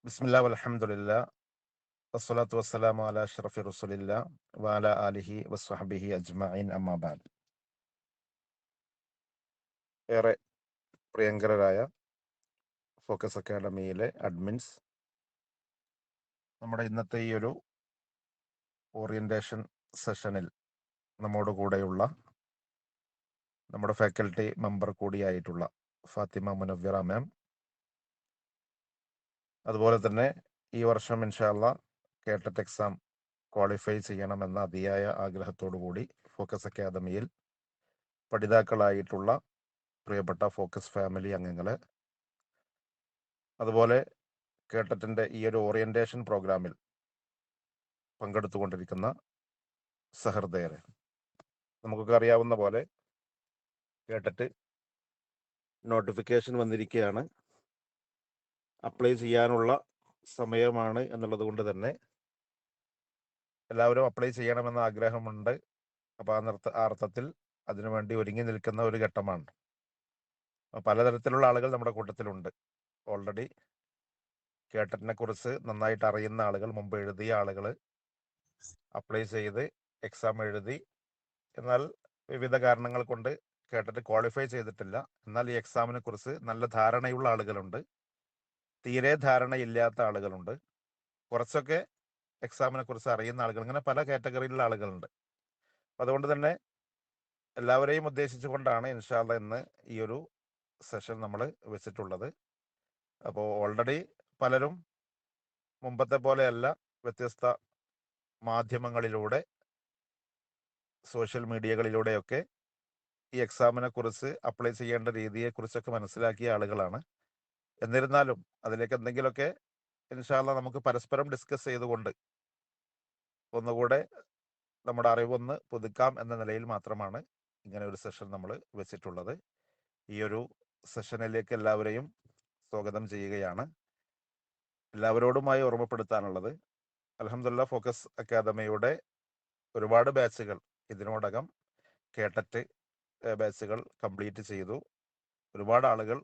ബിസ്മില്ലാ വൽഹംദുലില്ലാ വസ്സലാത്തു വസ്സലാമു അലാ അഷ്റഫി റസൂലില്ലാ വഅലാ ആലിഹി വസ്വഹ്ബിഹി അജ്മഈൻ അമ്മാ ബഅദ്. ഏറെ പ്രിയങ്കരരായ ഫോക്കസ് അക്കാഡമിയിലെ അഡ്മിൻസ്, നമ്മുടെ ഇന്നത്തെ ഈ ഒരു ഓറിയന്റേഷൻ സെഷനിൽ നമ്മോട് കൂടെയുള്ള നമ്മുടെ ഫാക്കൽറ്റി മെമ്പർ കൂടിയായിട്ടുള്ള ഫാത്തിമ മുനവ്വിറ മാം, അതുപോലെ തന്നെ ഈ വർഷം ഇൻഷാ അല്ലാ കേട്ടറ്റ് എക്സാം ക്വാളിഫൈ ചെയ്യണമെന്ന അതിയായ ആഗ്രഹത്തോടു കൂടി ഫോക്കസ് അക്കാദമിയിൽ പഠിതാക്കളായിട്ടുള്ള പ്രിയപ്പെട്ട ഫോക്കസ് ഫാമിലി അംഗങ്ങളെ, അതുപോലെ കേട്ടറ്റിൻ്റെ ഈ ഒരു ഓറിയന്റേഷൻ പ്രോഗ്രാമിൽ പങ്കെടുത്തുകൊണ്ടിരിക്കുന്ന സഹൃദയരെ, നമുക്കൊക്കെ അറിയാവുന്ന പോലെ കേട്ടറ്റ് നോട്ടിഫിക്കേഷൻ വന്നിരിക്കുകയാണ്. അപ്ലൈ ചെയ്യാനുള്ള സമയമാണ് എന്നുള്ളത് കൊണ്ട് തന്നെ എല്ലാവരും അപ്ലൈ ചെയ്യണമെന്ന ആഗ്രഹമുണ്ട്. അപ്പോൾ ആ അർത്ഥത്തിൽ അതിനുവേണ്ടി ഒരുങ്ങി നിൽക്കുന്ന ഒരു ഘട്ടമാണ്. പലതരത്തിലുള്ള ആളുകൾ നമ്മുടെ കൂട്ടത്തിലുണ്ട്. ഓൾറെഡി കേട്ടറ്റിനെ കുറിച്ച് നന്നായിട്ട് അറിയുന്ന ആളുകൾ, മുമ്പ് എഴുതിയ ആളുകൾ, അപ്ലൈ ചെയ്ത് എക്സാം എഴുതി, എന്നാൽ വിവിധ കാരണങ്ങൾ കൊണ്ട് കേട്ടറ്റ് ക്വാളിഫൈ ചെയ്തിട്ടില്ല. എന്നാൽ ഈ എക്സാമിനെ കുറിച്ച് നല്ല ധാരണയുള്ള ആളുകളുണ്ട്, തീരെ ധാരണയില്ലാത്ത ആളുകളുണ്ട്, കുറച്ചൊക്കെ എക്സാമിനെ കുറിച്ച് അറിയുന്ന ആളുകൾ, ഇങ്ങനെ പല കാറ്റഗറിയിലുള്ള ആളുകളുണ്ട്. അതുകൊണ്ട് തന്നെ എല്ലാവരെയും ഉദ്ദേശിച്ചുകൊണ്ടാണ് ഇൻഷാ അല്ലാ ഇന്ന് ഈ ഒരു സെഷൻ നമ്മൾ വെച്ചിട്ടുള്ളത്. അപ്പോൾ ഓൾറെഡി പലരും മുമ്പത്തെ പോലെയല്ല, വ്യത്യസ്ത മാധ്യമങ്ങളിലൂടെ, സോഷ്യൽ മീഡിയകളിലൂടെയൊക്കെ ഈ എക്സാമിനെ കുറിച്ച്, അപ്ലൈ ചെയ്യേണ്ട രീതിയെക്കുറിച്ചൊക്കെ മനസ്സിലാക്കിയ ആളുകളാണ്. എന്നിരുന്നാലും അതിലേക്ക് എന്തെങ്കിലുമൊക്കെ ഇൻഷാ അല്ലാ നമുക്ക് പരസ്പരം ഡിസ്കസ് ചെയ്തുകൊണ്ട് ഒന്നുകൂടെ നമ്മുടെ അറിവൊന്ന് പുതുക്കാം എന്ന നിലയിൽ മാത്രമാണ് ഇങ്ങനെ ഒരു സെഷൻ നമ്മൾ വെച്ചിട്ടുള്ളത്. ഈ ഒരു സെഷനിലേക്ക് എല്ലാവരെയും സ്വാഗതം ചെയ്യുകയാണ്. എല്ലാവരോടുമായി ഓർമ്മപ്പെടുത്താനുള്ളത്, അൽഹംദുലില്ലാ ഫോക്കസ് അക്കാദമിയുടെ ഒരുപാട് ബാച്ചുകൾ ഇതിനോടകം കേട്ടറ്റ് ബാച്ചുകൾ കംപ്ലീറ്റ് ചെയ്തു. ഒരുപാട് ആളുകൾ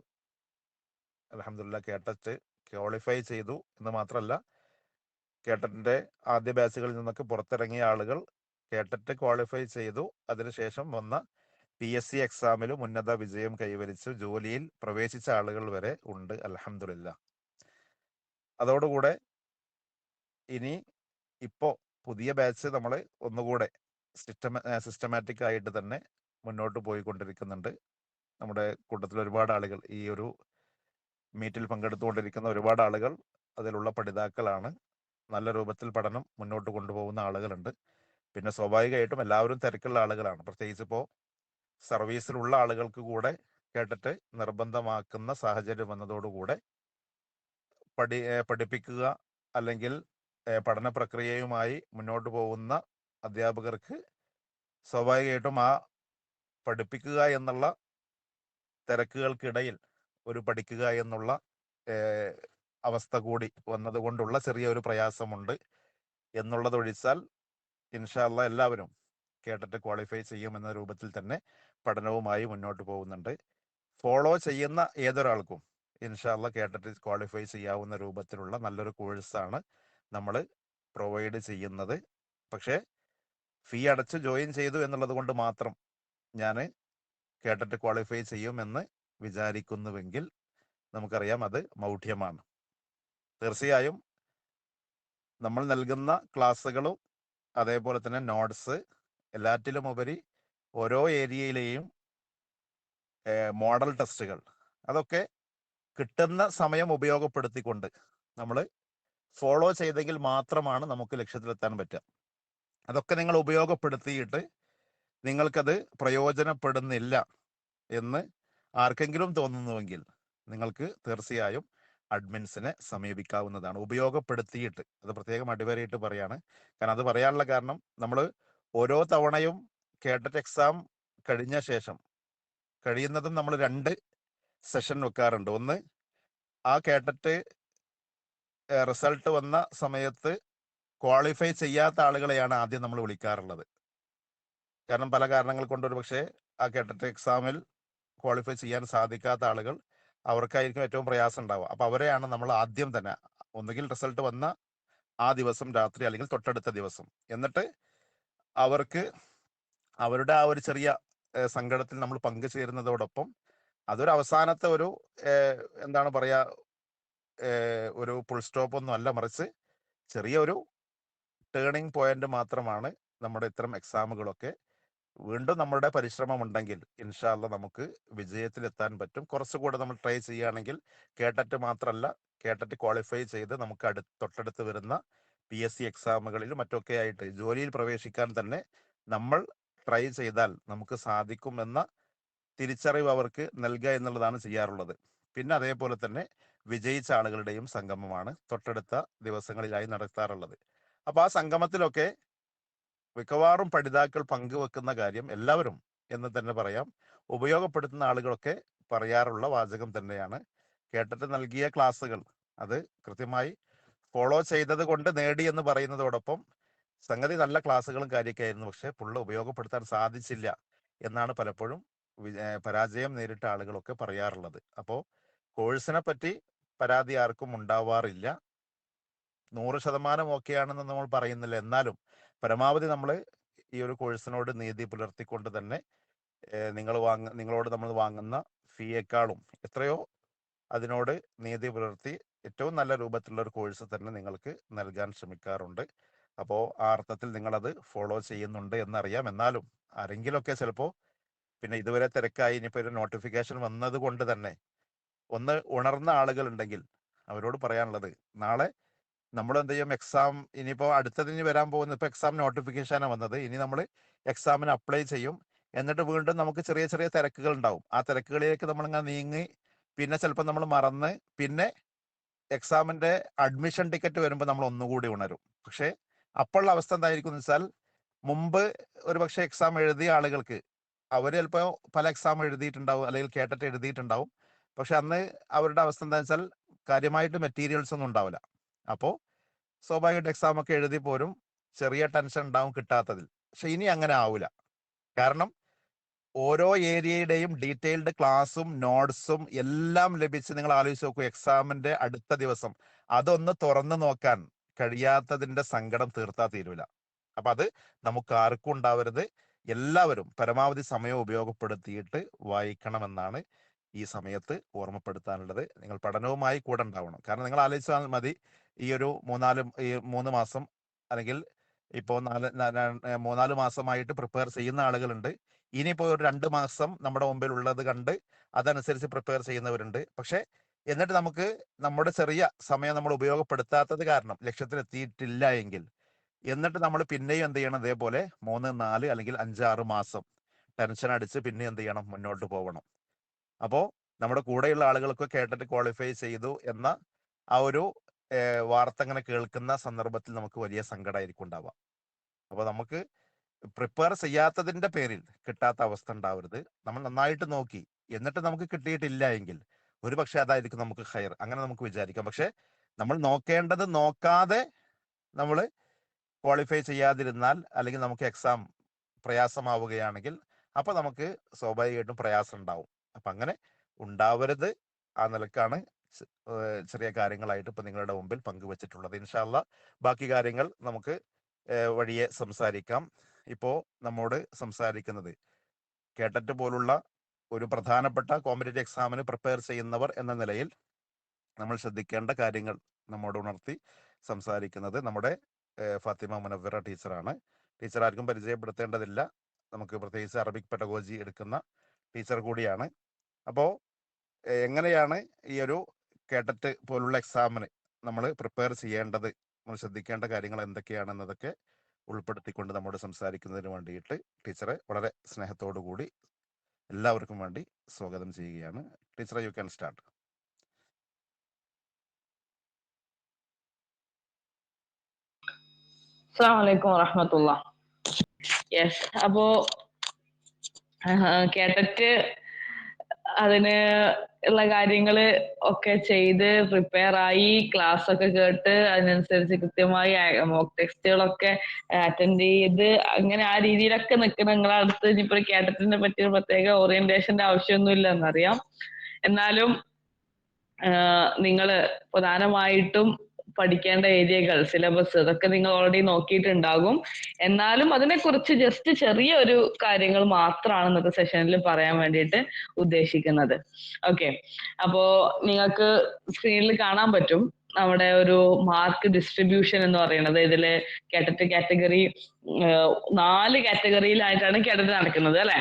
അൽഹംദുലില്ലാ കേട്ടറ്റ് ക്വാളിഫൈ ചെയ്തു എന്ന് മാത്രമല്ല, കേട്ടറ്റിൻ്റെ ആദ്യ ബാച്ചുകളിൽ നിന്നൊക്കെ പുറത്തിറങ്ങിയ ആളുകൾ കേട്ടറ്റ് ക്വാളിഫൈ ചെയ്തു. അതിനുശേഷം വന്ന PSC എക്സാമിലും ഉന്നത വിജയം കൈവരിച്ചു ജോലിയിൽ പ്രവേശിച്ച ആളുകൾ വരെ ഉണ്ട് അൽഹംദുലില്ലാ. അതോടുകൂടെ ഇനി ഇപ്പോൾ പുതിയ ബാച്ച് നമ്മൾ ഒന്നുകൂടെ സിസ്റ്റമാറ്റിക് ആയിട്ട് തന്നെ മുന്നോട്ട് പോയിക്കൊണ്ടിരിക്കുന്നുണ്ട്. നമ്മുടെ കൂട്ടത്തിൽ ഒരുപാട് ആളുകൾ, ഈ ഒരു മീറ്റിൽ പങ്കെടുത്തുകൊണ്ടിരിക്കുന്ന ഒരുപാട് ആളുകൾ അതിലുള്ള പഠിതാക്കളാണ്. നല്ല രൂപത്തിൽ പഠനം മുന്നോട്ട് കൊണ്ടുപോകുന്ന ആളുകളുണ്ട്. പിന്നെ സ്വാഭാവികമായിട്ടും എല്ലാവരും തിരക്കുള്ള ആളുകളാണ്. പ്രത്യേകിച്ച് ഇപ്പോൾ സർവീസിലുള്ള ആളുകൾക്ക് കൂടെ കേട്ടിട്ട് നിർബന്ധമാക്കുന്ന സാഹചര്യം വന്നതോടുകൂടെ പഠിപ്പിക്കുക അല്ലെങ്കിൽ പഠന പ്രക്രിയയുമായി മുന്നോട്ട് പോകുന്ന അധ്യാപകർക്ക് സ്വാഭാവികമായിട്ടും ആ പഠിപ്പിക്കുക എന്നുള്ള തിരക്കുകൾക്കിടയിൽ ഒരു പഠിക്കുക എന്നുള്ള അവസ്ഥ കൂടി വന്നതുകൊണ്ടുള്ള ചെറിയൊരു പ്രയാസമുണ്ട്. എന്നുള്ളതൊഴിച്ചാൽ ഇൻഷാ അല്ലാ എല്ലാവരും കേട്ടിട്ട് ക്വാളിഫൈ ചെയ്യുമെന്ന രൂപത്തിൽ തന്നെ പഠനവുമായി മുന്നോട്ട് പോകുന്നുണ്ട്. ഫോളോ ചെയ്യുന്ന ഏതൊരാൾക്കും ഇൻഷാ അല്ലാ കേട്ടിട്ട് ക്വാളിഫൈ ചെയ്യാവുന്ന രൂപത്തിലുള്ള നല്ലൊരു കോഴ്സാണ് നമ്മൾ പ്രൊവൈഡ് ചെയ്യുന്നത്. പക്ഷേ ഫീ അടച്ച് ജോയിൻ ചെയ്തു എന്നുള്ളത് കൊണ്ട് മാത്രം ഞാൻ കേട്ടിട്ട് ക്വാളിഫൈ ചെയ്യുമെന്ന് വിചാരിക്കുന്നുവെങ്കിൽ നമുക്കറിയാം അത് മൗഢ്യമാണ്. തീർച്ചയായും നമ്മൾ നൽകുന്ന ക്ലാസ്സുകളും അതേപോലെ തന്നെ നോട്ട്സ്, എല്ലാറ്റിലും ഉപരി ഓരോ ഏരിയയിലെയും മോഡൽ ടെസ്റ്റുകൾ, അതൊക്കെ കിട്ടുന്ന സമയം ഉപയോഗപ്പെടുത്തിക്കൊണ്ട് നമ്മൾ ഫോളോ ചെയ്തെങ്കിൽ മാത്രമാണ് നമുക്ക് ലക്ഷ്യത്തിലെത്താൻ പറ്റുക. അതൊക്കെ നിങ്ങൾ ഉപയോഗപ്പെടുത്തിയിട്ട് നിങ്ങൾക്കത് പ്രയോജനപ്പെടുന്നില്ല എന്ന് ആർക്കെങ്കിലും തോന്നുന്നുവെങ്കിൽ നിങ്ങൾക്ക് തീർച്ചയായും അഡ്മിൻസിനെ സമീപിക്കാവുന്നതാണ്. ഉപയോഗപ്പെടുത്തിയിട്ട്, അത് പ്രത്യേകം അടിവരയിട്ട് പറയാണ്. കാരണം അത് പറയാനുള്ള കാരണം, നമ്മൾ ഓരോ തവണയും കേട്ടറ്റ് എക്സാം കഴിഞ്ഞ ശേഷം കഴിയുന്നതും നമ്മൾ 2 സെഷൻ വെക്കാറുണ്ട്. ഒന്ന്, ആ കേട്ടറ്റ് റിസൾട്ട് വന്ന സമയത്ത് ക്വാളിഫൈ ചെയ്യാത്ത ആളുകളെയാണ് ആദ്യം നമ്മൾ വിളിക്കാറുള്ളത്. കാരണം പല കാരണങ്ങൾ കൊണ്ട് ഒരു പക്ഷേ ആ കേട്ടറ്റ് എക്സാമിൽ ക്വാളിഫൈ ചെയ്യാൻ സാധിക്കാത്ത ആളുകൾ, അവർക്കായിരിക്കും ഏറ്റവും പ്രയാസം ഉണ്ടാവുക. അപ്പോൾ അവരെയാണ് നമ്മൾ ആദ്യം തന്നെ ഒന്നുകിൽ റിസൾട്ട് വന്ന ആ ദിവസം രാത്രി അല്ലെങ്കിൽ തൊട്ടടുത്ത ദിവസം. എന്നിട്ട് അവർക്ക് അവരുടെ ആ ഒരു ചെറിയ സങ്കടത്തിൽ നമ്മൾ പങ്കുചേരുന്നതോടൊപ്പം അതൊരു അവസാനത്തെ ഒരു എന്താണ് പറയാ ഒരു ഫുൾ സ്റ്റോപ്പ് ഒന്നും അല്ല, മറിച്ച് ചെറിയൊരു ടേണിംഗ് പോയിന്റ് മാത്രമാണ് നമ്മുടെ ഇത്തരം എക്സാമുകളൊക്കെ. വീണ്ടും നമ്മുടെ പരിശ്രമം ഉണ്ടെങ്കിൽ ഇൻഷാ അല്ലാ നമുക്ക് വിജയത്തിലെത്താൻ പറ്റും. കുറച്ചുകൂടെ നമ്മൾ ട്രൈ ചെയ്യുകയാണെങ്കിൽ കേട്ടറ്റ് മാത്രമല്ല, കേട്ടറ്റ് ക്വാളിഫൈ ചെയ്ത് നമുക്ക് തൊട്ടടുത്ത് വരുന്ന PSC എക്സാമുകളിലും മറ്റൊക്കെ ആയിട്ട് ജോലിയിൽ പ്രവേശിക്കാൻ തന്നെ നമ്മൾ ട്രൈ ചെയ്താൽ നമുക്ക് സാധിക്കുമെന്ന തിരിച്ചറിവ് അവർക്ക് നൽകുക എന്നുള്ളതാണ് ചെയ്യാറുള്ളത്. പിന്നെ അതേപോലെ തന്നെ വിജയിച്ച ആളുകളുടെയും സംഗമമാണ് തൊട്ടടുത്ത ദിവസങ്ങളിലായി നടത്താറുള്ളത്. അപ്പൊ ആ സംഗമത്തിലൊക്കെ മിക്കവാറും പഠിതാക്കൾ പങ്കുവെക്കുന്ന കാര്യം എല്ലാവരും എന്ന് തന്നെ പറയാം, ഉപയോഗപ്പെടുത്തുന്ന ആളുകളൊക്കെ പറയാറുള്ള വാചകം തന്നെയാണ്, കേട്ടിട്ട് നൽകിയ ക്ലാസ്സുകൾ അത് കൃത്യമായി ഫോളോ ചെയ്തത് കൊണ്ട് നേടി എന്ന് പറയുന്നതോടൊപ്പം സംഗതി നല്ല ക്ലാസ്സുകളും കാര്യമൊക്കെ ആയിരുന്നു, പക്ഷെ ഫുള്ള് ഉപയോഗപ്പെടുത്താൻ സാധിച്ചില്ല എന്നാണ് പലപ്പോഴും പരാജയം നേരിട്ട ആളുകളൊക്കെ പറയാറുള്ളത്. അപ്പോൾ കോഴ്സിനെ പറ്റി പരാതി ആർക്കും ഉണ്ടാവാറില്ല. 100% ഓക്കെയാണെന്ന് നമ്മൾ പറയുന്നില്ല, എന്നാലും പരമാവധി നമ്മൾ ഈ ഒരു കോഴ്സിനോട് നീതി പുലർത്തിക്കൊണ്ട് തന്നെ നിങ്ങളോട് നമ്മൾ വാങ്ങുന്ന ഫീയേക്കാളും എത്രയോ അതിനോട് നീതി പുലർത്തി ഏറ്റവും നല്ല രൂപത്തിലുള്ള ഒരു കോഴ്സ് തന്നെ നിങ്ങൾക്ക് നൽകാൻ ശ്രമിക്കാറുണ്ട്. അപ്പോൾ ആ അർത്ഥത്തിൽ നിങ്ങളത് ഫോളോ ചെയ്യുന്നുണ്ട് എന്നറിയാം. എന്നാലും ആരെങ്കിലുമൊക്കെ ചിലപ്പോൾ പിന്നെ ഇതുവരെ തിരക്കായി ഇനിയിപ്പോൾ ഒരു നോട്ടിഫിക്കേഷൻ വന്നത് കൊണ്ട് തന്നെ ഒന്ന് ഉണർന്ന ആളുകൾ ഉണ്ടെങ്കിൽ അവരോട് പറയാനുള്ളത്, നാളെ നമ്മൾ എന്ത് ചെയ്യും, എക്സാം ഇനിയിപ്പോൾ അടുത്തതിന് വരാൻ പോകുന്ന ഇപ്പോൾ എക്സാം നോട്ടിഫിക്കേഷനാണ് വന്നത്, ഇനി നമ്മൾ എക്സാമിന് അപ്ലൈ ചെയ്യും. എന്നിട്ട് വീണ്ടും നമുക്ക് ചെറിയ ചെറിയ തിരക്കുകൾ ഉണ്ടാവും. ആ തിരക്കുകളിലേക്ക് നമ്മളിങ്ങനെ നീങ്ങി പിന്നെ ചിലപ്പോൾ നമ്മൾ മറന്ന് പിന്നെ എക്സാമിന്റെ അഡ്മിഷൻ ടിക്കറ്റ് വരുമ്പോൾ നമ്മൾ ഒന്നുകൂടി ഉണരും. പക്ഷേ അപ്പോഴുള്ള അവസ്ഥ എന്തായിരിക്കും എന്ന് വെച്ചാൽ, മുമ്പ് ഒരു പക്ഷേ എക്സാം എഴുതിയ ആളുകൾക്ക് അവർ ചിലപ്പോൾ പല എക്സാം എഴുതിയിട്ടുണ്ടാവും അല്ലെങ്കിൽ കേട്ടിട്ട് എഴുതിയിട്ടുണ്ടാവും. പക്ഷെ അന്ന് അവരുടെ അവസ്ഥ എന്താണെന്ന് വെച്ചാൽ കാര്യമായിട്ട് മെറ്റീരിയൽസ് ഒന്നും ഉണ്ടാവില്ല. അപ്പോൾ സ്വാഭാവികമായിട്ട് എക്സാം ഒക്കെ എഴുതി പോരും, ചെറിയ ടെൻഷൻ ഉണ്ടാവും കിട്ടാത്തതിൽ. പക്ഷെ ഇനി അങ്ങനെ ആവില്ല. കാരണം ഓരോ ഏരിയയുടെയും ഡീറ്റെയിൽഡ് ക്ലാസ്സും നോട്ട്സും എല്ലാം ലഭിച്ച് നിങ്ങൾ ആലോചിച്ച് നോക്കൂ, എക്സാമിന്റെ അടുത്ത ദിവസം അതൊന്ന് തുറന്നു നോക്കാൻ കഴിയാത്തതിന്റെ സങ്കടം തീർത്താ തീരൂല. അപ്പൊ അത് നമുക്ക് ആർക്കും ഉണ്ടാവരുത്. എല്ലാവരും പരമാവധി സമയം ഉപയോഗപ്പെടുത്തിയിട്ട് വായിക്കണമെന്നാണ് ഈ സമയത്ത് ഓർമ്മപ്പെടുത്താനുള്ളത്. നിങ്ങൾ പഠനവുമായി കൂടെ ഉണ്ടാവണം. കാരണം നിങ്ങൾ ആലോചിച്ചാൽ മതി, ഈ 3 മാസം അല്ലെങ്കിൽ ഇപ്പോൾ 3-4 മാസമായിട്ട് പ്രിപ്പയർ ചെയ്യുന്ന ആളുകളുണ്ട്. ഇനിയിപ്പോൾ ഒരു 2 മാസം നമ്മുടെ മുമ്പിൽ ഉള്ളത് കണ്ട് അതനുസരിച്ച് പ്രിപ്പയർ ചെയ്യുന്നവരുണ്ട്. പക്ഷെ എന്നിട്ട് നമുക്ക് നമ്മുടെ ചെറിയ സമയം നമ്മൾ ഉപയോഗപ്പെടുത്താത്തത് കാരണം ലക്ഷ്യത്തിലെത്തിയിട്ടില്ല എങ്കിൽ, എന്നിട്ട് നമ്മൾ പിന്നെയും എന്ത് ചെയ്യണം, ഇതേപോലെ 3-4 അല്ലെങ്കിൽ 5-6 മാസം ടെൻഷൻ അടിച്ച് പിന്നെ എന്ത് ചെയ്യണം, മുന്നോട്ട് പോകണം. അപ്പോൾ നമ്മുടെ കൂടെയുള്ള ആളുകൾക്ക് കേട്ടിട്ട് ക്വാളിഫൈ ചെയ്തു എന്ന ആ ഒരു വാർത്ത അങ്ങനെ കേൾക്കുന്ന സന്ദർഭത്തിൽ നമുക്ക് വലിയ സങ്കടമായിരിക്കും ഉണ്ടാവുക. അപ്പോൾ നമുക്ക് പ്രിപ്പയർ ചെയ്യാത്തതിന്റെ പേരിൽ കിട്ടാത്ത അവസ്ഥ ഉണ്ടാവരുത്. നമ്മൾ നന്നായിട്ട് നോക്കി എന്നിട്ട് നമുക്ക് കിട്ടിയിട്ടില്ല എങ്കിൽ ഒരു പക്ഷെ അതായിരിക്കും നമുക്ക് ഹയർ, അങ്ങനെ നമുക്ക് വിചാരിക്കാം. പക്ഷെ നമ്മൾ നോക്കേണ്ടത് നോക്കാതെ നമ്മൾ ക്വാളിഫൈ ചെയ്യാതിരുന്നാൽ അല്ലെങ്കിൽ നമുക്ക് എക്സാം പ്രയാസമാവുകയാണെങ്കിൽ അപ്പൊ നമുക്ക് സ്വാഭാവികമായിട്ടും പ്രയാസം ഉണ്ടാവും. അപ്പൊ അങ്ങനെ ഉണ്ടാവരുത്. ആ നിലക്കാണ് ചെറിയ കാര്യങ്ങളായിട്ട് ഇപ്പൊ നിങ്ങളുടെ മുമ്പിൽ പങ്കുവച്ചിട്ടുള്ളത്. ഇൻഷാ അല്ലാ ബാക്കി കാര്യങ്ങൾ നമുക്ക് വഴിയെ സംസാരിക്കാം. ഇപ്പോ നമ്മോട് സംസാരിക്കുന്നത് കേട്ടറ്റ് പോലുള്ള ഒരു പ്രധാനപ്പെട്ട കോമ്പറ്റേറ്റീവ് എക്സാമിന് പ്രിപ്പയർ ചെയ്യുന്നവർ എന്ന നിലയിൽ നമ്മൾ ശ്രദ്ധിക്കേണ്ട കാര്യങ്ങൾ നമ്മോട് ഉണർത്തി സംസാരിക്കുന്നത് നമ്മുടെ ഫാത്തിമ മുനവ്വറ ടീച്ചറാണ്. ടീച്ചർ ആർക്കും പരിചയപ്പെടുത്തേണ്ടതില്ല, നമുക്ക് പ്രത്യേകിച്ച് അറബിക് പെഡഗോജി എടുക്കുന്ന ടീച്ചർ കൂടിയാണ്. അപ്പോൾ എങ്ങനെയാണ് ഈ ഒരു കേട്ടറ്റ് പോലുള്ള എക്സാമിന് നമ്മൾ പ്രിപ്പയർ ചെയ്യേണ്ടത്, നമ്മൾ ശ്രദ്ധിക്കേണ്ട കാര്യങ്ങൾ എന്തൊക്കെയാണെന്നതൊക്കെ ഉൾപ്പെടുത്തിക്കൊണ്ട് നമ്മോട് സംസാരിക്കുന്നതിന് വേണ്ടിയിട്ട് ടീച്ചറെ വളരെ സ്നേഹത്തോടു കൂടി എല്ലാവർക്കും വേണ്ടി സ്വാഗതം ചെയ്യുകയാണ്. ടീച്ചറെ, യു ക്യാൻ സ്റ്റാർട്ട്. അസ്സലാമു അലൈക്കും വറഹ്മത്തുള്ളാഹി. യെസ്, അപ്പോ കേട്ടിട്ട് അതിന് ഉള്ള കാര്യങ്ങള് ഒക്കെ ചെയ്ത് പ്രിപ്പയർ ആയി, ക്ലാസ് ഒക്കെ കേട്ട് അതിനനുസരിച്ച് കൃത്യമായി മോക്ക് ടെസ്റ്റുകളൊക്കെ അറ്റൻഡ് ചെയ്ത് അങ്ങനെ ആ രീതിയിലൊക്കെ നിൽക്കുന്ന നിങ്ങളെ അടുത്ത് ഇനിയിപ്പോ കേട്ടറ്റിനെ പറ്റി പ്രത്യേക ഓറിയന്റേഷന്റെ ആവശ്യമൊന്നുമില്ല എന്നറിയാം. എന്നാലും നിങ്ങള് പ്രധാനമായിട്ടും പഠിക്കേണ്ട ഏരിയകൾ, സിലബസ് ഇതൊക്കെ നിങ്ങൾ ഓൾറെഡി നോക്കിയിട്ടുണ്ടാകും. എന്നാലും അതിനെക്കുറിച്ച് ജസ്റ്റ് ചെറിയ ഒരു കാര്യങ്ങൾ മാത്രമാണ് ഇന്നത്തെ സെഷനിൽ പറയാൻ വേണ്ടിയിട്ട് ഉദ്ദേശിക്കുന്നത്. ഓക്കെ, അപ്പോ നിങ്ങൾക്ക് സ്ക്രീനിൽ കാണാൻ പറ്റും നമ്മുടെ ഒരു മാർക്ക് ഡിസ്ട്രിബ്യൂഷൻ എന്ന് പറയുന്നത്. ഇതില് കേട്ടറ്റ് കാറ്റഗറി 4 കാറ്റഗറിയിലായിട്ടാണ് കേട്ടറ്റ് നടക്കുന്നത് അല്ലെ.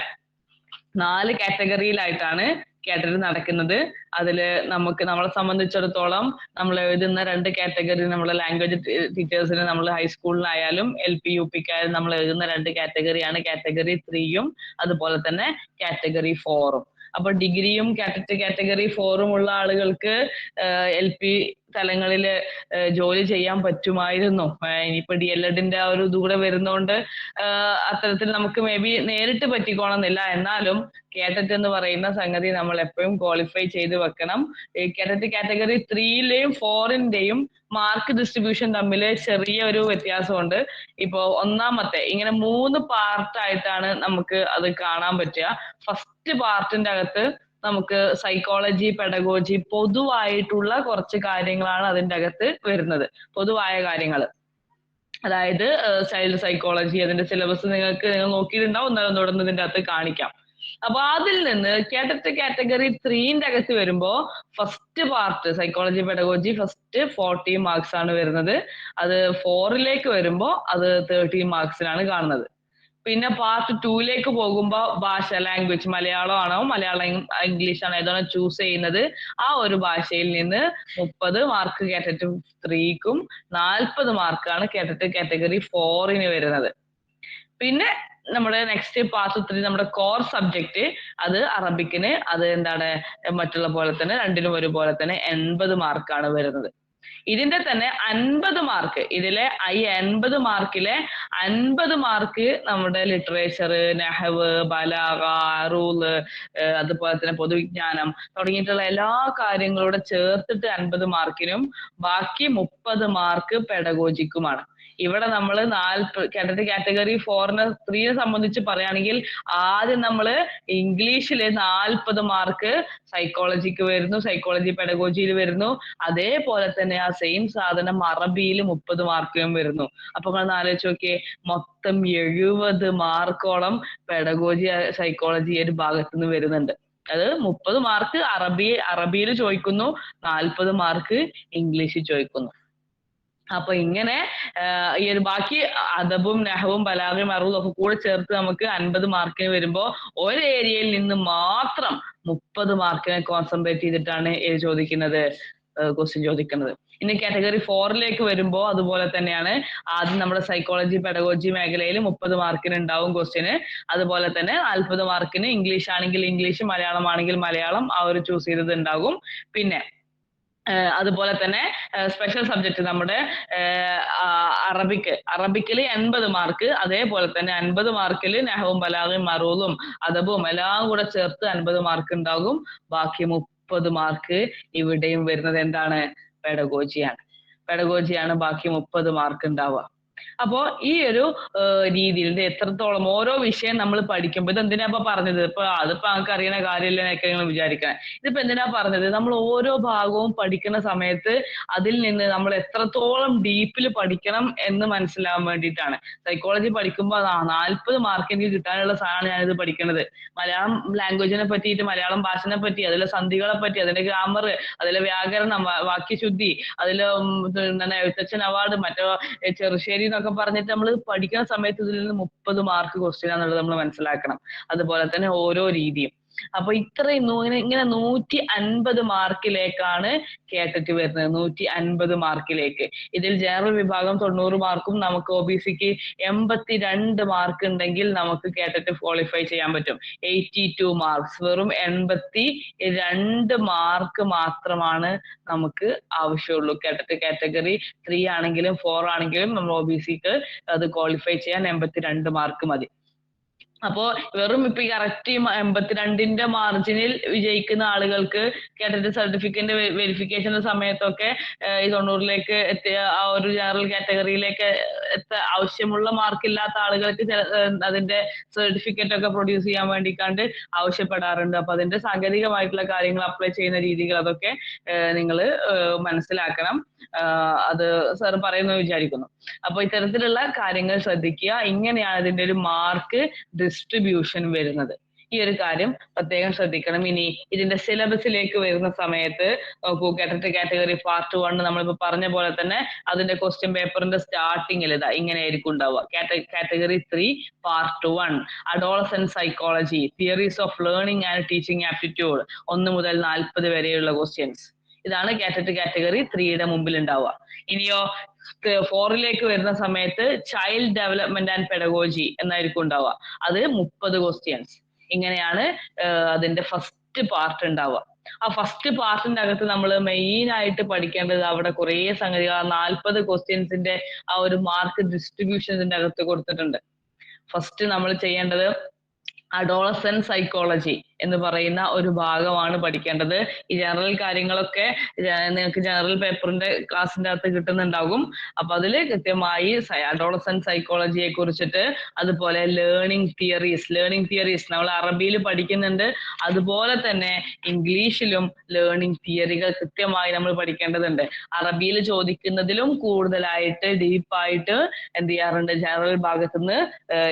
4 കാറ്റഗറിയിലായിട്ടാണ് കേട്ടറ്റ് നടക്കുന്നത്. അതില് നമ്മളെ സംബന്ധിച്ചിടത്തോളം നമ്മൾ എഴുതുന്ന 2 കാറ്റഗറി നമ്മളെ ലാംഗ്വേജ് ടീച്ചേഴ്സിന് നമ്മൾ ഹൈസ്കൂളിലായാലും LP UP ക്കായാലും നമ്മൾ എഴുതുന്ന 2 കാറ്റഗറിയാണ് കാറ്റഗറി 3യും അതുപോലെ തന്നെ കാറ്റഗറി 4ഉം. അപ്പൊ ഡിഗ്രിയും കാറ്റഗറി 4ഉം ഉള്ള ആളുകൾക്ക് LP തലങ്ങളില് ജോലി ചെയ്യാൻ പറ്റുമായിരുന്നു. ഇനിയിപ്പോ DLEDന്റെ ആ ഒരു ഇതുകൂടെ വരുന്നോണ്ട് അത്തരത്തിൽ നമുക്ക് മേ ബി നേരിട്ട് പറ്റിക്കോണമെന്നില്ല. എന്നാലും കേട്ടറ്റ് എന്ന് പറയുന്ന സംഗതി നമ്മൾ എപ്പോഴും ക്വാളിഫൈ ചെയ്ത് വെക്കണം. കേട്ടറ്റ് കാറ്റഗറി 3യിലെയും 4ന്റെയും മാർക്ക് ഡിസ്ട്രിബ്യൂഷൻ തമ്മിൽ ചെറിയ ഒരു വ്യത്യാസമുണ്ട്. ഇപ്പോ ഒന്നാമത്തെ ഇങ്ങനെ 3 പാർട്ടായിട്ടാണ് നമുക്ക് അത് കാണാൻ പറ്റുക. ഫസ്റ്റ് പാർട്ടിന്റെ അകത്ത് നമുക്ക് സൈക്കോളജി, പെഡഗോജി, പൊതുവായിട്ടുള്ള കുറച്ച് കാര്യങ്ങളാണ് അതിന്റെ അകത്ത് വരുന്നത്. പൊതുവായ കാര്യങ്ങൾ, അതായത് ചൈൽഡ് സൈക്കോളജി, അതിന്റെ സിലബസ് നിങ്ങൾ നോക്കിയിട്ടുണ്ടാവും. എന്നാലും തുടർന്ന് ഇതിന്റെ അകത്ത് കാണിക്കാം. അപ്പൊ അതിൽ നിന്ന് കേട്ടറ്റ് കാറ്റഗറി 3ന്റെ അകത്ത് വരുമ്പോ first part psychology pedagogy first 40 marks ആണ് വരുന്നത്. അത് 4ലേക്ക് വരുമ്പോ അത് 30 മാർക്സിനാണ് കാണുന്നത്. പിന്നെ പാർട്ട് 2ലേക്ക് പോകുമ്പോ ഭാഷ, ലാംഗ്വേജ്, മലയാളം ആണോ മലയാളം ഇംഗ്ലീഷ് ആണോ ഏതാണോ ചൂസ് ചെയ്യുന്നത് ആ ഒരു ഭാഷയിൽ നിന്ന് 30 മാർക്ക് കേട്ടറ്റ് 3ക്കും 40 മാർക്കാണ് കേട്ടറ്റ് കാറ്റഗറി 4ന് വരുന്നത്. പിന്നെ നമ്മുടെ നെക്സ്റ്റ് പാർട്ട് 3 നമ്മുടെ കോർ സബ്ജക്ട്, അത് അറബിക്കിന് അത് എന്താണ് മറ്റുള്ള പോലെ തന്നെ രണ്ടിനും ഒരുപോലെ തന്നെ 80 മാർക്കാണ് വരുന്നത്. ഇതിന്റെ തന്നെ 50 മാർക്ക്, ഇതിലെ ഈ 80 മാർക്കിലെ 50 മാർക്ക് നമ്മുടെ ലിറ്ററേച്ചർ, നഹവ്, ബലാഗ, അറൂള്, അതുപോലെ തന്നെ പൊതുവിജ്ഞാനം തുടങ്ങിയിട്ടുള്ള എല്ലാ കാര്യങ്ങളൂടെ ചേർത്തിട്ട് 50 മാർക്കിനും ബാക്കി 30 മാർക്ക് പെഡഗോജിക്കുമാണ്. ഇവിടെ നമ്മൾ കേട്ടറ്റ് കാറ്റഗറി 3നെ സംബന്ധിച്ച് പറയുകയാണെങ്കിൽ ആദ്യം നമ്മൾ ഇംഗ്ലീഷില് 40 മാർക്ക് സൈക്കോളജിക്ക് വരുന്നു, സൈക്കോളജി പെഡഗോജിയിൽ വരുന്നു. അതേപോലെ തന്നെ ആ സെയിം സാധനം അറബിയിൽ 30 മാർക്കിനും വരുന്നു. അപ്പൊ നിങ്ങൾ ആലോചിച്ച് നോക്കിയേ, മൊത്തം 70 മാർക്കോളം പെഡഗോജി സൈക്കോളജി ഒരു ഭാഗത്ത് നിന്ന് വരുന്നുണ്ട്. അത് 30 മാർക്ക് അറബിയിൽ ചോദിക്കുന്നു, 40 മാർക്ക് ഇംഗ്ലീഷിൽ ചോദിക്കുന്നു. അപ്പൊ ഇങ്ങനെ ഈ ഒരു ബാക്കി അദബും നഹവും ബലാഗയും അറൂളും ഒക്കെ കൂടെ ചേർത്ത് നമുക്ക് 50 മാർക്കിന് വരുമ്പോ ഒരു ഏരിയയിൽ നിന്ന് മാത്രം 30 മാർക്കിനെ കോൺസെൻട്രേറ്റ് ചെയ്തിട്ടാണ് ക്വസ്റ്റ്യൻ ചോദിക്കുന്നത്. ഇനി കാറ്റഗറി 4ലേക്ക് വരുമ്പോ അതുപോലെ തന്നെയാണ്. ആദ്യം നമ്മുടെ സൈക്കോളജി പെഡഗോജി മേഖലയിൽ 30 മാർക്കിന് ഉണ്ടാവും ക്വസ്റ്റ്യന്. അതുപോലെ തന്നെ 40 മാർക്കിന് ഇംഗ്ലീഷ് ആണെങ്കിൽ ഇംഗ്ലീഷ്, മലയാളം ആണെങ്കിൽ മലയാളം ആ ഒരു ചൂസ് ചെയ്തത് ഉണ്ടാകും. പിന്നെ അതുപോലെ തന്നെ സ്പെഷ്യൽ സബ്ജക്ട് നമ്മുടെ അറബിക്കിൽ 80 മാർക്ക്, അതേപോലെ തന്നെ 50 മാർക്കിൽ നഹവും ബലാഗയും അറൂളും അദബും എല്ലാം കൂടെ ചേർത്ത് 50 മാർക്ക് ഉണ്ടാകും. ബാക്കി 30 മാർക്ക് ഇവിടെയും വരുന്നത് എന്താണ്? പെഡഗോജിയാണ് ബാക്കി 30 മാർക്ക് ഉണ്ടാവുക. അപ്പോ ഈ ഒരു രീതിയിൽ ഇത് എത്രത്തോളം ഓരോ വിഷയം നമ്മൾ പഠിക്കുമ്പോൾ ഇത് എന്തിനാ പറഞ്ഞത്? അതിപ്പോ നമുക്ക് അറിയുന്ന കാര്യമില്ല എന്നൊക്കെ നിങ്ങൾ വിചാരിക്കണം. ഇതിപ്പോ എന്തിനാ പറഞ്ഞത്? നമ്മൾ ഓരോ ഭാഗവും പഠിക്കുന്ന സമയത്ത് അതിൽ നിന്ന് നമ്മൾ എത്രത്തോളം ഡീപ്പിൽ പഠിക്കണം എന്ന് മനസ്സിലാവാൻ വേണ്ടിയിട്ടാണ്. സൈക്കോളജി പഠിക്കുമ്പോൾ 40 മാർക്ക് എനിക്ക് കിട്ടാനുള്ള സാധനമാണ് ഞാനിത് പഠിക്കുന്നത്. മലയാളം ലാംഗ്വേജിനെ പറ്റിയിട്ട്, മലയാളം ഭാഷനെ പറ്റി, അതിലെ സന്ധികളെ പറ്റി, അതിന്റെ ഗ്രാമർ, അതിലെ വ്യാകരണം, വാക്യശുദ്ധി, അതിലെ എന്താണ് എഴുത്തച്ഛൻ അവാർഡ്, മറ്റോ ചെറുശ്ശേരി എന്നൊക്കെ പറഞ്ഞിട്ട് നമ്മൾ പഠിക്കുന്ന സമയത്ത് ഇതിൽ നിന്ന് 30 മാർക്ക് ക്വസ്റ്റ്യൻ ആണെന്നുള്ളത് നമ്മൾ മനസ്സിലാക്കണം. അതുപോലെ തന്നെ ഓരോ രീതിയും. അപ്പൊ ഇത്രയും ഇങ്ങനെ 150 മാർക്കിലേക്കാണ് കേട്ടറ്റ് വരുന്നത്. 150 മാർക്കിലേക്ക്. ഇതിൽ ജനറൽ വിഭാഗം 90 മാർക്കും നമുക്ക് OBCക്ക് 82 മാർക്ക് ഉണ്ടെങ്കിൽ നമുക്ക് കേട്ടറ്റ് ക്വാളിഫൈ ചെയ്യാൻ പറ്റും. 82 മാർക്സ്, വെറും 82 മാർക്ക് മാത്രമാണ് നമുക്ക് ആവശ്യമുള്ളൂ. കേട്ടറ്റ് കാറ്റഗറി 3 ആണെങ്കിലും 4 ആണെങ്കിലും നമ്മൾ OBCക്ക് അത് ക്വാളിഫൈ ചെയ്യാൻ 82 മാർക്ക് മതി. അപ്പോ വെറും ഇപ്പൊ ഈ കറക്റ്റ് 82ന്റെ മാർജിനിൽ വിജയിക്കുന്ന ആളുകൾക്ക് കേട്ടറ്റ് സർട്ടിഫിക്കറ്റിന്റെ വെരിഫിക്കേഷന്റെ സമയത്തൊക്കെ ഈ 90ലേക്ക് എത്തിയ ആ ഒരു ജനറൽ കാറ്റഗറിയിലേക്ക് ആവശ്യമുള്ള മാർക്കില്ലാത്ത ആളുകൾക്ക് അതിന്റെ സർട്ടിഫിക്കറ്റ് ഒക്കെ പ്രൊഡ്യൂസ് ചെയ്യാൻ വേണ്ടിക്കാണ്ട് ആവശ്യപ്പെടാറുണ്ട്. അപ്പൊ അതിന്റെ സാങ്കേതികമായിട്ടുള്ള കാര്യങ്ങൾ അപ്ലൈ ചെയ്യുന്ന രീതികൾ അതൊക്കെ നിങ്ങൾ മനസ്സിലാക്കണം. അത് സാർ പറയുന്നു വിചാരിക്കുന്നു. അപ്പൊ ഇത്തരത്തിലുള്ള കാര്യങ്ങൾ ശ്രദ്ധിക്കുക. ഇങ്ങനെയാണ് ഇതിന്റെ ഒരു മാർക്ക് ഡിസ്ട്രിബ്യൂഷൻ വരുന്നത്. ഈ ഒരു കാര്യം പ്രത്യേകം ശ്രദ്ധിക്കണം. ഇനി ഇതിന്റെ സിലബസിലേക്ക് വരുന്ന സമയത്ത് നോക്കൂ, കാറ്റഗറി പാർട്ട് 1 നമ്മളിപ്പോ പറഞ്ഞ പോലെ തന്നെ അതിന്റെ ക്വസ്റ്റ്യൻ പേപ്പറിന്റെ സ്റ്റാർട്ടിങ്ങിൽ ഇതാ ഇങ്ങനെയായിരിക്കും ഉണ്ടാവുക. Category 3 part 1 adolescent psychology, theories of learning and teaching aptitude 1 മുതൽ 40 വരെയുള്ള ക്വസ്റ്റ്യൻസ്. ഇതാണ് കാറ്റഗറി 3യുടെ മുമ്പിൽ ഉണ്ടാവുക. ഇനിയോ 4ലേക്ക് വരുന്ന സമയത്ത് ചൈൽഡ് ഡെവലപ്മെന്റ് ആൻഡ് പെഡഗോജി എന്നായിരിക്കും ഉണ്ടാവുക. അത് 30 ക്വസ്റ്റ്യൻസ്. ഇങ്ങനെയാണ് അതിന്റെ ഫസ്റ്റ് പാർട്ട് ഉണ്ടാവുക. ആ ഫസ്റ്റ് പാർട്ടിന്റെ അകത്ത് നമ്മൾ മെയിൻ ആയിട്ട് പഠിക്കേണ്ടത് അവിടെ കുറെ സംഗതികൾ 40 ക്വസ്റ്റ്യൻസിന്റെ ആ ഒരു മാർക്ക് ഡിസ്ട്രിബ്യൂഷൻസിന്റെ അകത്ത് കൊടുത്തിട്ടുണ്ട്. ഫസ്റ്റ് നമ്മൾ ചെയ്യേണ്ടത് അഡോളസെന്റ് സൈക്കോളജി എന്ന് പറയുന്ന ഒരു ഭാഗമാണ് പഠിക്കേണ്ടത്. ഈ ജനറൽ കാര്യങ്ങളൊക്കെ നിങ്ങൾക്ക് ജനറൽ പേപ്പറിന്റെ ക്ലാസ്സിന്റെ അകത്ത് കിട്ടുന്നുണ്ടാകും. അപ്പൊ അതിൽ കൃത്യമായി അഡോളസെന്റ് സൈക്കോളജിയെ കുറിച്ചിട്ട്, അതുപോലെ ലേണിംഗ് തിയറീസ് നമ്മൾ അറബിയിൽ പഠിക്കുന്നുണ്ട്. അതുപോലെ തന്നെ ഇംഗ്ലീഷിലും ലേണിംഗ് തിയറികൾ കൃത്യമായി നമ്മൾ പഠിക്കേണ്ടതുണ്ട്. അറബിയിൽ ചോദിക്കുന്നതിലും കൂടുതലായിട്ട് ഡീപ്പായിട്ട് എന്ത് ചെയ്യാറുണ്ട്, ജനറൽ ഭാഗത്തുനിന്ന്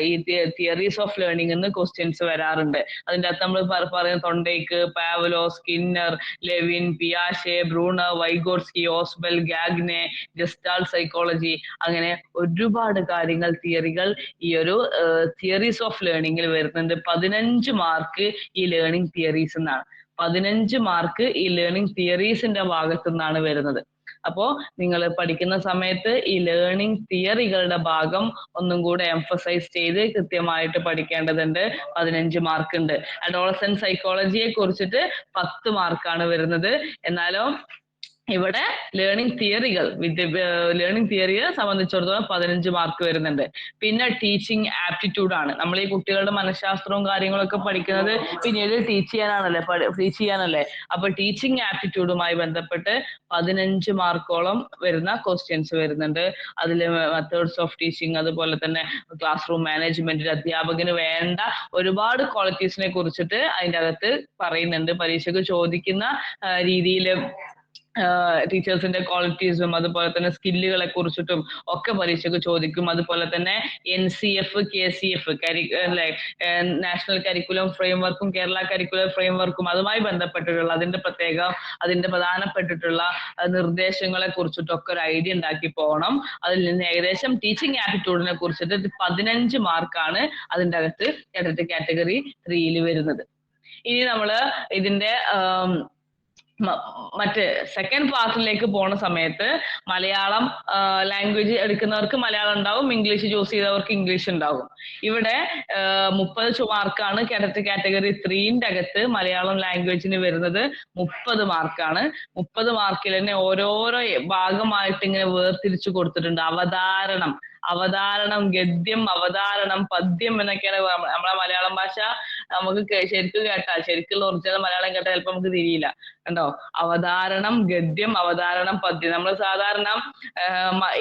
ഈ തിയറീസ് ഓഫ് ലേണിംഗ് എന്ന് ക്വസ്റ്റ്യൻസ് വരാറുണ്ട്. അതിന്റെ അകത്ത് നമ്മൾ പറയുന്ന തൊണ്ടേക്ക്, പാവലോ, സ്കിന്നർ, ലെവിൻ, പിയാഷെ, Bruner, Vygotsky, Ausubel, Gagne, Gestalt psychology, അങ്ങനെ ഒരുപാട് കാര്യങ്ങൾ തിയറികൾ ഈ ഒരു തിയറീസ് ഓഫ് ലേണിംഗിൽ വരുന്നുണ്ട്. 15 മാർക്ക് ഈ ലേണിംഗ് തിയറീസ് എന്നാണ്. 15 മാർക്ക് ഈ ലേണിംഗ് തിയറീസിന്റെ ഭാഗത്തു നിന്നാണ് വരുന്നത്. അപ്പോ നിങ്ങൾ പഠിക്കുന്ന സമയത്ത് ഈ ലേണിംഗ് തിയറികളുടെ ഭാഗം ഒന്നും കൂടെ എംഫസൈസ് ചെയ്ത് കൃത്യമായിട്ട് പഠിക്കേണ്ടതുണ്ട്. 15 മാർക്ക് ഉണ്ട്. അഡോളസെന്റ് സൈക്കോളജിയെ കുറിച്ചിട്ട് 10 മാർക്കാണ് വരുന്നത്. എന്നാലോ ഇവിടെ ലേണിംഗ് തിയറിയെ സംബന്ധിച്ചിടത്തോളം 15 മാർക്ക് വരുന്നുണ്ട്. പിന്നെ ടീച്ചിങ് ആപ്റ്റിറ്റ്യൂഡ് ആണ്. നമ്മൾ ഈ കുട്ടികളുടെ മനഃശാസ്ത്രവും കാര്യങ്ങളൊക്കെ പഠിക്കുന്നത് പിന്നീട് ടീച്ച് ചെയ്യാനല്ലേ. അപ്പൊ ടീച്ചിങ് ആപ്റ്റിറ്റ്യൂഡുമായി ബന്ധപ്പെട്ട് 15 മാർക്കോളം വരുന്ന ക്വസ്റ്റ്യൻസ് വരുന്നുണ്ട്. അതിൽ മെത്തേഡ്സ് ഓഫ് ടീച്ചിങ്, അതുപോലെ തന്നെ ക്ലാസ് റൂം മാനേജ്മെന്റിൽ അധ്യാപകന് വേണ്ട ഒരുപാട് ക്വാളിറ്റീസിനെ കുറിച്ചിട്ട് അതിന്റെ അകത്ത് പറയുന്നുണ്ട്. പരീക്ഷയ്ക്ക് ചോദിക്കുന്ന രീതിയിൽ ടീച്ചേഴ്സിന്റെ ക്വാളിറ്റീസും അതുപോലെ തന്നെ സ്കില്ലുകളെ കുറിച്ചിട്ടും ഒക്കെ പരീക്ഷയ്ക്ക് ചോദിക്കും. അതുപോലെ തന്നെ NCF, KCF നാഷണൽ കരിക്കുലം ഫ്രെയിംവർക്കും കേരള കരിക്കുലം ഫ്രെയിംവർക്കും അതുമായി ബന്ധപ്പെട്ടിട്ടുള്ള അതിന്റെ പ്രധാനപ്പെട്ടിട്ടുള്ള നിർദ്ദേശങ്ങളെ കുറിച്ചിട്ടൊക്കെ ഒരു ഐഡിയ ഉണ്ടാക്കി പോകണം. അതിൽ നിന്ന് ഏകദേശം ടീച്ചിങ് ആപ്റ്റിറ്റ്യൂഡിനെ കുറിച്ചിട്ട് 15 മാർക്കാണ് അതിന്റെ അകത്ത് കാറ്റഗറി 3യിൽ വരുന്നത്. ഇനി നമ്മള് ഇതിന്റെ മറ്റ് സെക്കൻഡ് പാർട്ടിലേക്ക് പോണ സമയത്ത് മലയാളം ലാംഗ്വേജ് എടുക്കുന്നവർക്ക് മലയാളം ഉണ്ടാവും, ഇംഗ്ലീഷ് ചൂസ് ചെയ്തവർക്ക് ഇംഗ്ലീഷ് ഉണ്ടാവും. ഇവിടെ 30 മാർക്കാണ് കാറ്റഗറി 3ന്റെ അകത്ത് മലയാളം ലാംഗ്വേജിന് വരുന്നത്. 30 മാർക്കാണ്. 30 മാർക്കിൽ തന്നെ ഓരോരോ ഭാഗമായിട്ട് ഇങ്ങനെ വേർതിരിച്ചു കൊടുത്തിട്ടുണ്ട്. അവതാരണം, ഗദ്യം, അവതാരണം, പദ്യം എന്നൊക്കെയാണ് നമ്മളെ മലയാളം ഭാഷ. നമുക്ക് ശരിക്കുള്ള ഒറിജിനൽ മലയാളം കേട്ടാൽ ചിലപ്പോൾ നമുക്ക് തിരിയില്ല. കണ്ടോ, അവതാരണം, ഗദ്യം, അവതാരണം, പദ്യം. നമ്മൾ സാധാരണ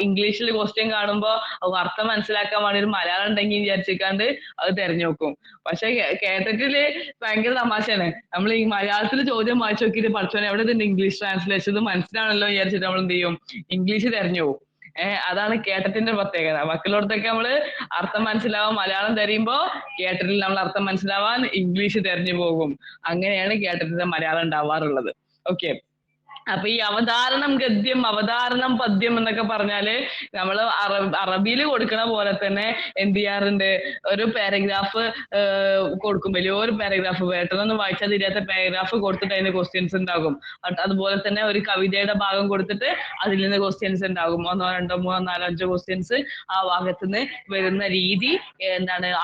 ഇംഗ്ലീഷിൽ ക്വസ്റ്റ്യൻ കാണുമ്പോ അർത്ഥം മനസ്സിലാക്കാൻ വേണ്ടി ഒരു മലയാളം ഉണ്ടെങ്കിൽ വിചാരിച്ചിക്കാണ്ട് അത് തെരഞ്ഞു നോക്കും. പക്ഷെ കേട്ടിട്ടില് ഭയങ്കര തമാശയാണ്. നമ്മൾ ഈ മലയാളത്തിൽ ചോദ്യം വായിച്ചു നോക്കിയിട്ട് പഠിച്ചോനെ എവിടെ ഇതിന്റെ ഇംഗ്ലീഷ് ട്രാൻസ്ലേഷൻ ഇത് മനസ്സിലാണല്ലോ വിചാരിച്ചിട്ട് നമ്മൾ എന്ത് ചെയ്യും, ഇംഗ്ലീഷ് തെരഞ്ഞു പോകും. അതാണ് കേട്ടത്തിന്റെ പ്രത്യേകത. ബാക്കിയുള്ളടത്തൊക്കെ നമ്മള് അർത്ഥം മനസ്സിലാവാൻ മലയാളം തരുമ്പോ കേട്ടറ്റിൽ നമ്മൾ അർത്ഥം മനസ്സിലാവാൻ ഇംഗ്ലീഷ് തെരഞ്ഞു പോകും. അങ്ങനെയാണ് കേട്ടറ്റിന്റെ മലയാളം ഉണ്ടാവാറുള്ളത്. ഓക്കെ. അപ്പൊ ഈ അവതാരണം ഗദ്യം, അവതാരണം പദ്യം എന്നൊക്കെ പറഞ്ഞാല് നമ്മള് അറബിയിൽ കൊടുക്കണ പോലെ തന്നെ എന്ത് ചെയ്യാറുണ്ട്, ഒരു പാരഗ്രാഫ് കൊടുക്കും, വലിയൊരു പാരഗ്രാഫ്, പെട്ടെന്നൊന്നും വായിച്ചാൽ തിരിയാത്ത പാരഗ്രാഫ് കൊടുത്തിട്ട് അതിന് ക്വസ്റ്റ്യൻസ് ഉണ്ടാകും. അതുപോലെ തന്നെ ഒരു കവിതയുടെ ഭാഗം കൊടുത്തിട്ട് അതിൽ നിന്ന് ക്വസ്റ്റ്യൻസ് ഉണ്ടാകും. 1, 2, 3, 4, 5 ക്വസ്റ്റ്യൻസ് ആ ഭാഗത്തുനിന്ന് വരുന്ന രീതി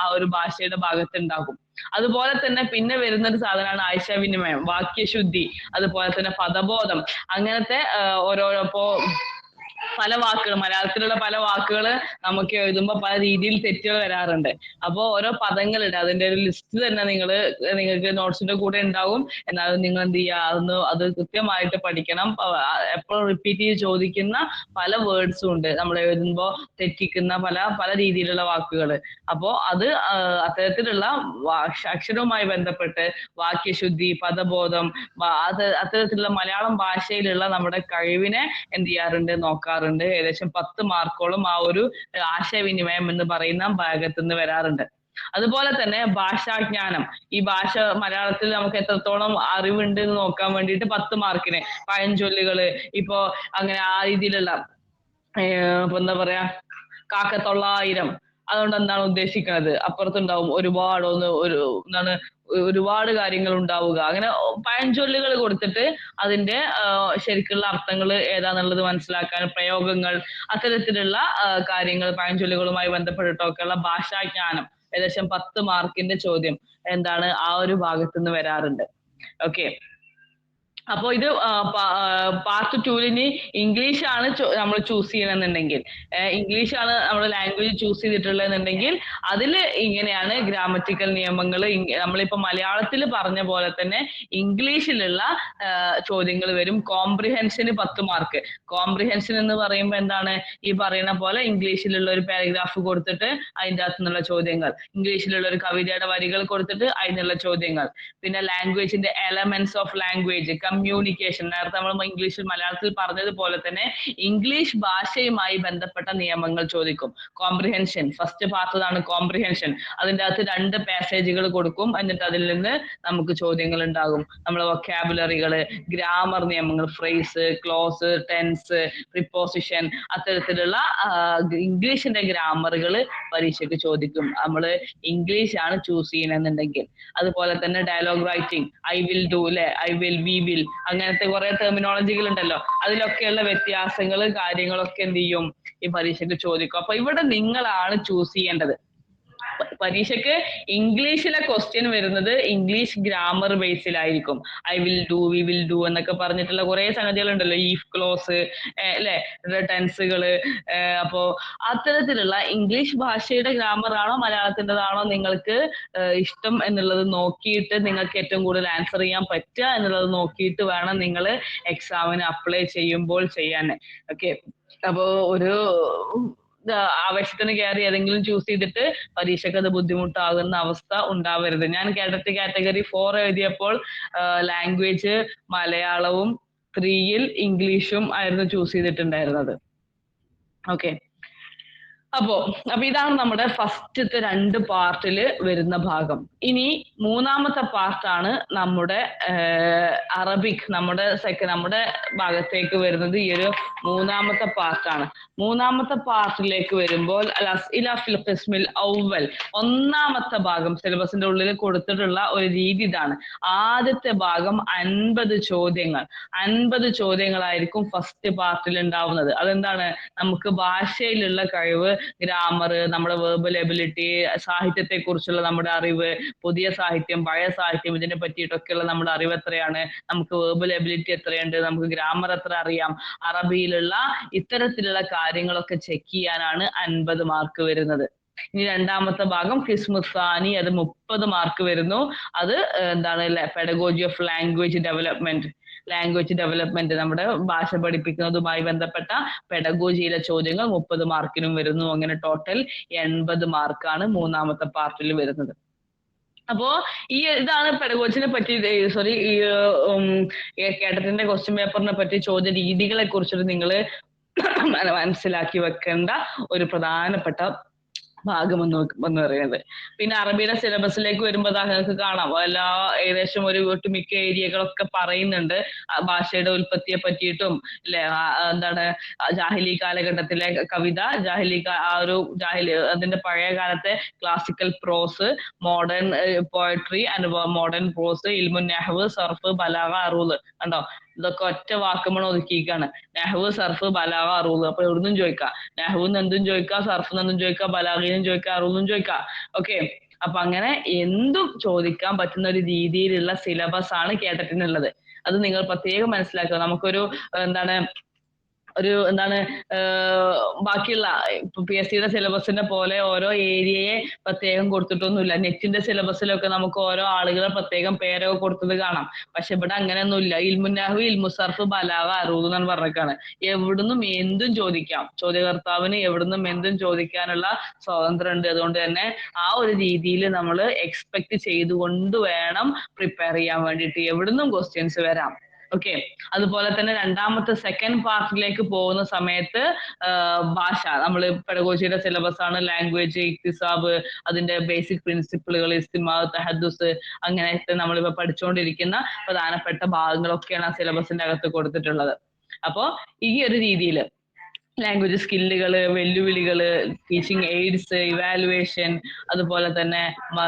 ആ ഒരു ഭാഷയുടെ ഭാഗത്ത് ഉണ്ടാകും. അതുപോലെ തന്നെ പിന്നെ വരുന്ന ഒരു സാധനമാണ് ആശയവിനിമയം, വാക്യശുദ്ധി, അതുപോലെ തന്നെ പദബോധം. അങ്ങനത്തെ ഓരോരോ പല വാക്കുകൾ, മലയാളത്തിലുള്ള പല വാക്കുകൾ നമുക്ക് എഴുതുമ്പോൾ പല രീതിയിൽ തെറ്റുകൾ വരാറുണ്ട്. അപ്പോൾ ഓരോ പദങ്ങളുണ്ട്, അതിന്റെ ഒരു ലിസ്റ്റ് തന്നെ നിങ്ങൾക്ക് നോട്ട്സിന്റെ കൂടെ ഉണ്ടാവും. എന്നാലും നിങ്ങൾ എന്ത് ചെയ്യുക, അത് കൃത്യമായിട്ട് പഠിക്കണം. എപ്പോഴും റിപ്പീറ്റ് ചെയ്ത് ചോദിക്കുന്ന പല വേർഡ്സും ഉണ്ട്, നമ്മൾ എഴുതുമ്പോൾ തെറ്റിക്കുന്ന പല പല രീതിയിലുള്ള വാക്കുകൾ. അപ്പോ അത് അത്തരത്തിലുള്ള അക്ഷരവുമായി ബന്ധപ്പെട്ട് വാക്യശുദ്ധി, പദബോധം, അത്തരത്തിലുള്ള മലയാളം ഭാഷയിലുള്ള നമ്മുടെ കഴിവിനെ എന്ത് ചെയ്യാറുണ്ട്, നോക്കാറുണ്ട്. ഏകദേശം 10 മാർക്കോളം ആ ഒരു ആശയവിനിമയം എന്ന് പറയുന്ന ഭാഗത്ത് നിന്ന് വരാറുണ്ട്. അതുപോലെ തന്നെ ഭാഷാജ്ഞാനം, ഈ ഭാഷ മലയാളത്തിൽ നമുക്ക് എത്രത്തോളം അറിവുണ്ട് എന്ന് നോക്കാൻ വേണ്ടിയിട്ട് 10 മാർക്കിന് പഴഞ്ചൊല്ലുകള്, ഇപ്പോ അങ്ങനെ ആ രീതിയിലുള്ള ഇപ്പൊ എന്താ പറയാ, കാക്കത്തൊള്ളായിരം, അതുകൊണ്ട് എന്താണ് ഉദ്ദേശിക്കുന്നത്, അപ്പുറത്തുണ്ടാവും ഒരുപാട് കാര്യങ്ങൾ ഉണ്ടാവുക. അങ്ങനെ പഴഞ്ചൊല്ലുകൾ കൊടുത്തിട്ട് അതിന്റെ ശരിക്കുള്ള അർത്ഥങ്ങൾ ഏതാന്നുള്ളത് മനസ്സിലാക്കാൻ, പ്രയോഗങ്ങൾ, അത്തരത്തിലുള്ള കാര്യങ്ങൾ പഴഞ്ചൊല്ലുകളുമായി ബന്ധപ്പെട്ടിട്ടൊക്കെയുള്ള ഭാഷാജ്ഞാനം ഏകദേശം 10 മാർക്കിന്റെ ചോദ്യം എന്താണ് ആ ഒരു ഭാഗത്ത് നിന്ന് വരാറുണ്ട്. ഓക്കെ, അപ്പൊ ഇത് പാർട്ട് 2 ഇംഗ്ലീഷാണ് നമ്മൾ ചൂസ് ചെയ്യണമെന്നുണ്ടെങ്കിൽ, ഇംഗ്ലീഷാണ് നമ്മൾ ലാംഗ്വേജ് ചൂസ് ചെയ്തിട്ടുള്ളതെന്നുണ്ടെങ്കിൽ അതിൽ ഇങ്ങനെയാണ് ഗ്രാമറ്റിക്കൽ നിയമങ്ങൾ. നമ്മളിപ്പോ മലയാളത്തിൽ പറഞ്ഞ പോലെ തന്നെ ഇംഗ്ലീഷിലുള്ള ചോദ്യങ്ങൾ വരും. കോംപ്രിഹെൻഷന് 10 മാർക്ക്. കോംപ്രിഹെൻഷൻ എന്ന് പറയുമ്പോൾ എന്താണ്, ഈ പറയുന്ന പോലെ ഇംഗ്ലീഷിലുള്ള ഒരു പാരഗ്രാഫ് കൊടുത്തിട്ട് അതിൻ്റെ അകത്തു നിന്നുള്ള ചോദ്യങ്ങൾ, ഇംഗ്ലീഷിലുള്ള ഒരു കവിതയുടെ വരികൾ കൊടുത്തിട്ട് അതിനുള്ള ചോദ്യങ്ങൾ, പിന്നെ ലാംഗ്വേജിന്റെ എലമെന്റ്സ് ഓഫ് ലാംഗ്വേജ്, കമ്മ്യൂണിക്കേഷൻ, നേരത്തെ നമ്മൾ ഇംഗ്ലീഷിൽ മലയാളത്തിൽ പറഞ്ഞതുപോലെ തന്നെ ഇംഗ്ലീഷ് ഭാഷയുമായി ബന്ധപ്പെട്ട നിയമങ്ങൾ ചോദിക്കും. കോംപ്രിഹെൻഷൻ ഫസ്റ്റ് പാർട്ടതാണ് കോംപ്രിഹെൻഷൻ. അതിൻ്റെ അകത്ത് 2 പാസേജുകൾ കൊടുക്കും, എന്നിട്ട് അതിൽ നിന്ന് നമുക്ക് ചോദ്യങ്ങൾ ഉണ്ടാകും. നമ്മളെ വൊക്കാബുലറികള്, ഗ്രാമർ നിയമങ്ങൾ, ഫ്രേസ്, ക്ലോസ്, ടെൻസ്, പ്രിപ്പോസിഷൻ, അത്തരത്തിലുള്ള ഇംഗ്ലീഷിന്റെ ഗ്രാമറുകൾ പരീക്ഷയ്ക്ക് ചോദിക്കും നമ്മൾ ഇംഗ്ലീഷ് ആണ് ചൂസ് ചെയ്യണമെന്നുണ്ടെങ്കിൽ. അതുപോലെ തന്നെ dialogue writing, I will do അല്ലെ, ഐ വിൽ, വി വിൽ, അങ്ങനത്തെ കുറെ ടെർമിനോളജികൾ ഉണ്ടല്ലോ, അതിലൊക്കെയുള്ള വ്യത്യാസങ്ങൾ കാര്യങ്ങളൊക്കെ എന്ത് ചെയ്യും, ഈ പരീക്ഷയ്ക്ക് ചോദിക്കും. അപ്പൊ ഇവിടെ നിങ്ങളാണ് ചൂസ് ചെയ്യേണ്ടത്. പരീക്ഷയ്ക്ക് ഇംഗ്ലീഷിലെ ക്വസ്റ്റ്യൻ വരുന്നത് ഇംഗ്ലീഷ് ഗ്രാമർ ബേസിലായിരിക്കും. I will do, we will do എന്നൊക്കെ പറഞ്ഞിട്ടുള്ള കുറെ സംഗതികൾ ഉണ്ടല്ലോ, ഈഫ് ക്ലോസ് അല്ലെ, ടെൻസുകള്. അപ്പോ അത്തരത്തിലുള്ള ഇംഗ്ലീഷ് ഭാഷയുടെ ഗ്രാമർ ആണോ മലയാളത്തിൻ്റെതാണോ നിങ്ങൾക്ക് ഇഷ്ടം എന്നുള്ളത് നോക്കിയിട്ട്, നിങ്ങൾക്ക് ഏറ്റവും കൂടുതൽ ആൻസർ ചെയ്യാൻ പറ്റുക എന്നുള്ളത് നോക്കിയിട്ട് വേണം നിങ്ങൾ എക്സാമിന് അപ്ലൈ ചെയ്യുമ്പോൾ ചെയ്യാൻ. ഓക്കെ, അപ്പോ ഒരു ആവേശത്തിന് കയറി ഏതെങ്കിലും ചൂസ് ചെയ്തിട്ട് പരീക്ഷയ്ക്ക് അത് ബുദ്ധിമുട്ടാകുന്ന അവസ്ഥ ഉണ്ടാവരുത്. ഞാൻ കേഡറ്റ് കാറ്റഗറി 4 എഴുതിയപ്പോൾ ലാംഗ്വേജ് മലയാളവും 3-ൽ ഇംഗ്ലീഷും ആയിരുന്നു ചൂസ് ചെയ്തിട്ടുണ്ടായിരുന്നത്. ഓക്കെ, അപ്പൊ ഇതാണ് നമ്മുടെ ഫസ്റ്റത്തെ 2 പാർട്ടില് വരുന്ന ഭാഗം. ഇനി 3-മത്തെ പാർട്ടാണ് നമ്മുടെ അറബിക്, നമ്മുടെ ഭാഗത്തേക്ക് വരുന്നത് ഈ ഒരു 3-മത്തെ പാർട്ടാണ്. 3-മത്തെ പാർട്ടിലേക്ക് വരുമ്പോൾ അൽ-അസ്ഇല ഫിൽ ഖിസ്മിൽ അവ്വൽ, 1-മത്തെ ഭാഗം സിലബസിന്റെ ഉള്ളിൽ കൊടുത്തിട്ടുള്ള ഒരു രീതി ഇതാണ്. ആദ്യത്തെ ഭാഗം 50 ചോദ്യങ്ങൾ, 50 ചോദ്യങ്ങളായിരിക്കും ഫസ്റ്റ് പാർട്ടിൽ ഉണ്ടാവുന്നത്. അതെന്താണ്, നമുക്ക് ഭാഷയിലുള്ള കഴിവ്, ഗ്രാമർ, നമ്മുടെ വെർബൽ എബിലിറ്റി, സാഹിത്യത്തെ കുറിച്ചുള്ള നമ്മുടെ അറിവ്, പുതിയ സാഹിത്യം, പഴയ സാഹിത്യം, ഇതിനെ പറ്റിയിട്ടൊക്കെയുള്ള നമ്മുടെ അറിവ് എത്രയാണ്, നമുക്ക് വെർബൽ എബിലിറ്റി എത്രയുണ്ട്, നമുക്ക് ഗ്രാമർ എത്ര അറിയാം, അറബിയിലുള്ള ഇത്തരത്തിലുള്ള കാര്യങ്ങളൊക്കെ ചെക്ക് ചെയ്യാനാണ് 50 മാർക്ക് വരുന്നത്. ഇനി 2-മത്തെ ഭാഗം ഖിസ്മുസാനി, അത് 30 മാർക്ക് വരുന്നു. അത് എന്താണ്, പെഡഗോജി ഓഫ് ലാംഗ്വേജ് ഡെവലപ്മെന്റ്, നമ്മുടെ ഭാഷ പഠിപ്പിക്കുന്നതുമായി ബന്ധപ്പെട്ട പെഡഗോജിയിലെ ചോദ്യങ്ങൾ 30 മാർക്കിനും വരുന്നു. അങ്ങനെ ടോട്ടൽ 80 മാർക്കാണ് 3-മത്തെ പാർട്ടിൽ വരുന്നത്. അപ്പോ ഇതാണ് പെഡഗോജിനെ പറ്റി, കേഡറ്റിന്റെ ക്വസ്റ്റ്യൻ പേപ്പറിനെ പറ്റി, ചോദ്യ രീതികളെ കുറിച്ചിട്ട് നിങ്ങൾ മനസ്സിലാക്കി വെക്കേണ്ട ഒരു പ്രധാനപ്പെട്ട ഭാഗം എന്ന് പറയുന്നത്. പിന്നെ അറബിയുടെ സിലബസിലേക്ക് വരുമ്പോൾ നിങ്ങൾക്ക് കാണാം, ഏകദേശം ഒരു ഒട്ടുമിക്ക ഏരിയകളൊക്കെ പറയുന്നുണ്ട് ഭാഷയുടെ ഉൽപ്പത്തിയെ പറ്റിയിട്ടും, അല്ലെ, എന്താണ് ജാഹിലി കാലഘട്ടത്തിലെ കവിത, അതിന്റെ പഴയ കാലത്തെ classical prose, modern poetry and modern prose, ഇൽമുൻ നഹ്വ്, സർഫ്, ബലാഗ, അറൂദ്, കണ്ടോ, ഇതൊക്കെ ഒറ്റ വാക്കുമ്പോൾ ഒതുക്കിയിരിക്കാണ്. നഹ്വ്, സർഫ്, ബലാഗ, അറൂദ്. അപ്പൊ എവിടുന്നും ചോദിക്കാം, നഹ്വെന്ന് എന്തും ചോദിക്കാം, സർഫ് എന്തും ചോദിക്കാം, ബലാഗിനും ചോദിക്കാം, അറൂദും ചോദിക്കാം. ഓക്കെ, അപ്പൊ അങ്ങനെ എന്തും ചോദിക്കാൻ പറ്റുന്ന ഒരു രീതിയിലുള്ള സിലബസ് ആണ് കേഡറ്റിനുള്ളത്. അത് നിങ്ങൾ പ്രത്യേകം മനസ്സിലാക്കുക. നമുക്കൊരു എന്താണ് ഒരു എന്താണ് ബാക്കിയുള്ള ഇപ്പൊ PSCയുടെ സിലബസിന്റെ പോലെ ഓരോ ഏരിയയെ പ്രത്യേകം കൊടുത്തിട്ടൊന്നുമില്ല. നെറ്റിന്റെ സിലബസിലൊക്കെ നമുക്ക് ഓരോ ആളുകളെ പ്രത്യേകം പേരൊക്കെ കൊടുത്തത് കാണാം. പക്ഷെ ഇവിടെ അങ്ങനെയൊന്നുമില്ല. ഇൽമുന്നാഹു, ഇൽമുസർഫ്, ബലാഗ, അറൂദ് എന്നാണ് പറഞ്ഞേക്കാണ്. എവിടുന്നും എന്തും ചോദിക്കാം. ചോദ്യകർത്താവിന് എവിടുന്നും എന്തും ചോദിക്കാനുള്ള സ്വാതന്ത്ര്യം ഉണ്ട്. അതുകൊണ്ട് തന്നെ ആ ഒരു രീതിയിൽ നമ്മൾ എക്സ്പെക്ട് ചെയ്തുകൊണ്ട് വേണം പ്രിപ്പയർ ചെയ്യാൻ വേണ്ടിയിട്ട്. എവിടുന്നും ക്വസ്റ്റ്യൻസ് വരാം. ഓക്കെ. അതുപോലെ തന്നെ രണ്ടാമത്തെ സെക്കൻഡ് പാർട്ടിലേക്ക് പോകുന്ന സമയത്ത് ഭാഷ, നമ്മൾ പെഡഗോജിയുടെ സിലബസ് ആണ് ലാംഗ്വേജ്, ഇക്തിസാബ്, അതിന്റെ ബേസിക് പ്രിൻസിപ്പിളുകൾ, ഇസ്തിമാ, തഹദ്ദുസ്, അങ്ങനെയൊക്കെ നമ്മളിപ്പോ പഠിച്ചുകൊണ്ടിരിക്കുന്ന പ്രധാനപ്പെട്ട ഭാഗങ്ങളൊക്കെയാണ് ആ സിലബസിന്റെ അകത്ത് കൊടുത്തിട്ടുള്ളത്. അപ്പോ ഈ ഒരു രീതിയിൽ ലാംഗ്വേജ് സ്കില്ലുകള്, വെല്ലുവിളികള്, ടീച്ചിങ് എയ്ഡ്സ്, ഇവാലുവേഷൻ, അതുപോലെ തന്നെ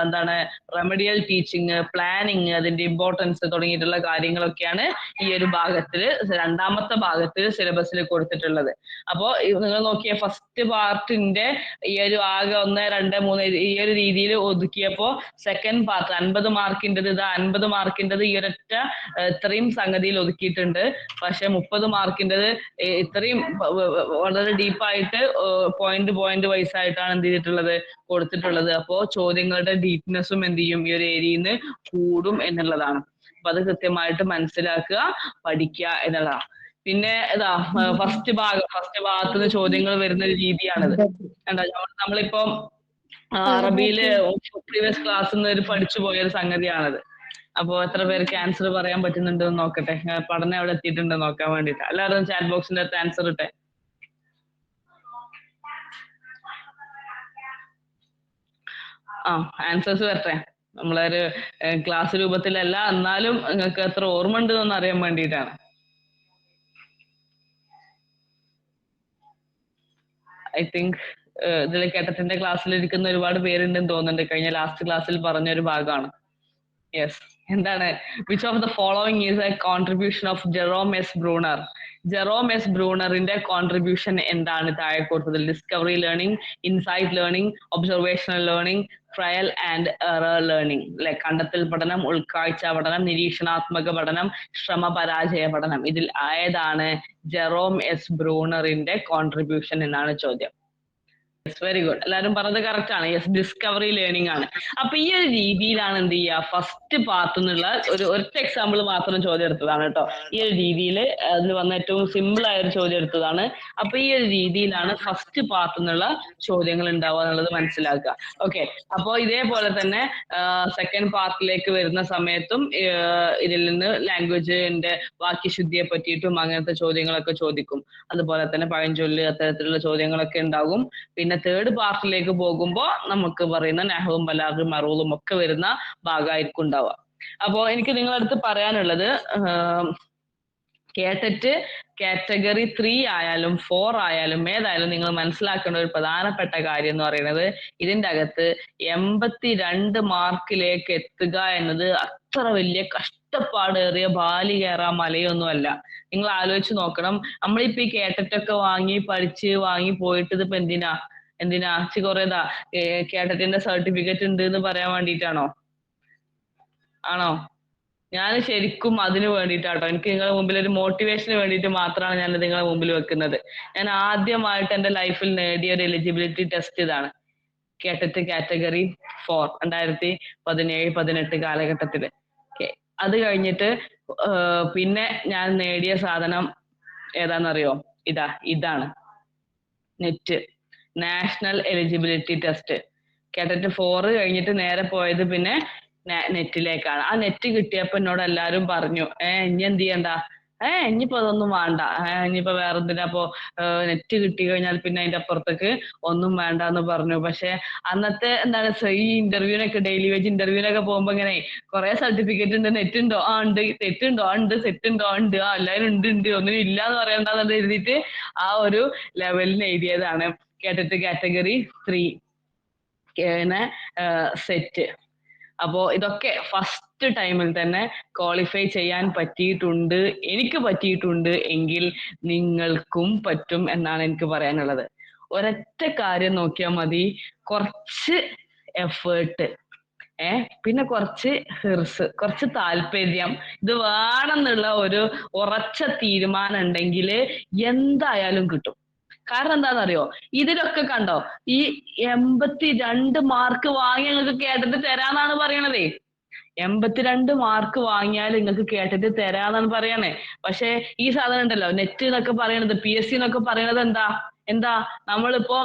എന്താണ് റെമഡിയൽ ടീച്ചിങ്, പ്ലാനിങ്, അതിന്റെ ഇമ്പോർട്ടൻസ് തുടങ്ങിയിട്ടുള്ള കാര്യങ്ങളൊക്കെയാണ് ഈ ഒരു ഭാഗത്തില്, രണ്ടാമത്തെ ഭാഗത്തിൽ സിലബസിൽ കൊടുത്തിട്ടുള്ളത്. അപ്പോ നിങ്ങൾ നോക്കിയ ഫസ്റ്റ് പാർട്ടിന്റെ ഈ ഒരു ആകെ 1, 2, 3 ഈ ഒരു രീതിയിൽ ഒതുക്കിയപ്പോ സെക്കൻഡ് പാർട്ട് 50 മാർക്കിൻ്റെത്, ഇത് 50 മാർക്കിൻ്റെത് ഈ ഒരൊറ്റ ഇത്രയും സംഗതിയിൽ ഒതുക്കിയിട്ടുണ്ട്. പക്ഷെ 30 മാർക്കിൻ്റെത് ഇത്രയും വളരെ ഡീപ്പായിട്ട് പോയിന്റ് വൈസ് ആയിട്ടാണ് എന്ത് ചെയ്തിട്ടുള്ളത്, കൊടുത്തിട്ടുള്ളത്. അപ്പോ ചോദ്യങ്ങളുടെ ഡീപ്നെസ്സും എന്ത് ചെയ്യും, ഈ ഒരു ഏരിയയിൽ നിന്ന് കൂടും എന്നുള്ളതാണ്. അപ്പൊ അത് കൃത്യമായിട്ട് മനസ്സിലാക്കുക, പഠിക്കുക എന്നുള്ളതാണ്. പിന്നെ ഇതാ ഫസ്റ്റ് ഭാഗത്ത് നിന്ന് ചോദ്യങ്ങൾ വരുന്ന ഒരു രീതിയാണിത്. കണ്ടോ, നമ്മളിപ്പോ അറബിയില് പ്രീവിയസ് ക്ലാസ്സിൽ നിന്ന് പഠിച്ചു പോയൊരു സംഗതിയാണിത്. അപ്പൊ എത്ര പേർക്ക് ആൻസർ പറയാൻ പറ്റുന്നുണ്ടെന്ന് നോക്കട്ടെ. പഠനം എവിടെ എത്തിയിട്ടുണ്ടെന്ന് നോക്കാൻ വേണ്ടിട്ട്. എല്ലാവരും ചാറ്റ് ബോക്സിന്റെ അകത്ത് ആൻസർ ഇട്ടെ. ആൻസേഴ്സ് വരട്ടെ. നമ്മളൊരു ക്ലാസ് രൂപത്തിലല്ല, എന്നാലും നിങ്ങൾക്ക് എത്ര ഓർമ്മ ഉണ്ട് എന്ന് അറിയാൻ വേണ്ടിയിട്ടാണ്. ഐ തിങ്ക് ഇതിൽ കേട്ടത്തിന്റെ ക്ലാസ്സിൽ ഇരിക്കുന്ന ഒരുപാട് പേരുണ്ടെന്ന് തോന്നുന്നുണ്ട്. കഴിഞ്ഞ ലാസ്റ്റ് ക്ലാസ്സിൽ പറഞ്ഞ ഒരു ഭാഗമാണ്. യെസ്. എന്താണ്? Which of the following is a contribution of Jerome S Bruner? Jerome S ബ്രൂണറിന്റെ കോൺട്രിബ്യൂഷൻ എന്താണ് താഴെ കൊടുത്തത്? Discovery learning, insight learning, observational learning, trial and error learning. അല്ലെ, കണ്ടെത്തൽ പഠനം, ഉൾക്കാഴ്ച പഠനം, നിരീക്ഷണാത്മക പഠനം, ശ്രമപരാജയ പഠനം. ഇതിൽ ഏതാണ് ജെറോം എസ് ബ്രൂണറിന്റെ കോൺട്രിബ്യൂഷൻ എന്നാണ് ചോദ്യം. Very good. എല്ലാവരും പറഞ്ഞത് കറക്റ്റ് ആണ്. യെസ്, ഡിസ്കവറി ലേണിംഗ് ആണ്. അപ്പൊ ഈ ഒരു രീതിയിലാണ് എന്ത് ചെയ്യുക, ഫസ്റ്റ് പാർട്ട് എന്നുള്ള ഒറ്റ എക്സാമ്പിൾ മാത്രം ചോദ്യം എടുത്തതാണ് കേട്ടോ. ഈ ഒരു രീതിയിൽ അതിൽ വന്ന ഏറ്റവും സിമ്പിൾ ആയ ഒരു ചോദ്യം എടുത്തതാണ്. അപ്പൊ ഈ ഒരു രീതിയിലാണ് ഫസ്റ്റ് പാർട്ട് എന്നുള്ള ചോദ്യങ്ങൾ ഉണ്ടാവുക എന്നുള്ളത് മനസ്സിലാക്കുക. ഓക്കെ. അപ്പോ ഇതേപോലെ തന്നെ സെക്കൻഡ് പാർട്ടിലേക്ക് വരുന്ന സമയത്തും ഇതിൽ നിന്ന് ലാംഗ്വേജിന്റെ വാക്യശുദ്ധിയെ പറ്റിയിട്ടും അങ്ങനത്തെ ചോദ്യങ്ങളൊക്കെ ചോദിക്കും. അതുപോലെ തന്നെ പഴഞ്ചൊല്ല്, അത്തരത്തിലുള്ള ചോദ്യങ്ങളൊക്കെ ഉണ്ടാകും. പിന്നെ തേർഡ് പാർട്ടിലേക്ക് പോകുമ്പോൾ നമുക്ക് പറയുന്ന നഹവും ബലാഗും അറൂദും ഒക്കെ വരുന്ന ഭാഗമായിരിക്കും ഉണ്ടാവുക. അപ്പോ എനിക്ക് നിങ്ങളുടെ അടുത്ത് പറയാനുള്ളത്, കേട്ടറ്റ് കാറ്റഗറി 3 ആയാലും 4 ആയാലും ഏതായാലും നിങ്ങൾ മനസ്സിലാക്കേണ്ട ഒരു പ്രധാനപ്പെട്ട കാര്യം എന്ന് പറയുന്നത്, ഇതിന്റെ അകത്ത് 82 മാർക്കിലേക്ക് എത്തുക എന്നത് അത്ര വലിയ കഷ്ടപ്പാടേറിയ ബാലി കയറാൻ മലയൊന്നുമല്ല. നിങ്ങൾ ആലോചിച്ച് നോക്കണം. നമ്മളിപ്പോ ഈ കേട്ടറ്റൊക്കെ വാങ്ങി പോയിട്ട് ഇതിപ്പോ എന്തിനാ കുറേതാ കേട്ടറ്റിന്റെ സർട്ടിഫിക്കറ്റ് ഉണ്ട് എന്ന് പറയാൻ വേണ്ടിയിട്ടാണോ? ആണോ? ഞാൻ ശരിക്കും അതിന് വേണ്ടിയിട്ടാട്ടോ. എനിക്ക് നിങ്ങളുടെ മുമ്പിൽ ഒരു മോട്ടിവേഷന് വേണ്ടിയിട്ട് മാത്രമാണ് ഞാൻ നിങ്ങളുടെ മുമ്പിൽ വെക്കുന്നത്. ഞാൻ ആദ്യമായിട്ട് എന്റെ ലൈഫിൽ നേടിയ ഒരു എലിജിബിലിറ്റി ടെസ്റ്റ് ഇതാണ്. കേട്ടറ്റ് കാറ്റഗറി 4 2017-18 കാലഘട്ടത്തില്. അത് കഴിഞ്ഞിട്ട് പിന്നെ ഞാൻ നേടിയ സാധനം ഏതാണെന്നറിയോ? ഇതാണ് നെറ്റ്, നാഷണൽ എലിജിബിലിറ്റി ടെസ്റ്റ്. കേട്ടറ്റ് 4 കഴിഞ്ഞിട്ട് നേരെ പോയത് പിന്നെ നെറ്റിലേക്കാണ്. ആ നെറ്റ് കിട്ടിയപ്പോ എന്നോട് എല്ലാരും പറഞ്ഞു, ഇനി എന്ത് ചെയ്യണ്ട, ഇനിയിപ്പോ അതൊന്നും വേണ്ട, ഇനിയിപ്പോ വേറെ എന്തിനാ, അപ്പോ നെറ്റ് കിട്ടി കഴിഞ്ഞാൽ പിന്നെ അതിന്റെ അപ്പുറത്തേക്ക് ഒന്നും വേണ്ട എന്ന് പറഞ്ഞു. പക്ഷെ അന്നത്തെ എന്താണ് ഈ ഇന്റർവ്യൂവിനൊക്കെ, ഡെയിലി വേജ് ഇന്റർവ്യൂവിനൊക്കെ പോകുമ്പോ ഇങ്ങനെ കുറെ സർട്ടിഫിക്കറ്റ് ഉണ്ട്, നെറ്റ് ഉണ്ടോ, ഉണ്ട്, തെറ്റുണ്ടോ, ഉണ്ട്, സെറ്റ് ഉണ്ടോ, ഉണ്ട്, എല്ലാവരും ഉണ്ട്, ഒന്നിനും ഇല്ല എന്ന് പറയണ്ടെന്ന് എഴുതിയിട്ട് ആ ഒരു ലെവലിന് എഴുതിയതാണ് കേട്ടറ്റ് കാറ്റഗറി 3 സെറ്റ്. അപ്പോ ഇതൊക്കെ ഫസ്റ്റ് ടൈമിൽ തന്നെ ക്വാളിഫൈ ചെയ്യാൻ പറ്റിയിട്ടുണ്ട്, എനിക്ക് പറ്റിയിട്ടുണ്ട് എങ്കിൽ നിങ്ങൾക്കും പറ്റും എന്നാണ് എനിക്ക് പറയാനുള്ളത്. ഒരൊറ്റ കാര്യം നോക്കിയാൽ മതി, കുറച്ച് എഫേർട്ട്. പിന്നെ കുറച്ച് ഹിർസ്, കുറച്ച് താല്പര്യം, ഇത് വേണമെന്നുള്ള ഒരു ഉറച്ച തീരുമാനം ഉണ്ടെങ്കിൽ എന്തായാലും കിട്ടും. കാരണം എന്താണെന്നറിയോ, ഇതിലൊക്കെ കണ്ടോ, ഈ 82 മാർക്ക് വാങ്ങിയ നിങ്ങൾക്ക് കേട്ടിട്ട് തരാന്നാണ് പറയണതേ. 82 മാർക്ക് വാങ്ങിയാൽ നിങ്ങൾക്ക് കേട്ടിട്ട് തരാന്നാണ് പറയണേ. പക്ഷെ ഈ സാധനം ഉണ്ടല്ലോ, നെറ്റ് എന്നൊക്കെ പറയണത്, PSC എന്നൊക്കെ പറയണത് എന്താ നമ്മളിപ്പോ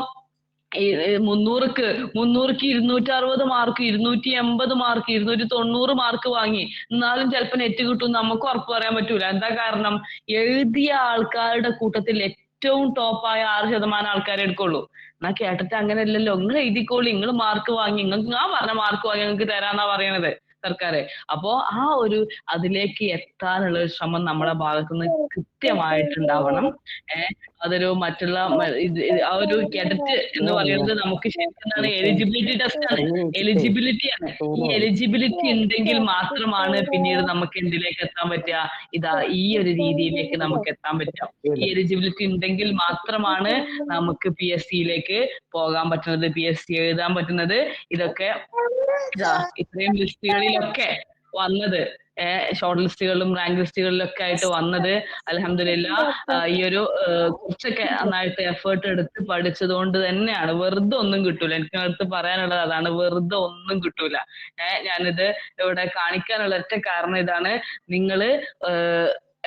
300ക്ക് 260 മാർക്ക്, 280 മാർക്ക്, 290 മാർക്ക് വാങ്ങി, എന്നാലും ചിലപ്പോ നെറ്റ് കിട്ടും നമുക്ക് ഉറപ്പ് പറയാൻ പറ്റൂല. എന്താ കാരണം, എഴുതിയ ആൾക്കാരുടെ കൂട്ടത്തിൽ ഏറ്റവും ടോപ്പായ 6% ആൾക്കാരെ എടുക്കുള്ളൂ. എന്നാ കേട്ടിട്ട് അങ്ങനെയല്ലല്ലോ, നിങ്ങൾ എഴുതിക്കോളി, നിങ്ങൾ മാർക്ക് വാങ്ങി, നിങ്ങൾക്ക് ഞാൻ പറഞ്ഞ മാർക്ക് വാങ്ങി നിങ്ങൾക്ക് തരാന്നാ പറയണത് സർക്കാര്. അപ്പോ അതിലേക്ക് എത്താനുള്ള ഒരു ശ്രമം നമ്മുടെ ഭാഗത്തുനിന്ന് കൃത്യമായിട്ടുണ്ടാവണം. അതൊരു മറ്റുള്ള ആ ഒരു കേഡറ്റ് എന്ന് പറയുന്നത് നമുക്ക് ശരിക്കും എന്താണ്, എലിജിബിലിറ്റി ടെസ്റ്റ് ആണ്, എലിജിബിലിറ്റി ആണ്. ഈ എലിജിബിലിറ്റി ഉണ്ടെങ്കിൽ മാത്രമാണ് പിന്നീട് നമുക്ക് എന്തിലേക്ക് എത്താൻ പറ്റുക, ഈ ഒരു രീതിയിലേക്ക് നമുക്ക് എത്താൻ പറ്റുക. ഈ എലിജിബിലിറ്റി ഉണ്ടെങ്കിൽ മാത്രമാണ് നമുക്ക് PSCയിലേക്ക് പോകാൻ പറ്റുന്നത്, PSC എഴുതാൻ പറ്റുന്നത്. ഇതൊക്കെ ഇത്രയും ലിസ്റ്റുകളിലൊക്കെ വന്നത്, ഷോർട്ട് ലിസ്റ്റുകളിലും റാങ്ക് ലിസ്റ്റുകളിലൊക്കെ ആയിട്ട് വന്നത് അൽഹംദുലില്ലാ ഈ ഒരു കുറച്ചൊക്കെ നന്നായിട്ട് എഫേർട്ട് എടുത്ത് പഠിച്ചത് കൊണ്ട് തന്നെയാണ്. വെറുതെ ഒന്നും കിട്ടൂല. എനിക്ക് അടുത്ത് പറയാനുള്ളത് അതാണ്, വെറുതെ ഒന്നും കിട്ടൂല. ഞാനിത് ഇവിടെ കാണിക്കാനുള്ള ഒറ്റ കാരണം ഇതാണ്, നിങ്ങള്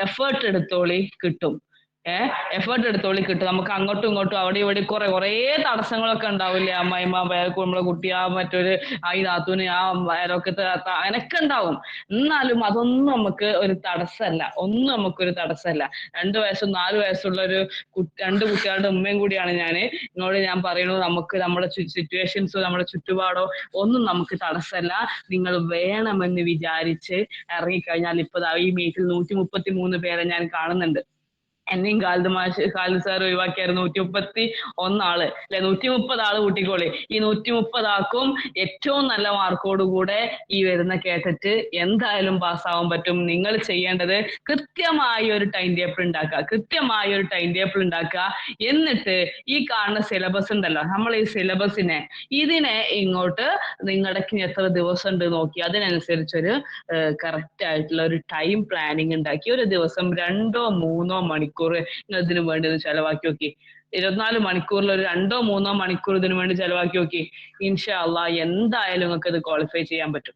എഫേർട്ട് എടുത്തോളി, കിട്ടും. എഫേർട്ട് എടുത്തോളി, കിട്ടും. നമുക്ക് അങ്ങോട്ടും ഇങ്ങോട്ടും അവിടെ ഇവിടെ കുറേ തടസ്സങ്ങളൊക്കെ ഉണ്ടാവില്ലേ, അമ്മായിമ്മ, നമ്മളെ കുട്ടി, മറ്റൊരു ഈ നാത്തൂന്, അയലൊക്കത്തെ അങ്ങനെയൊക്കെ ഉണ്ടാവും. എന്നാലും അതൊന്നും നമുക്ക് ഒരു തടസ്സമല്ല, ഒന്നും നമുക്കൊരു തടസ്സമല്ല. 2 വയസ്സും 4 വയസ്സുള്ള ഒരു 2 കുട്ടികളുടെ ഉമ്മയും കൂടിയാണ് ഞാൻ പറയുന്നത്. നമുക്ക് നമ്മുടെ സിറ്റുവേഷൻസോ നമ്മുടെ ചുറ്റുപാടോ ഒന്നും നമുക്ക് തടസ്സമല്ല. നിങ്ങൾ വേണമെന്ന് വിചാരിച്ച് ഇറങ്ങിക്കഴിഞ്ഞാൽ ഇപ്പൊ ഈ മീറ്റിൽ 133 പേരെ ഞാൻ കാണുന്നുണ്ട്. എന്നെയും ഖാലിദ് സാർ ഒഴിവാക്കിയായിരുന്നു 131 ആള് അല്ലെ, 130 ആള് കൂട്ടിക്കോളി. ഈ 130 ആൾക്കും ഏറ്റവും നല്ല മാർക്കോടുകൂടെ ഈ വരുന്ന കേട്ടിട്ട് എന്തായാലും പാസ്സാവാൻ പറ്റും. നിങ്ങൾ ചെയ്യേണ്ടത് കൃത്യമായ ഒരു ടൈം ടേബിൾ ഉണ്ടാക്കുക. എന്നിട്ട് ഈ കാണുന്ന സിലബസ് ഉണ്ടല്ലോ, നമ്മൾ ഈ സിലബസിനെ ഇതിനെ ഇങ്ങോട്ട് നിങ്ങളുടെ എത്ര ദിവസം ഉണ്ട് നോക്കി അതിനനുസരിച്ചൊരു കറക്റ്റ് ആയിട്ടുള്ള ഒരു ടൈം പ്ലാനിങ് ഉണ്ടാക്കി ഒരു ദിവസം 2-3 മണിക്കൂർ നിങ്ങൾ ഇതിനു വേണ്ടി ചെലവാക്കി നോക്കി. 24 മണിക്കൂറിൽ ഒരു 2-3 മണിക്കൂർ ഇതിനു വേണ്ടി ചെലവാക്കി നോക്കി. ഇൻഷാ അള്ളാഹ് എന്തായാലും നിങ്ങൾക്ക് ഇത് ക്വാളിഫൈ ചെയ്യാൻ പറ്റും.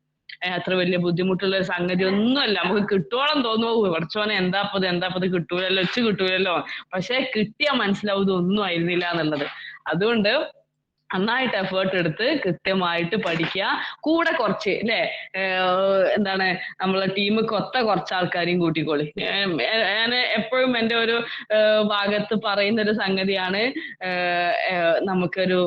അത്ര വലിയ ബുദ്ധിമുട്ടുള്ള ഒരു സംഗതി ഒന്നുമല്ല. നമുക്ക് കിട്ടോളം തോന്നുമോ, പഠിച്ചോനെ എന്താപ്പത് കിട്ടൂലല്ലോ. പക്ഷെ കിട്ടിയാൽ മനസ്സിലാവും ഇതൊന്നും ആയിരുന്നില്ല എന്നുള്ളത്. അതുകൊണ്ട് നന്നായിട്ട് എഫേർട്ട് എടുത്ത് കൃത്യമായിട്ട് പഠിക്കുക. കൂടെ കുറച്ച് എന്താണ് നമ്മളെ ടീമിൽ കുറച്ച് ആൾക്കാരെയും കൂട്ടിക്കോളി. ഞാൻ എപ്പോഴും എൻ്റെ ഒരു ഭാഗത്ത് പറയുന്ന ഒരു സംഗതിയാണ്, നമുക്കൊരു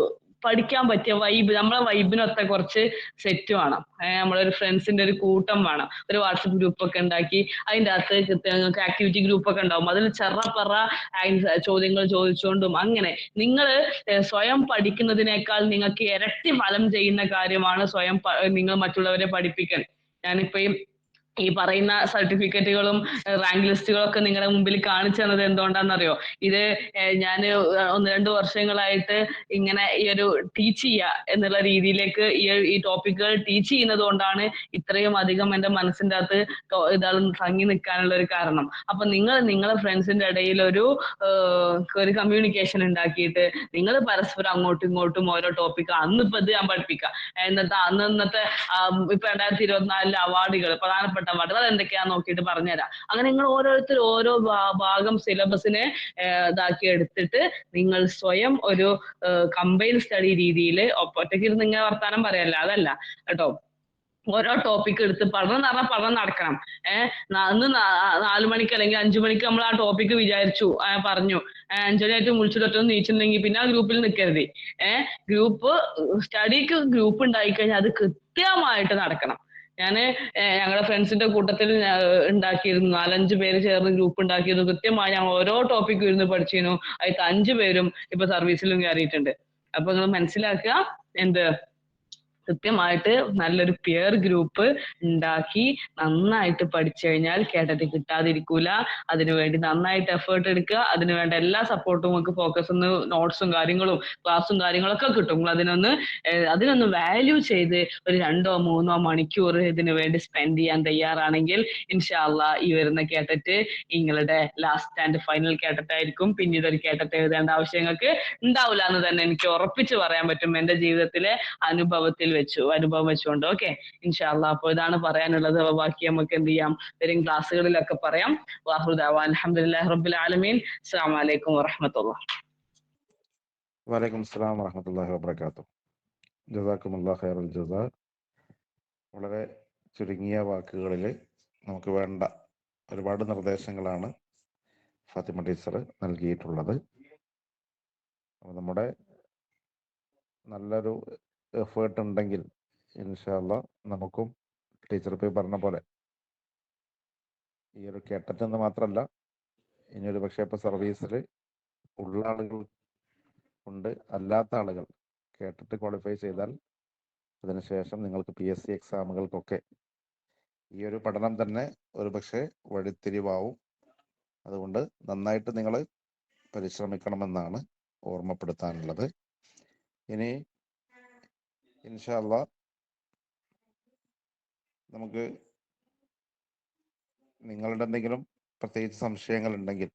പഠിക്കാൻ പറ്റിയ വൈബ്, നമ്മളെ വൈബിനൊത്ത കുറച്ച് സെറ്റ് വേണം. നമ്മളൊരു ഫ്രണ്ട്സിന്റെ ഒരു കൂട്ടം വേണം. ഒരു വാട്സപ്പ് ഗ്രൂപ്പ് ഒക്കെ ഉണ്ടാക്കി അതിൻ്റെ അകത്ത് നിങ്ങൾക്ക് ആക്ടിവിറ്റി ഗ്രൂപ്പ് ഒക്കെ ഉണ്ടാവും. അതിൽ ചോദ്യങ്ങൾ ചോദിച്ചുകൊണ്ടും അങ്ങനെ നിങ്ങൾ സ്വയം പഠിക്കുന്നതിനേക്കാൾ നിങ്ങൾക്ക് ഇരട്ടി ഫലം ചെയ്യുന്ന കാര്യമാണ് നിങ്ങൾ മറ്റുള്ളവരെ പഠിപ്പിക്കൽ. ഞാനിപ്പോ ഈ പറയുന്ന സർട്ടിഫിക്കറ്റുകളും റാങ്ക് ലിസ്റ്റുകളൊക്കെ നിങ്ങളുടെ മുമ്പിൽ കാണിച്ചു തന്നത് എന്തുകൊണ്ടാണെന്നറിയോ, ഇത് ഞാൻ 1-2 വർഷങ്ങളായിട്ട് ഇങ്ങനെ ഈ ഒരു ടീച്ച് ചെയ്യുക എന്നുള്ള രീതിയിലേക്ക് ഈ ടോപ്പിക്കുകൾ ടീച്ച് ചെയ്യുന്നത് കൊണ്ടാണ് ഇത്രയും അധികം എൻ്റെ മനസ്സിൻ്റെ അകത്ത് തങ്ങി നിൽക്കാനുള്ള ഒരു കാരണം. അപ്പൊ നിങ്ങളെ ഫ്രണ്ട്സിന്റെ ഇടയിൽ ഒരു കമ്മ്യൂണിക്കേഷൻ ഉണ്ടാക്കിയിട്ട് നിങ്ങൾ പരസ്പരം അങ്ങോട്ടും ഇങ്ങോട്ടും ഓരോ ടോപ്പിക്ക് അന്നിപ്പോ ഇത് ഞാൻ പഠിപ്പിക്കാം, ഇന്നത്തെ ഇപ്പൊ 2024 അവാർഡുകൾ, പ്രധാനപ്പെട്ട അവാർഡുകൾ അതെന്തൊക്കെയാന്ന് നോക്കിയിട്ട് പറഞ്ഞുതരാം. അങ്ങനെ നിങ്ങൾ ഓരോരുത്തർ ഓരോ ഭാഗം സിലബസിനെ ഇതാക്കി എടുത്തിട്ട് നിങ്ങൾ സ്വയം ഒരു കമ്പൈൻ സ്റ്റഡി രീതിയിൽ ഒറ്റയ്ക്ക് ഇരുന്ന് ഇങ്ങനെ വർത്താനം പറയല്ല, അതല്ല കേട്ടോ. ഓരോ ടോപ്പിക് എടുത്ത് പഠനം നടക്കണം. ഇന്ന് 4 മണിക്ക് അല്ലെങ്കിൽ 5 മണിക്ക് നമ്മൾ ആ ടോപ്പിക്ക് വിചാരിച്ചു, പറഞ്ഞു, 5 മണിയായിട്ട് വിളിച്ചിട്ടൊന്നും നീച്ചിട്ടുണ്ടെങ്കിൽ പിന്നെ ആ ഗ്രൂപ്പിൽ നിൽക്കരുത്. സ്റ്റഡിക്ക് ഗ്രൂപ്പ് ഉണ്ടായിക്കഴിഞ്ഞാൽ അത് കൃത്യമായിട്ട് നടക്കണം. ഞങ്ങളുടെ ഫ്രണ്ട്സിന്റെ കൂട്ടത്തിൽ ഉണ്ടാക്കിയിരുന്നു, 4-5 പേര് ചേർന്ന് ഗ്രൂപ്പ് ഉണ്ടാക്കിയിരുന്നു. കൃത്യമായി ഞങ്ങൾ ഓരോ ടോപ്പിക്കും ഇരുന്ന് പഠിച്ചിരുന്നു. അതിൽ 5 പേരും ഇപ്പൊ സർവീസിലും കയറിയിട്ടുണ്ട്. അപ്പൊ നിങ്ങൾ മനസ്സിലാക്കുക, കൃത്യമായിട്ട് നല്ലൊരു പിയർ ഗ്രൂപ്പ് ഉണ്ടാക്കി നന്നായിട്ട് പഠിച്ചു കഴിഞ്ഞാൽ കേട്ടിട്ട് കിട്ടാതിരിക്കൂല. അതിനുവേണ്ടി നന്നായിട്ട് എഫേർട്ട് എടുക്കുക. അതിനുവേണ്ട എല്ലാ സപ്പോർട്ടും നമുക്ക് ഫോക്കസ് നോട്ട്സും കാര്യങ്ങളും ക്ലാസ്സും കാര്യങ്ങളൊക്കെ കിട്ടും. നിങ്ങൾ അതിനൊന്ന് വാല്യൂ ചെയ്ത് ഒരു 2-3 മണിക്കൂർ ഇതിനു വേണ്ടി സ്പെൻഡ് ചെയ്യാൻ തയ്യാറാണെങ്കിൽ ഇൻഷാ അല്ലാഹ് ഈ വരുന്ന കേട്ടിട്ട് നിങ്ങളുടെ ലാസ്റ്റ് ആൻഡ് ഫൈനൽ കേട്ടിട്ടായിരിക്കും. പിന്നീട് ഒരു കേട്ടിട്ട് എഴുതേണ്ട ആവശ്യങ്ങൾക്ക് ഉണ്ടാവില്ല എന്ന് തന്നെ എനിക്ക് ഉറപ്പിച്ച് പറയാൻ പറ്റും, എന്റെ ജീവിതത്തിലെ അനുഭവം വെച്ചുകൊണ്ട്. ഓക്കെ, ഇൻഷാ അല്ലാഹ്. അപ്പോൾ ഇതാണ് പറയാനുള്ളത്. അപ്പൊ ബാക്കി നമുക്ക് എന്ത് ചെയ്യാം, വരും ക്ലാസ്സുകളിലൊക്കെ പറയാം. വാഹു ദഅവാന അൽഹംദുലില്ലാഹി റബ്ബിൽ ആലമീൻ. അസ്സലാമു അലൈക്കും വറഹ്മത്തുള്ളാഹി. വലൈക്കും അസ്സലാം വറഹ്മത്തുള്ളാഹി വബറകാതുഹു. ജസാക്കുമുല്ലാഹ് ഖൈറൽ ജസാ. വളരെ ചുരുങ്ങിയ വാക്കുകളിൽ നമുക്ക് വേണ്ട ഒരുപാട് നിർദ്ദേശങ്ങളാണ് ഫാത്തിമ ടീച്ചർ നൽകിയിട്ടുള്ളത്. അപ്പോൾ നമ്മുടെ നല്ലൊരു എഫേർട്ട് ഉണ്ടെങ്കിൽ ഇൻഷാ അല്ലാഹ് നമുക്കും ടീച്ചർ ഇപ്പോൾ പറഞ്ഞ പോലെ ഈ ഒരു കേട്ടറ്റെന്ന് മാത്രമല്ല, ഇനി ഒരു പക്ഷേ ഇപ്പോൾ സർവീസിൽ ഉള്ള ആളുകൾ ഉണ്ട്, അല്ലാത്ത ആളുകൾ കേട്ടിട്ട് ക്വാളിഫൈ ചെയ്താൽ അതിനുശേഷം നിങ്ങൾക്ക് PSC എക്സാമുകൾക്കൊക്കെ ഈ ഒരു പഠനം തന്നെ ഒരു പക്ഷേ വഴിത്തിരിവാവും. അതുകൊണ്ട് നന്നായിട്ട് നിങ്ങൾ പരിശ്രമിക്കണമെന്നാണ് ഓർമ്മപ്പെടുത്താനുള്ളത്. ഇനി ഇൻഷാ അല്ലാഹ് നമുക്ക് നിങ്ങളുടെ എന്തെങ്കിലും പ്രത്യേകിച്ച് സംശയങ്ങൾ ഉണ്ടെങ്കിൽ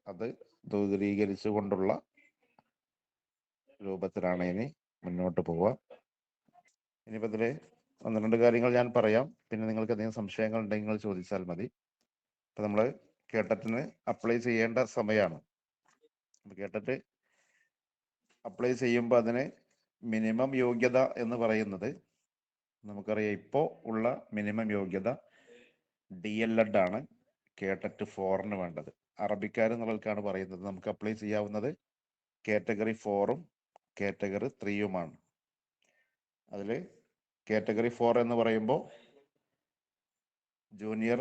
അത് ദൂരീകരിച്ചു കൊണ്ടുള്ള രൂപത്തിലാണ് ഇനി മുന്നോട്ട് പോവുക. ഇനിയിപ്പോൾ ഇതിൽ 1-2 കാര്യങ്ങൾ ഞാൻ പറയാം, പിന്നെ നിങ്ങൾക്ക് എന്തെങ്കിലും സംശയങ്ങൾ ഉണ്ടെങ്കിൽ ചോദിച്ചാൽ മതി. ഇപ്പം നമ്മൾ കേട്ടറ്റിന് അപ്ലൈ ചെയ്യേണ്ട സമയമാണ്. കേട്ടിട്ട് അപ്ലൈ ചെയ്യുമ്പോൾ അതിന് മിനിമം യോഗ്യത എന്ന് പറയുന്നത് നമുക്കറിയാം. ഇപ്പോൾ ഉള്ള മിനിമം യോഗ്യത DLED ആണ് കേട്ടറ്റ് 4ന് വേണ്ടത്. അറബിക്കാർ എന്നുള്ളവർക്കാണ് പറയുന്നത്. നമുക്ക് അപ്ലൈ ചെയ്യാവുന്നത് കാറ്റഗറി 4ഉം കാറ്റഗറി 3യുമാണ്. അതിൽ കാറ്റഗറി 4 എന്ന് പറയുമ്പോൾ ജൂനിയർ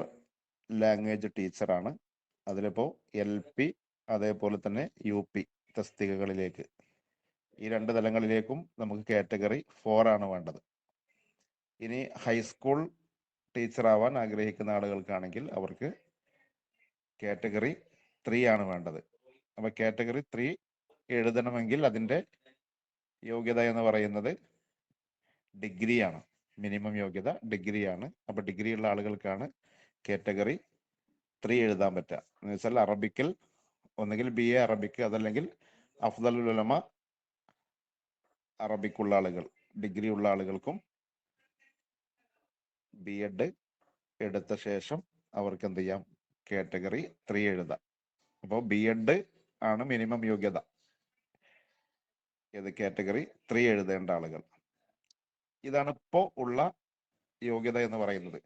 ലാംഗ്വേജ് ടീച്ചറാണ്. അതിലിപ്പോൾ LP അതേപോലെ തന്നെ UP തസ്തികകളിലേക്ക്, ഈ 2 തലങ്ങളിലേക്കും നമുക്ക് കാറ്റഗറി 4 ആണ് വേണ്ടത്. ഇനി ഹൈസ്കൂൾ ടീച്ചർ ആവാൻ ആഗ്രഹിക്കുന്ന ആളുകൾക്കാണെങ്കിൽ അവർക്ക് കാറ്റഗറി 3 ആണ് വേണ്ടത്. അപ്പോൾ കാറ്റഗറി 3 എഴുതണമെങ്കിൽ അതിൻ്റെ യോഗ്യത എന്ന് പറയുന്നത് ഡിഗ്രിയാണ്. മിനിമം യോഗ്യത ഡിഗ്രിയാണ്. അപ്പോൾ ഡിഗ്രി ഉള്ള ആളുകൾക്കാണ് കാറ്റഗറി 3 എഴുതാൻ പറ്റുക. എന്ന് വെച്ചാൽ അറബിക്കിൽ ഒന്നുകിൽ BA അറബിക്ക്, അതല്ലെങ്കിൽ അഫ്ദലുൽ ഉലമ അറബിക്കുള്ള ആളുകൾ, ഡിഗ്രി ഉള്ള ആളുകൾക്കും B.Ed എടുത്ത ശേഷം അവർക്ക് എന്ത് ചെയ്യാം, കാറ്റഗറി 3 എഴുതാം. അപ്പോൾ B.Ed ആണ് മിനിമം യോഗ്യത, ഏത് കാറ്റഗറി 3 എഴുതേണ്ട ആളുകൾ. ഇതാണ് ഇപ്പോൾ ഉള്ള യോഗ്യത എന്ന് പറയുന്നത്.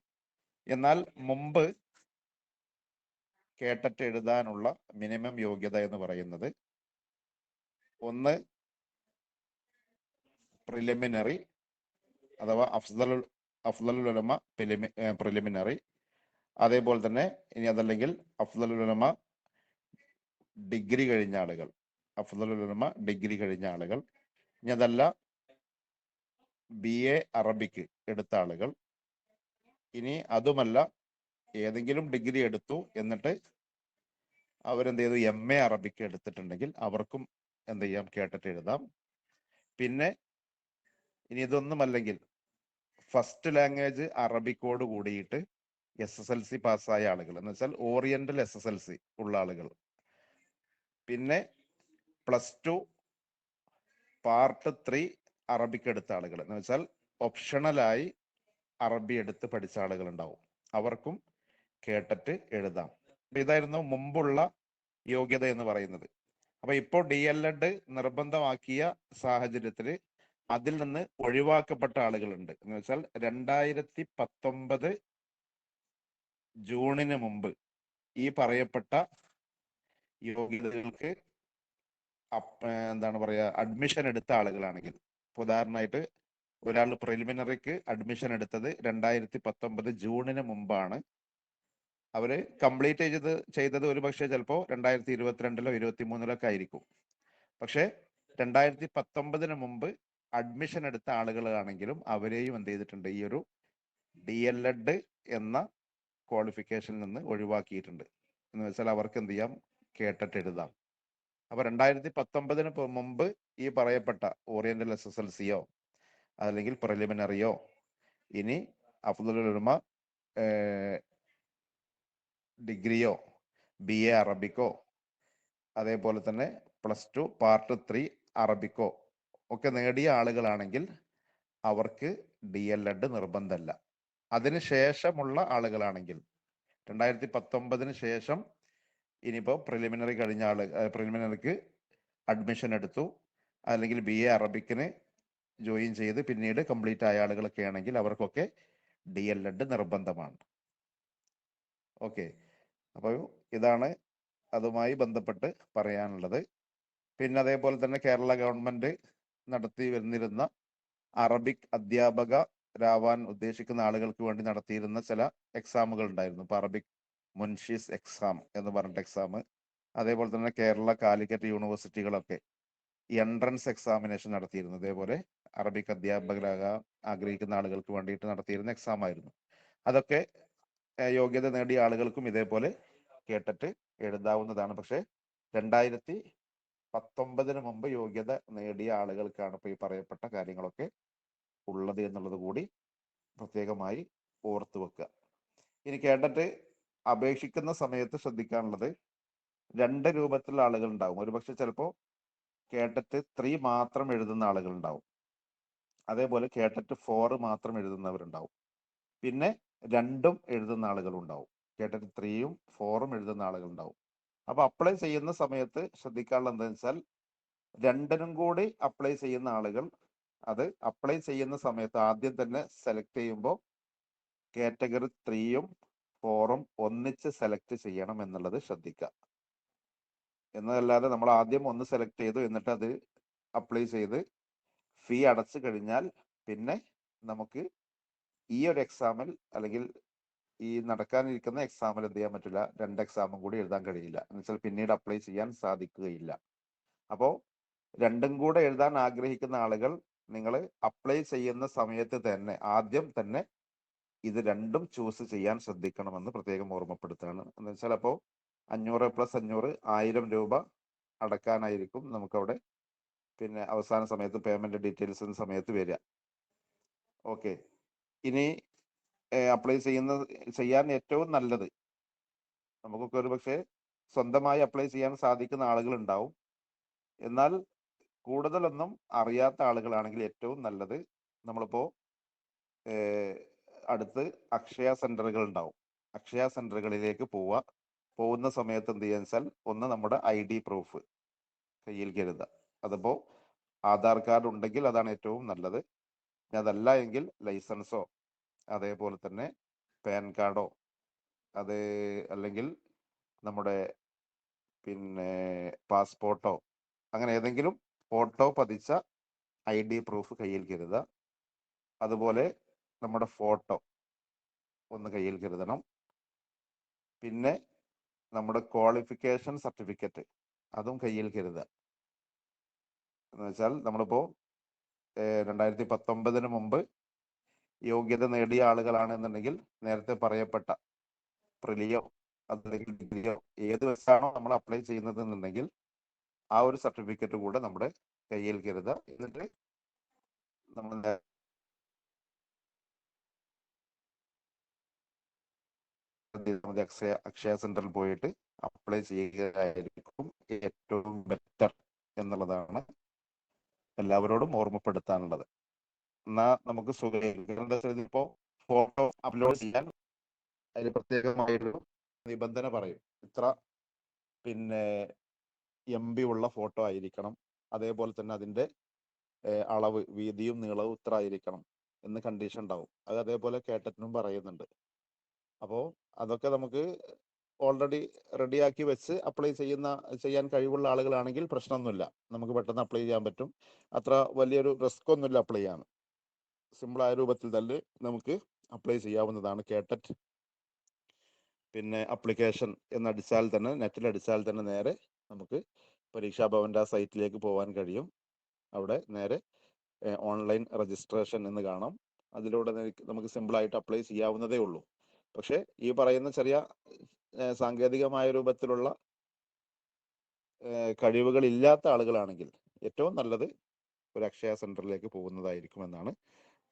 എന്നാൽ മുമ്പ് കേട്ടറ്റ് എഴുതാനുള്ള മിനിമം യോഗ്യത എന്ന് പറയുന്നത് ഒന്ന് പ്രിലിമിനറി അഥവാ അഫ്ദലുൽ ഉലമ പ്രിലിമിനറി, അതേപോലെ തന്നെ ഇനി അതല്ലെങ്കിൽ അഫ്ദലുൽ ഉലമ ഡിഗ്രി കഴിഞ്ഞ ആളുകൾ, അഫ്ദലുൽ ഉലമ ഡിഗ്രി കഴിഞ്ഞ ആളുകൾ, ഇനി അതല്ല BA അറബിക്ക് എടുത്ത ആളുകൾ, ഇനി അതുമല്ല ഏതെങ്കിലും ഡിഗ്രി എടുത്തു എന്നിട്ട് അവരെന്ത് ചെയ്തു MA അറബിക്ക് എടുത്തിട്ടുണ്ടെങ്കിൽ അവർക്കും എന്ത് ചെയ്യാം, കേട്ടിട്ട് എഴുതാം. പിന്നെ ഇനി ഇതൊന്നുമല്ലെങ്കിൽ ഫസ്റ്റ് ലാംഗ്വേജ് അറബിക്കോട് കൂടിയിട്ട് SSLC പാസ്സായ ആളുകൾ, എന്ന് വെച്ചാൽ ഓറിയന്റൽ SSLC ഉള്ള ആളുകൾ, പിന്നെ +2 പാർട്ട് 3 അറബിക്ക് എടുത്ത ആളുകൾ, എന്ന് വെച്ചാൽ ഓപ്ഷണലായി അറബി എടുത്ത് പഠിച്ച ആളുകൾ ഉണ്ടാവും, അവർക്കും കേട്ടിട്ട് എഴുതാം. ഇതായിരുന്നു മുമ്പുള്ള യോഗ്യത എന്ന് പറയുന്നത്. അപ്പൊ ഇപ്പോൾ DLED നിർബന്ധമാക്കിയ സാഹചര്യത്തിൽ അതിൽ നിന്ന് ഒഴിവാക്കപ്പെട്ട ആളുകളുണ്ട്. എന്ന് വെച്ചാൽ 2019 ജൂണിന് മുമ്പ് ഈ പറയപ്പെട്ട യോഗ്യതകൾക്ക് എന്താണ് പറയുക, അഡ്മിഷൻ എടുത്ത ആളുകളാണെങ്കിൽ, ഉദാഹരണമായിട്ട് ഒരാൾ പ്രിലിമിനറിക്ക് അഡ്മിഷൻ എടുത്തത് 2019 ജൂണിന് മുമ്പാണ്. അവര് കംപ്ലീറ്റ് ചെയ്തത് ഒരു പക്ഷേ ചിലപ്പോൾ 2022-ലോ 2023-ലോ ഒക്കെ ആയിരിക്കും. പക്ഷെ 2019 മുമ്പ് അഡ്മിഷൻ എടുത്ത ആളുകളാണെങ്കിലും അവരെയും എന്ത് ചെയ്തിട്ടുണ്ട്, ഈ ഒരു DLED എന്ന ക്വാളിഫിക്കേഷനിൽ നിന്ന് ഒഴിവാക്കിയിട്ടുണ്ട്. എന്ന് വെച്ചാൽ അവർക്ക് എന്ത് ചെയ്യാം, കേട്ടിട്ട് എഴുതാം. അപ്പൊ 2019 മുമ്പ് ഈ പറയപ്പെട്ട ഓറിയന്റൽ SSLCയോ അല്ലെങ്കിൽ പ്രിലിമിനറിയോ ഇനി അഫ്ദുൽ ഉലമ ഡിഗ്രിയോ BA അറബിക്കോ അതേപോലെ തന്നെ +2 പാർട്ട് 3 അറബിക്കോ ഒക്കെ നേടിയ ആളുകളാണെങ്കിൽ അവർക്ക് DLED നിർബന്ധമല്ല. അതിനുശേഷമുള്ള ആളുകളാണെങ്കിൽ 2019 ശേഷം ഇനിയിപ്പോൾ പ്രിലിമിനറി കഴിഞ്ഞ പ്രിലിമിനറിക്ക് അഡ്മിഷൻ എടുത്തു, അല്ലെങ്കിൽ BA അറബിക്കിന് ജോയിൻ ചെയ്ത് പിന്നീട് കംപ്ലീറ്റ് ആയ ആളുകളൊക്കെ ആണെങ്കിൽ അവർക്കൊക്കെ DLED നിർബന്ധമാണ്. ഓക്കെ, അപ്പോൾ ഇതാണ് അതുമായി ബന്ധപ്പെട്ട് പറയാനുള്ളത്. പിന്നെ അതേപോലെ തന്നെ കേരള ഗവൺമെന്റ് നടത്തി വന്നിരുന്ന അറബിക് അധ്യാപകരാവാൻ ഉദ്ദേശിക്കുന്ന ആളുകൾക്ക് വേണ്ടി നടത്തിയിരുന്ന ചില എക്സാമുകൾ ഉണ്ടായിരുന്നു. ഇപ്പൊ അറബിക് മുൻഷീസ് എക്സാം എന്ന് പറഞ്ഞിട്ട് എക്സാം, അതേപോലെ തന്നെ കേരള കാലിക്കറ്റ് യൂണിവേഴ്സിറ്റികളൊക്കെ എൻട്രൻസ് എക്സാമിനേഷൻ നടത്തിയിരുന്നു. ഇതേപോലെ അറബിക് അധ്യാപകരാകാൻ ആഗ്രഹിക്കുന്ന ആളുകൾക്ക് വേണ്ടിയിട്ട് നടത്തിയിരുന്ന എക്സാം ആയിരുന്നു. അതൊക്കെ യോഗ്യത നേടിയ ആളുകൾക്കും ഇതേപോലെ കേട്ടിട്ട് എഴുതാവുന്നതാണ്. പക്ഷെ 2019 മുമ്പ് യോഗ്യത നേടിയ ആളുകൾക്കാണ് ഇപ്പൊ ഈ പറയപ്പെട്ട കാര്യങ്ങളൊക്കെ ഉള്ളത് എന്നുള്ളത് കൂടി പ്രത്യേകമായി ഓർത്തു വെക്കുക. ഇനി കേട്ടിട്ട് അപേക്ഷിക്കുന്ന സമയത്ത് ശ്രദ്ധിക്കാനുള്ളത്, 2 രൂപത്തിലുള്ള ആളുകൾ ഉണ്ടാവും. ഒരുപക്ഷെ ചിലപ്പോൾ കേട്ടിട്ട് 3 മാത്രം എഴുതുന്ന ആളുകൾ ഉണ്ടാവും, അതേപോലെ കേട്ടിട്ട് 4 മാത്രം എഴുതുന്നവരുണ്ടാവും, പിന്നെ 2ഉം എഴുതുന്ന ആളുകളുണ്ടാവും. കേട്ടിട്ട് 3ഉം 4ഉം എഴുതുന്ന ആളുകളുണ്ടാവും. അപ്പൊ അപ്ലൈ ചെയ്യുന്ന സമയത്ത് ശ്രദ്ധിക്കാനുള്ള എന്താണെന്ന് വെച്ചാൽ, 2നും കൂടി അപ്ലൈ ചെയ്യുന്ന ആളുകൾ അത് അപ്ലൈ ചെയ്യുന്ന സമയത്ത് ആദ്യം തന്നെ സെലക്ട് ചെയ്യുമ്പോൾ കാറ്റഗറി 3ഉം 4ഉം ഒന്നിച്ച് സെലക്ട് ചെയ്യണം എന്നുള്ളത് ശ്രദ്ധിക്കുക. എന്നതല്ലാതെ നമ്മൾ ആദ്യം ഒന്ന് സെലക്ട് ചെയ്തു എന്നിട്ട് അത് അപ്ലൈ ചെയ്ത് ഫീ അടച്ചു കഴിഞ്ഞാൽ പിന്നെ നമുക്ക് ഈ ഒരു എക്സാമിൽ അല്ലെങ്കിൽ ഈ നടക്കാനിരിക്കുന്ന എക്സാമിൽ എന്ത് ചെയ്യാൻ പറ്റില്ല, 2 എക്സാമും കൂടി എഴുതാൻ കഴിയില്ല. എന്നുവെച്ചാൽ പിന്നീട് അപ്ലൈ ചെയ്യാൻ സാധിക്കുകയില്ല. അപ്പോൾ 2ഉം കൂടെ എഴുതാൻ ആഗ്രഹിക്കുന്ന ആളുകൾ നിങ്ങൾ അപ്ലൈ ചെയ്യുന്ന സമയത്ത് തന്നെ ആദ്യം തന്നെ ഇത് 2ഉം ചൂസ് ചെയ്യാൻ ശ്രദ്ധിക്കണമെന്ന് പ്രത്യേകം ഓർമ്മപ്പെടുത്തുകയാണ്. എന്ന് വെച്ചാൽ അപ്പോൾ 500 + 500 1000 രൂപ അടക്കാനായിരിക്കും നമുക്കവിടെ പിന്നെ അവസാന സമയത്ത് പേയ്മെന്റ് ഡീറ്റെയിൽസ് സമയത്ത് വരിക. ഓക്കെ, ഇനി അപ്ലൈ ചെയ്യാൻ ഏറ്റവും നല്ലത്, നമുക്കൊക്കെ ഒരു പക്ഷേ സ്വന്തമായി അപ്ലൈ ചെയ്യാൻ സാധിക്കുന്ന ആളുകൾ ഉണ്ടാവും. എന്നാൽ കൂടുതലൊന്നും അറിയാത്ത ആളുകളാണെങ്കിൽ ഏറ്റവും നല്ലത്, നമ്മളിപ്പോ അടുത്ത് അക്ഷയ സെന്ററുകൾ ഉണ്ടാവും. അക്ഷയ സെന്ററുകളിലേക്ക് പോകുന്ന സമയത്ത് എന്ത് ചെയ്യാന്ന് വെച്ചാൽ, ഒന്ന് നമ്മുടെ ID പ്രൂഫ് കയ്യിൽ കരുതുക. അതിപ്പോ ആധാർ കാർഡ് ഉണ്ടെങ്കിൽ അതാണ് ഏറ്റവും നല്ലത്. അതല്ല എങ്കിൽ ലൈസൻസോ അതേപോലെ തന്നെ പാൻ കാർഡോ അത് അല്ലെങ്കിൽ നമ്മുടെ പിന്നെ പാസ്പോർട്ടോ അങ്ങനെ ഏതെങ്കിലും ഫോട്ടോ പതിച്ച ID പ്രൂഫ് കയ്യിൽ കരുതുക. അതുപോലെ നമ്മുടെ ഫോട്ടോ ഒന്ന് കയ്യിൽ കരുതണം. പിന്നെ നമ്മുടെ ക്വാളിഫിക്കേഷൻ സർട്ടിഫിക്കറ്റ് അതും കയ്യിൽ കരുതുക. എന്ന് വെച്ചാൽ നമ്മളിപ്പോ 2019 മുമ്പ് യോഗ്യത നേടിയ ആളുകളാണെന്നുണ്ടെങ്കിൽ നേരത്തെ പറയപ്പെട്ട പ്രിലിയോ അല്ലെങ്കിൽ ഡിഗ്രിയോ ഏത് വെച്ചാണോ നമ്മൾ അപ്ലൈ ചെയ്യുന്നത് എന്നുണ്ടെങ്കിൽ ആ ഒരു സർട്ടിഫിക്കറ്റ് കൂടെ നമ്മുടെ കയ്യിൽ കരുതുക. എന്നിട്ട് നമ്മളുടെ അക്ഷയ സെന്ററിൽ പോയിട്ട് അപ്ലൈ ചെയ്യുകയായിരിക്കും ഏറ്റവും ബെറ്റർ എന്നുള്ളതാണ് എല്ലാവരോടും ഓർമ്മപ്പെടുത്താനുള്ളത്. എന്നാ നമുക്ക് സുഖമായിരിക്കും. ഇപ്പോ ഫോട്ടോ അപ്ലോഡ് ചെയ്യാൻ അതിന് പ്രത്യേകമായൊരു നിബന്ധന പറയും. ഇത്ര പിന്നെ MB ഉള്ള ഫോട്ടോ ആയിരിക്കണം, അതേപോലെ തന്നെ അതിന്റെ അളവ് വീതിയും നീളവും ഇത്ര ആയിരിക്കണം എന്ന് കണ്ടീഷൻ ഉണ്ടാവും. അത് അതേപോലെ കേട്ടറ്റിനും പറയുന്നുണ്ട്. അപ്പോൾ അതൊക്കെ നമുക്ക് ഓൾറെഡി റെഡിയാക്കി വെച്ച് അപ്ലൈ ചെയ്യാൻ കഴിവുള്ള ആളുകളാണെങ്കിൽ പ്രശ്നമൊന്നുമില്ല, നമുക്ക് പെട്ടെന്ന് അപ്ലൈ ചെയ്യാൻ പറ്റും. അത്ര വലിയൊരു റിസ്ക് ഒന്നുമില്ല അപ്ലൈ ചെയ്യാൻ. സിമ്പിളായ രൂപത്തിൽ തന്നെ നമുക്ക് അപ്ലൈ ചെയ്യാവുന്നതാണ്. കേട്ടറ്റ് പിന്നെ അപ്ലിക്കേഷൻ എന്നടിച്ചാൽ തന്നെ, നെറ്റിൽ അടിച്ചാൽ തന്നെ നേരെ നമുക്ക് പരീക്ഷാ ഭവന്റെ ആ സൈറ്റിലേക്ക് പോകാൻ കഴിയും. അവിടെ നേരെ ഓൺലൈൻ രജിസ്ട്രേഷൻ എന്ന് കാണാം. അതിലൂടെ നമുക്ക് സിമ്പിളായിട്ട് അപ്ലൈ ചെയ്യാവുന്നതേ ഉള്ളൂ. പക്ഷേ ഈ പറയുന്ന ചെറിയ സാങ്കേതികമായ രൂപത്തിലുള്ള കഴിവുകൾ ഇല്ലാത്ത ആളുകളാണെങ്കിൽ ഏറ്റവും നല്ലത് ഒരു അക്ഷയ സെന്ററിലേക്ക് പോകുന്നതായിരിക്കും എന്നാണ്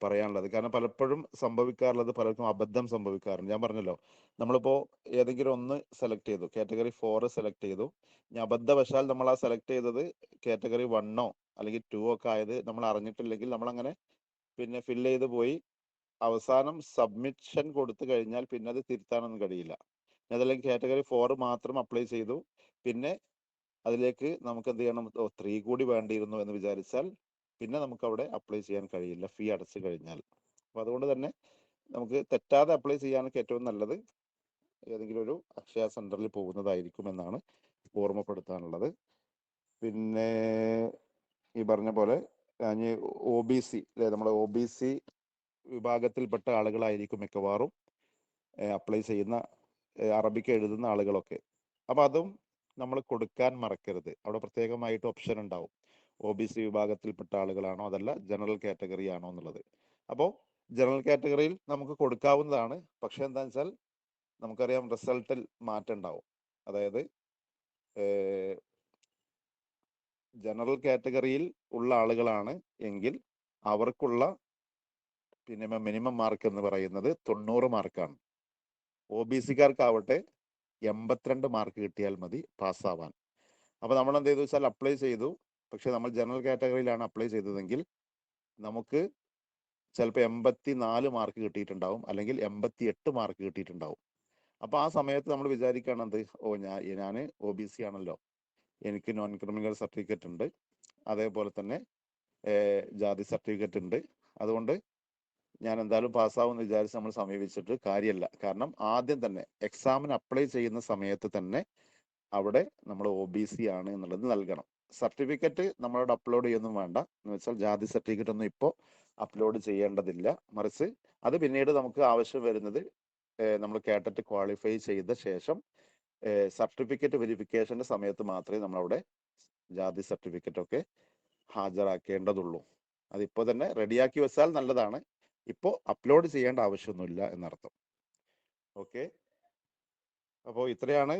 പറയാനുള്ളത്. കാരണം പലപ്പോഴും സംഭവിക്കാറുള്ളത്, പലർക്കും അബദ്ധം സംഭവിക്കാറുണ്ട്. ഞാൻ പറഞ്ഞല്ലോ, നമ്മളിപ്പോ ഏതെങ്കിലും ഒന്ന് സെലക്ട് ചെയ്തു, കാറ്റഗറി 4 സെലക്ട് ചെയ്തു. ഇനി അബദ്ധവശാൽ നമ്മൾ ആ സെലക്ട് ചെയ്തത് കാറ്റഗറി 1 അല്ലെങ്കിൽ 2 ഒക്കെ ആയത് നമ്മൾ അറിഞ്ഞിട്ടില്ലെങ്കിൽ നമ്മളങ്ങനെ പിന്നെ ഫില്ല് ചെയ്ത് പോയി അവസാനം സബ്മിഷൻ കൊടുത്തു കഴിഞ്ഞാൽ പിന്നെ അത് തിരുത്താനൊന്നും കഴിയില്ല. അതല്ലെങ്കിൽ കാറ്റഗറി 4 മാത്രം അപ്ലൈ ചെയ്തു, പിന്നെ അതിലേക്ക് നമുക്ക് എന്ത് ചെയ്യണം, 3 കൂടി വേണ്ടിയിരുന്നു എന്ന് വിചാരിച്ചാൽ പിന്നെ നമുക്ക് അവിടെ അപ്ലൈ ചെയ്യാൻ കഴിയില്ല, ഫീ അടച്ചു കഴിഞ്ഞാൽ. അപ്പൊ അതുകൊണ്ട് തന്നെ നമുക്ക് തെറ്റാതെ അപ്ലൈ ചെയ്യാനൊക്കെ ഏറ്റവും നല്ലത് ഏതെങ്കിലും ഒരു അക്ഷയ സെന്ററിൽ പോകുന്നതായിരിക്കും എന്നാണ് ഓർമ്മപ്പെടുത്താനുള്ളത്. പിന്നെ ഈ പറഞ്ഞ പോലെ OBC അല്ലെ, നമ്മുടെ OBC വിഭാഗത്തിൽപ്പെട്ട ആളുകളായിരിക്കും മിക്കവാറും അപ്ലൈ ചെയ്യുന്ന അറബിക്ക് എഴുതുന്ന ആളുകളൊക്കെ. അപ്പൊ അതും നമ്മൾ കൊടുക്കാൻ മറക്കരുത്. അവിടെ പ്രത്യേകമായിട്ട് ഓപ്ഷൻ ഉണ്ടാവും, OBC വിഭാഗത്തിൽപ്പെട്ട ആളുകളാണോ അതല്ല ജനറൽ കാറ്റഗറി ആണോ എന്നുള്ളത്. അപ്പോൾ ജനറൽ കാറ്റഗറിയിൽ നമുക്ക് കൊടുക്കാവുന്നതാണ്. പക്ഷെ എന്താണെന്ന് വെച്ചാൽ നമുക്കറിയാം റിസൾട്ടിൽ മാറ്റം ഉണ്ടാവും. അതായത് ജനറൽ കാറ്റഗറിയിൽ ഉള്ള ആളുകളാണ് എങ്കിൽ അവർക്കുള്ള പിന്നെ മിനിമം മാർക്ക് എന്ന് പറയുന്നത് 90 മാർക്കാണ്. OBC-കാർക്കാവട്ടെ 82 മാർക്ക് കിട്ടിയാൽ മതി പാസ്സാവാൻ. അപ്പൊ നമ്മൾ എന്ത് ചെയ്തു വെച്ചാൽ അപ്ലൈ ചെയ്തു, പക്ഷെ നമ്മൾ ജനറൽ കാറ്റഗറിയിലാണ് അപ്ലൈ ചെയ്തതെങ്കിൽ നമുക്ക് ചിലപ്പോൾ 84 മാർക്ക് കിട്ടിയിട്ടുണ്ടാവും, അല്ലെങ്കിൽ 88 മാർക്ക് കിട്ടിയിട്ടുണ്ടാവും. അപ്പൊ ആ സമയത്ത് നമ്മൾ വിചാരിക്കുകയാണെന്ത്, ഞാൻ OBC ആണല്ലോ, എനിക്ക് നോൺ ക്രിമിനൽ സർട്ടിഫിക്കറ്റ് ഉണ്ട്, അതേപോലെ തന്നെ ജാതി സർട്ടിഫിക്കറ്റ് ഉണ്ട്, അതുകൊണ്ട് ഞാൻ എന്തായാലും പാസ്സാവുമെന്ന് വിചാരിച്ച് നമ്മൾ സമീപിച്ചിട്ട് കാര്യമല്ല. കാരണം ആദ്യം തന്നെ എക്സാമിന് അപ്ലൈ ചെയ്യുന്ന സമയത്ത് തന്നെ അവിടെ നമ്മൾ OBC ആണ് എന്നുള്ളത് നൽകണം. സർട്ടിഫിക്കറ്റ് നമ്മളോട് അപ്ലോഡ് ചെയ്യൊന്നും വേണ്ട. എന്ന് വെച്ചാൽ ജാതി സർട്ടിഫിക്കറ്റ് ഒന്നും ഇപ്പോൾ അപ്ലോഡ് ചെയ്യേണ്ടതില്ല. മറിച്ച് അത് പിന്നീട് നമുക്ക് ആവശ്യം വരുന്നത് നമ്മൾ കേട്ടിട്ട് ക്വാളിഫൈ ചെയ്ത ശേഷം സർട്ടിഫിക്കറ്റ് വെരിഫിക്കേഷന്റെ സമയത്ത് മാത്രമേ നമ്മളവിടെ ജാതി സർട്ടിഫിക്കറ്റ് ഒക്കെ ഹാജരാക്കേണ്ടതുള്ളൂ. അതിപ്പോൾ തന്നെ റെഡിയാക്കി വെച്ചാൽ നല്ലതാണ്. ഇപ്പോൾ അപ്ലോഡ് ചെയ്യേണ്ട ആവശ്യമൊന്നുമില്ല എന്നർത്ഥം. ഓക്കെ, അപ്പോൾ ഇത്രയാണ്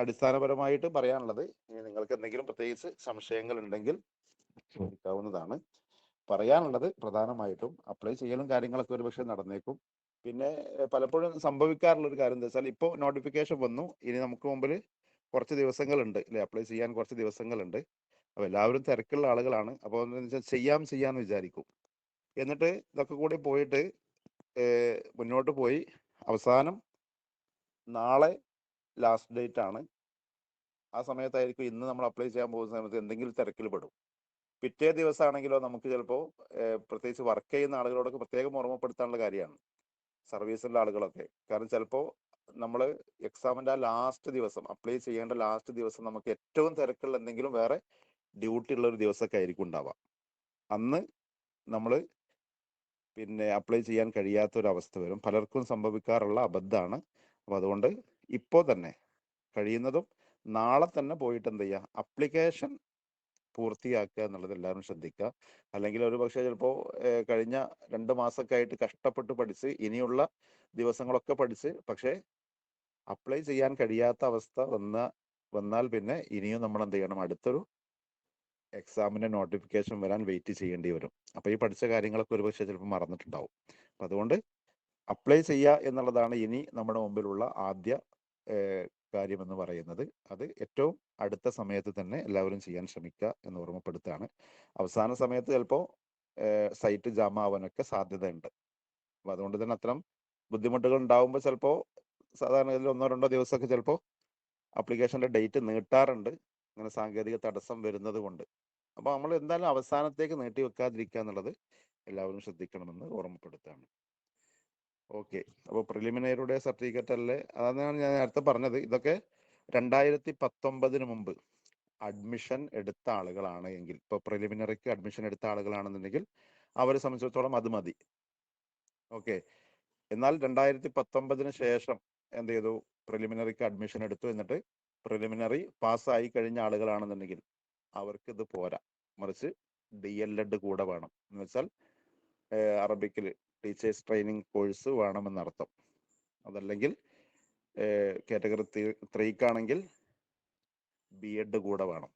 അടിസ്ഥാനപരമായിട്ട് പറയാനുള്ളത്. ഇനി നിങ്ങൾക്ക് എന്തെങ്കിലും പ്രത്യേകിച്ച് സംശയങ്ങൾ ഉണ്ടെങ്കിൽ ചോദിക്കാവുന്നതാണ്. പറയാനുള്ളത് പ്രധാനമായിട്ടും അപ്ലൈ ചെയ്യലും കാര്യങ്ങളൊക്കെ ഒരുപക്ഷെ നടന്നേക്കും. പിന്നെ പലപ്പോഴും സംഭവിക്കാറുള്ള ഒരു കാര്യം എന്താ വെച്ചാൽ, ഇപ്പോൾ നോട്ടിഫിക്കേഷൻ വന്നു, ഇനി നമുക്ക് മുമ്പിൽ കുറച്ച് ദിവസങ്ങളുണ്ട് അല്ലെ, അപ്ലൈ ചെയ്യാൻ കുറച്ച് ദിവസങ്ങളുണ്ട്. അപ്പോൾ എല്ലാവരും തിരക്കുള്ള ആളുകളാണ്. അപ്പോൾ എന്താ വെച്ചാൽ ചെയ്യാമെന്ന് വിചാരിക്കും. എന്നിട്ട് ഇതൊക്കെ കൂടി പോയിട്ട് മുന്നോട്ട് പോയി അവസാനം നാളെ ലാസ്റ്റ് ഡേറ്റ് ആണ്. ആ സമയത്തായിരിക്കും ഇന്ന് നമ്മൾ അപ്ലൈ ചെയ്യാൻ പോകുന്ന സമയത്ത് എന്തെങ്കിലും തിരക്കിൽ പെടും. പിറ്റേ ദിവസമാണെങ്കിലോ നമുക്ക് ചിലപ്പോൾ പ്രത്യേകിച്ച് വർക്ക് ചെയ്യുന്ന ആളുകളോടൊക്കെ പ്രത്യേകം ഓർമ്മപ്പെടുത്താനുള്ള കാര്യമാണ്, സർവീസുള്ള ആളുകളൊക്കെ. കാരണം ചിലപ്പോൾ നമ്മൾ എക്സാമിൻ്റെ ആ ലാസ്റ്റ് ദിവസം, അപ്ലൈ ചെയ്യേണ്ട ലാസ്റ്റ് ദിവസം നമുക്ക് ഏറ്റവും തിരക്കുള്ള എന്തെങ്കിലും വേറെ ഡ്യൂട്ടി ഉള്ള ഒരു ദിവസമൊക്കെ ആയിരിക്കും ഉണ്ടാവുക. അന്ന് നമ്മൾ പിന്നെ അപ്ലൈ ചെയ്യാൻ കഴിയാത്തൊരവസ്ഥ വരും. പലർക്കും സംഭവിക്കാറുള്ള അബദ്ധമാണ്. അപ്പോൾ അതുകൊണ്ട് ഇപ്പോൾ തന്നെ കഴിയുന്നതും നാളെ തന്നെ പോയിട്ട് എന്ത് ചെയ്യുക, അപ്ലിക്കേഷൻ പൂർത്തിയാക്കുക എന്നുള്ളത് എല്ലാവരും ശ്രദ്ധിക്കുക. അല്ലെങ്കിൽ ഒരു പക്ഷേ ചിലപ്പോൾ കഴിഞ്ഞ 2 മാസമൊക്കെ ആയിട്ട് കഷ്ടപ്പെട്ട് പഠിച്ച് ഇനിയുള്ള ദിവസങ്ങളൊക്കെ പഠിച്ച് പക്ഷേ അപ്ലൈ ചെയ്യാൻ കഴിയാത്ത അവസ്ഥ വന്നാൽ പിന്നെ ഇനിയും നമ്മൾ എന്ത് ചെയ്യണം, അടുത്തൊരു എക്സാമിന്റെ നോട്ടിഫിക്കേഷൻ വരാൻ വെയിറ്റ് ചെയ്യേണ്ടി വരും. അപ്പൊ ഈ പഠിച്ച കാര്യങ്ങളൊക്കെ ഒരുപക്ഷെ ചിലപ്പോൾ മറന്നിട്ടുണ്ടാവും. അപ്പൊ അതുകൊണ്ട് അപ്ലൈ ചെയ്യുക എന്നുള്ളതാണ് ഇനി നമ്മുടെ മുമ്പിലുള്ള ആദ്യ കാര്യമെന്ന് പറയുന്നത്. അത് ഏറ്റവും അടുത്ത സമയത്ത് തന്നെ എല്ലാവരും ചെയ്യാൻ ശ്രമിക്കുക എന്ന് ഓർമ്മപ്പെടുത്തുകയാണ്. അവസാന സമയത്ത് ചിലപ്പോൾ സൈറ്റ് ജാം ആവാനൊക്കെ സാധ്യതയുണ്ട്. അപ്പൊ അതുകൊണ്ട് തന്നെ അത്തരം ബുദ്ധിമുട്ടുകൾ ഉണ്ടാവുമ്പോൾ ചിലപ്പോൾ സാധാരണ 1-2 ദിവസമൊക്കെ ചിലപ്പോൾ ആപ്ലിക്കേഷന്റെ ഡേറ്റ് നീട്ടാറുണ്ട്, അങ്ങനെ സാങ്കേതിക തടസ്സം വരുന്നത് കൊണ്ട്. അപ്പൊ നമ്മൾ എന്തായാലും അവസാനത്തേക്ക് നീട്ടി വെക്കാതിരിക്കുക എന്നുള്ളത് എല്ലാവരും ശ്രദ്ധിക്കണമെന്ന് ഓർമ്മപ്പെടുത്തുകയാണ്. ഓക്കെ, അപ്പോൾ പ്രിലിമിനറിയുടെ സർട്ടിഫിക്കറ്റ് അല്ലേ, അതാണ് ഞാൻ നേരത്തെ പറഞ്ഞത്. ഇതൊക്കെ 2019 മുമ്പ് അഡ്മിഷൻ എടുത്ത ആളുകളാണ് എങ്കിൽ, ഇപ്പോൾ പ്രിലിമിനറിക്ക് അഡ്മിഷൻ എടുത്ത ആളുകളാണെന്നുണ്ടെങ്കിൽ അവരെ സംബന്ധിച്ചിടത്തോളം അത് മതി. ഓക്കെ, എന്നാൽ 2019 ശേഷം എന്ത് ചെയ്തു, പ്രിലിമിനറിക്ക് അഡ്മിഷൻ എടുത്തു, എന്നിട്ട് പ്രിലിമിനറി പാസ്സായി കഴിഞ്ഞ ആളുകളാണെന്നുണ്ടെങ്കിൽ അവർക്ക് ഇത് പോരാ. മറിച്ച് DLED കൂടെ വേണം. എന്ന് വെച്ചാൽ അറബിക്കിൽ ടീച്ചേഴ്സ് ട്രെയിനിങ് കോഴ്സ് വേണമെന്നർത്ഥം. അതല്ലെങ്കിൽ കാറ്റഗറി 3ക്കാണെങ്കിൽ BEd കൂടെ വേണം.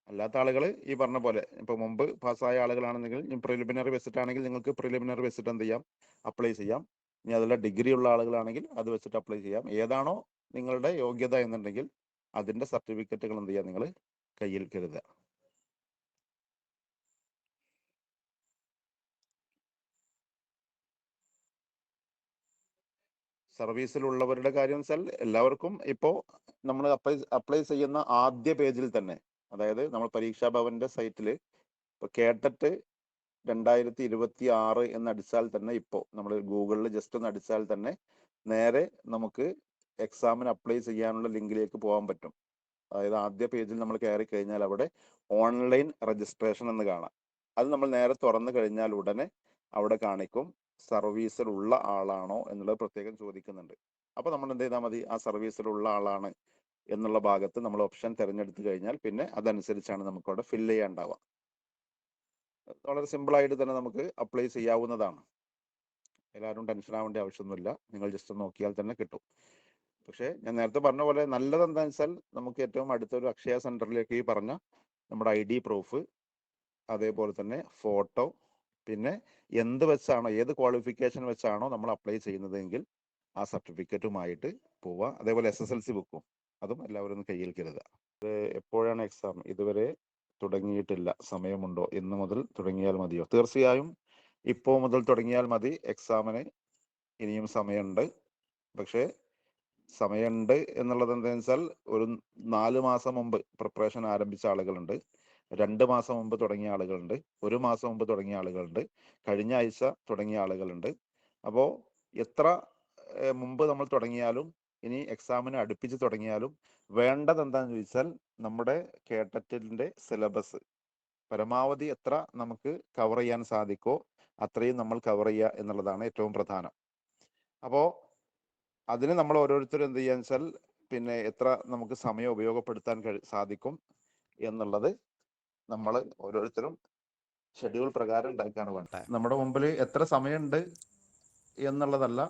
അല്ലാത്ത ആളുകൾ ഈ പറഞ്ഞ പോലെ ഇപ്പൊ മുമ്പ് പാസ്സായ ആളുകളാണെന്നെങ്കിൽ പ്രിലിമിനറി വെച്ചിട്ട് ആണെങ്കിൽ നിങ്ങൾക്ക് പ്രിലിമിനറി വെച്ചിട്ട് എന്ത് ചെയ്യാം, അപ്ലൈ ചെയ്യാം. ഇനി അതിലെ ഡിഗ്രി ഉള്ള ആളുകളാണെങ്കിൽ അത് വെച്ചിട്ട് അപ്ലൈ ചെയ്യാം. ഏതാണോ നിങ്ങളുടെ യോഗ്യത എന്നുണ്ടെങ്കിൽ അതിന്റെ സർട്ടിഫിക്കറ്റുകൾ എന്ത് ചെയ്യാം, നിങ്ങൾ കയ്യിൽ കരുതുക. സർവീസിലുള്ളവരുടെ കാര്യം വെച്ചാൽ എല്ലാവർക്കും ഇപ്പോൾ നമ്മൾ അപ്ലൈ ചെയ്യുന്ന ആദ്യ പേജിൽ തന്നെ, അതായത് നമ്മൾ പരീക്ഷാ ഭവന്റെ സൈറ്റിൽ ഇപ്പൊ കേട്ടറ്റ് 2026 എന്ന് അടിച്ചാൽ തന്നെ, ഇപ്പോൾ നമ്മൾ ഗൂഗിളിൽ ജസ്റ്റ് ഒന്ന് അടിച്ചാൽ തന്നെ നേരെ നമുക്ക് എക്സാമിന് അപ്ലൈ ചെയ്യാനുള്ള ലിങ്കിലേക്ക് പോകാൻ പറ്റും. അതായത് ആദ്യ പേജിൽ നമ്മൾ കയറി കഴിഞ്ഞാൽ അവിടെ ഓൺലൈൻ രജിസ്ട്രേഷൻ എന്ന് കാണാം. അത് നമ്മൾ നേരെ തുറന്നു കഴിഞ്ഞാൽ ഉടനെ അവിടെ കാണിക്കും സർവീസിലുള്ള ആളാണോ എന്നുള്ളത് പ്രത്യേകം ചോദിക്കുന്നുണ്ട്. അപ്പൊ നമ്മൾ എന്ത് ചെയ്താൽ മതി, ആ സർവീസിലുള്ള ആളാണ് എന്നുള്ള ഭാഗത്ത് നമ്മൾ ഓപ്ഷൻ തിരഞ്ഞെടുത്തു കഴിഞ്ഞാൽ പിന്നെ അതനുസരിച്ചാണ് നമുക്ക് അവിടെ ഫില്ല് ചെയ്യാണ്ടാവുക. വളരെ സിമ്പിൾ ആയിട്ട് തന്നെ നമുക്ക് അപ്ലൈ ചെയ്യാവുന്നതാണ്. എല്ലാവരും ടെൻഷൻ ആവേണ്ട ആവശ്യമൊന്നുമില്ല. നിങ്ങൾ ജസ്റ്റ് നോക്കിയാൽ തന്നെ കിട്ടും. പക്ഷേ ഞാൻ നേരത്തെ പറഞ്ഞ പോലെ നല്ലത് എന്താണെന്ന് വെച്ചാൽ നമുക്ക് ഏറ്റവും അടുത്തൊരു അക്ഷയ സെന്ററിലേക്ക് ഈ പറഞ്ഞ നമ്മുടെ ID പ്രൂഫ്, അതേപോലെ തന്നെ ഫോട്ടോ, പിന്നെ എന്ത് വെച്ചാണോ, ഏത് ക്വാളിഫിക്കേഷൻ വെച്ചാണോ നമ്മൾ അപ്ലൈ ചെയ്യുന്നതെങ്കിൽ ആ സർട്ടിഫിക്കറ്റുമായിട്ട് പോവുക. അതേപോലെ SSLC ബുക്കും അതും എല്ലാവരും ഒന്ന് കയ്യിൽ കരുതുക. എപ്പോഴാണ് എക്സാം? ഇതുവരെ തുടങ്ങിയിട്ടില്ല. സമയമുണ്ടോ? ഇന്ന് മുതൽ തുടങ്ങിയാൽ മതിയോ? തീർച്ചയായും ഇപ്പോൾ മുതൽ തുടങ്ങിയാൽ മതി. എക്സാമിന് ഇനിയും സമയമുണ്ട്. പക്ഷേ സമയമുണ്ട് എന്നുള്ളത് എന്താണെന്ന് വെച്ചാൽ ഒരു 4 മാസം മുമ്പ് പ്രിപ്പറേഷൻ ആരംഭിച്ച ആളുകളുണ്ട്, 2 മാസം മുമ്പ് തുടങ്ങിയ ആളുകളുണ്ട്, 1 മാസം മുമ്പ് തുടങ്ങിയ ആളുകളുണ്ട്, കഴിഞ്ഞ ആഴ്ച തുടങ്ങിയ ആളുകളുണ്ട്. അപ്പോൾ എത്ര മുമ്പ് നമ്മൾ തുടങ്ങിയാലും ഇനി എക്സാമിന് അടുപ്പിച്ച് തുടങ്ങിയാലും വേണ്ടത് എന്താണെന്ന് ചോദിച്ചാൽ നമ്മുടെ കേട്ടറ്റിന്റെ സിലബസ് പരമാവധി എത്ര നമുക്ക് കവർ ചെയ്യാൻ സാധിക്കോ അത്രയും നമ്മൾ കവർ ചെയ്യുക എന്നുള്ളതാണ് ഏറ്റവും പ്രധാനം. അപ്പോൾ അതിന് നമ്മൾ ഓരോരുത്തരും എന്ത് ചെയ്യാന്ന് വെച്ചാൽ പിന്നെ എത്ര നമുക്ക് സമയം ഉപയോഗപ്പെടുത്താൻ സാധിക്കും എന്നുള്ളത് നമ്മൾ ഓരോരുത്തരും ഷെഡ്യൂൾ പ്രകാരം ഉണ്ടാക്കാണ് വേണ്ടത്. നമ്മുടെ മുമ്പിൽ എത്ര സമയമുണ്ട് എന്നുള്ളതല്ല,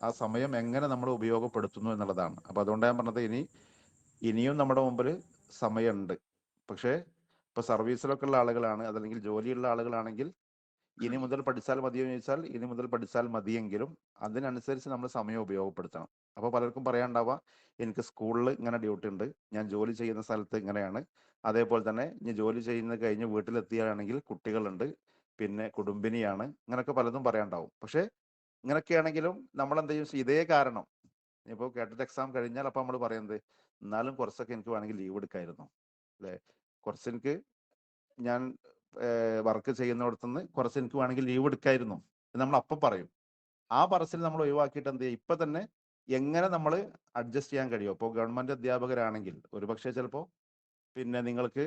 ആ സമയം എങ്ങനെ നമ്മൾ ഉപയോഗപ്പെടുത്തുന്നു എന്നുള്ളതാണ്. അപ്പൊ അതുകൊണ്ട് ഞാൻ പറഞ്ഞത് ഇനിയും നമ്മുടെ മുമ്പിൽ സമയമുണ്ട്. പക്ഷേ ഇപ്പൊ സർവീസിലൊക്കെ ഉള്ള ആളുകളാണ്, അതല്ലെങ്കിൽ ജോലിയുള്ള ആളുകളാണെങ്കിൽ ഇനി മുതൽ പഠിച്ചാൽ മതിയോ എന്ന് ചോദിച്ചാൽ ഇനി മുതൽ പഠിച്ചാൽ മതിയെങ്കിലും അതിനനുസരിച്ച് നമ്മൾ സമയം ഉപയോഗപ്പെടുത്തണം. അപ്പോൾ പലർക്കും പറയാണ്ടാവുക, എനിക്ക് സ്കൂളിൽ ഇങ്ങനെ ഡ്യൂട്ടി ഉണ്ട്, ഞാൻ ജോലി ചെയ്യുന്ന സ്ഥലത്ത് ഇങ്ങനെയാണ്, അതേപോലെ തന്നെ ഞാൻ ജോലി ചെയ്യുന്നത് കഴിഞ്ഞ് വീട്ടിലെത്തിയാണെങ്കിൽ കുട്ടികളുണ്ട്, പിന്നെ കുടുംബിനിയാണ്, ഇങ്ങനെയൊക്കെ പലതും പറയാണ്ടാവും. പക്ഷേ ഇങ്ങനെയൊക്കെയാണെങ്കിലും നമ്മൾ എന്ത് ചെയ്യും, ഇതേ കാരണം ഇപ്പോൾ കേട്ടറ്റ് എക്സാം കഴിഞ്ഞാൽ അപ്പോൾ നമ്മൾ പറയുന്നത് എന്നാലും കുറച്ചൊക്കെ എനിക്ക് വേണമെങ്കിൽ ലീവ് എടുക്കായിരുന്നു അല്ലേ, കുറച്ച് എനിക്ക് ഞാൻ വർക്ക് ചെയ്യുന്നിടത്തുനിന്ന് കുറച്ച് എനിക്ക് വേണമെങ്കിൽ ലീവ് എടുക്കായിരുന്നു നമ്മൾ അപ്പം പറയും. ആ പറച്ചിൽ നമ്മൾ ഒഴിവാക്കിയിട്ട് എന്ത് ചെയ്യുക, ഇപ്പൊ തന്നെ എങ്ങനെ നമ്മൾ അഡ്ജസ്റ്റ് ചെയ്യാൻ കഴിയുമോ. ഇപ്പോൾ ഗവൺമെന്റ് അധ്യാപകരാണെങ്കിൽ ഒരുപക്ഷെ ചിലപ്പോൾ പിന്നെ നിങ്ങൾക്ക്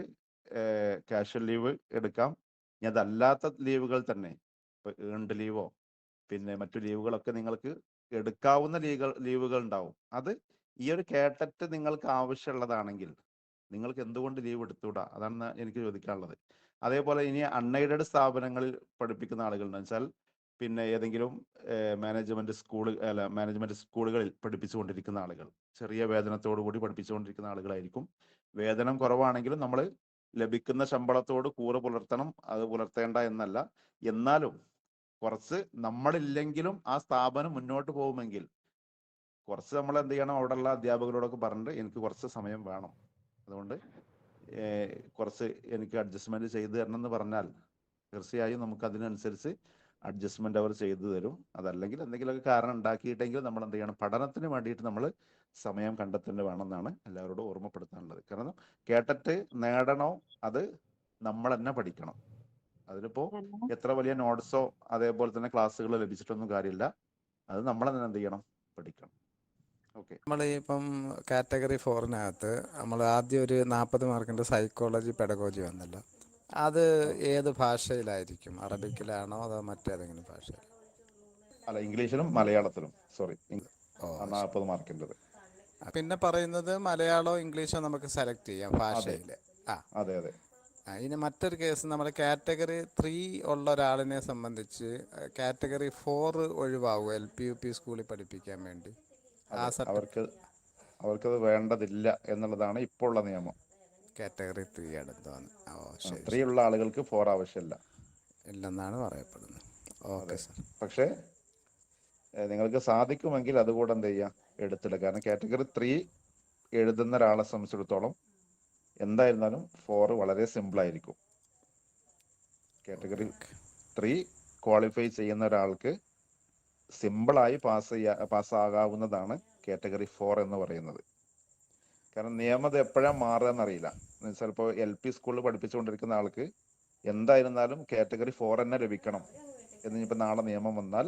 കാഷ്വൽ ലീവ് എടുക്കാം. ഇനി അതല്ലാത്ത ലീവുകൾ തന്നെ ഇപ്പൊ ഏൺഡ് ലീവോ പിന്നെ മറ്റു ലീവുകളൊക്കെ നിങ്ങൾക്ക് എടുക്കാവുന്ന ലീവുകൾ ഉണ്ടാവും. അത് ഈ ഒരു കേട്ടറ്റ് നിങ്ങൾക്ക് ആവശ്യമുള്ളതാണെങ്കിൽ നിങ്ങൾക്ക് എന്തുകൊണ്ട് ലീവ് എടുത്തുകൂടാ, അതാണ് എനിക്ക് ചോദിക്കാനുള്ളത്. അതേപോലെ ഇനി അൺഎയ്ഡഡ് സ്ഥാപനങ്ങളിൽ പഠിപ്പിക്കുന്ന ആളുകൾ വെച്ചാൽ പിന്നെ ഏതെങ്കിലും മാനേജ്മെന്റ് സ്കൂളുകളിൽ പഠിപ്പിച്ചുകൊണ്ടിരിക്കുന്ന ആളുകൾ, ചെറിയ വേതനത്തോടു കൂടി പഠിപ്പിച്ചുകൊണ്ടിരിക്കുന്ന ആളുകളായിരിക്കും. വേതനം കുറവാണെങ്കിലും നമ്മൾ ലഭിക്കുന്ന ശമ്പളത്തോട് കൂറ് പുലർത്തണം, അത് പുലർത്തേണ്ട എന്നല്ല. എന്നാലും കുറച്ച് നമ്മളില്ലെങ്കിലും ആ സ്ഥാപനം മുന്നോട്ട് പോകുമെങ്കിൽ കുറച്ച് നമ്മൾ എന്ത് ചെയ്യണം, അവിടെയുള്ള അധ്യാപകരോടൊക്കെ പറഞ്ഞിട്ട് എനിക്ക് കുറച്ച് സമയം വേണം, അതുകൊണ്ട് കുറച്ച് എനിക്ക് അഡ്ജസ്റ്റ്മെന്റ് ചെയ്തു തരണം എന്ന് പറഞ്ഞാൽ തീർച്ചയായും നമുക്ക് അതിനനുസരിച്ച് അഡ്ജസ്റ്റ്മെന്റ് അവർ ചെയ്തു തരും. അതല്ലെങ്കിൽ എന്തെങ്കിലുമൊക്കെ കാരണം ഉണ്ടാക്കിയിട്ടെങ്കിൽ നമ്മൾ എന്ത് ചെയ്യണം, പഠനത്തിന് വേണ്ടിയിട്ട് നമ്മൾ സമയം കണ്ടെത്തേണ്ടി വേണമെന്നാണ് എല്ലാവരോടും ഓർമ്മപ്പെടുത്താനുള്ളത്. കാരണം കേട്ടിട്ട് നേടണോ അത് നമ്മൾ തന്നെ പഠിക്കണം. അതിലിപ്പോ എത്ര വലിയ നോട്ട്സോ അതേപോലെ തന്നെ ക്ലാസ്സുകളോ ലഭിച്ചിട്ടൊന്നും കാര്യമില്ല, അത് നമ്മൾ തന്നെ എന്ത് ചെയ്യണം, പഠിക്കണം. ഓക്കെ, നമ്മൾ ഇപ്പം കാറ്റഗറി 4-നകത്ത് നമ്മൾ ആദ്യം ഒരു 40 മാർക്കിൻ്റെ സൈക്കോളജി പെഡഗോജി വന്നല്ലോ, അത് ഏത് ഭാഷയിലായിരിക്കും? അറബിക്കിലാണോ അതോ മറ്റേതെങ്കിലും ഭാഷയിൽ? അല്ല, ഇംഗ്ലീഷിലും മലയാളത്തിലും. സോറി, ഓ 40 മാർക്കിൻ്റെത്. പിന്നെ പറയുന്നത് മലയാളമോ ഇംഗ്ലീഷോ നമുക്ക് സെലക്ട് ചെയ്യാം ഭാഷയിൽ. ആ അതെ അതെ. ഇനി മറ്റൊരു കേസ്, നമ്മുടെ കാറ്റഗറി 3 ഉള്ള ഒരാളിനെ സംബന്ധിച്ച് കാറ്റഗറി 4 ഒഴിവാകും LP UP സ്കൂളിൽ പഠിപ്പിക്കാൻ വേണ്ടി. ആ അതെ, സെറ്റപ്പ് അവർക്കത് വേണ്ടതില്ല എന്നുള്ളതാണ് ഇപ്പോൾ ഉള്ള നിയമം. കാറ്റഗറി 3 അടുത്താണ്. ശരി 3 ശരി, ഉള്ള ആളുകൾക്ക് 4 ആവശ്യമില്ല. ഇല്ലെന്നാണ് പറയപ്പെടുന്നത്. ഓക്കെ അതെ, സാർ. പക്ഷേ നിങ്ങൾക്ക് സാധിക്കുമെങ്കിൽ അതുകൂടെ എന്ത് ചെയ്യുക, എടുത്തിടുക. കാരണം കാറ്റഗറി 3 എഴുതുന്ന ഒരാളെ സംബന്ധിച്ചിടത്തോളം എന്തായിരുന്നാലും 4 വളരെ സിമ്പിൾ ആയിരിക്കും. കാറ്റഗറി 3 ക്വാളിഫൈ ചെയ്യുന്ന ഒരാൾക്ക് സിമ്പിളായി പാസ്സാകാവുന്നതാണ് കാറ്റഗറി 4 എന്ന് പറയുന്നത്. കാരണം നിയമം എപ്പോഴാണ് മാറുക എന്നറിയില്ല. ചിലപ്പോൾ LP സ്കൂളിൽ പഠിപ്പിച്ചുകൊണ്ടിരിക്കുന്ന ആൾക്ക് എന്തായിരുന്നാലും കാറ്റഗറി 4 തന്നെ ലഭിക്കണം എന്നിപ്പോൾ നാളെ നിയമം വന്നാൽ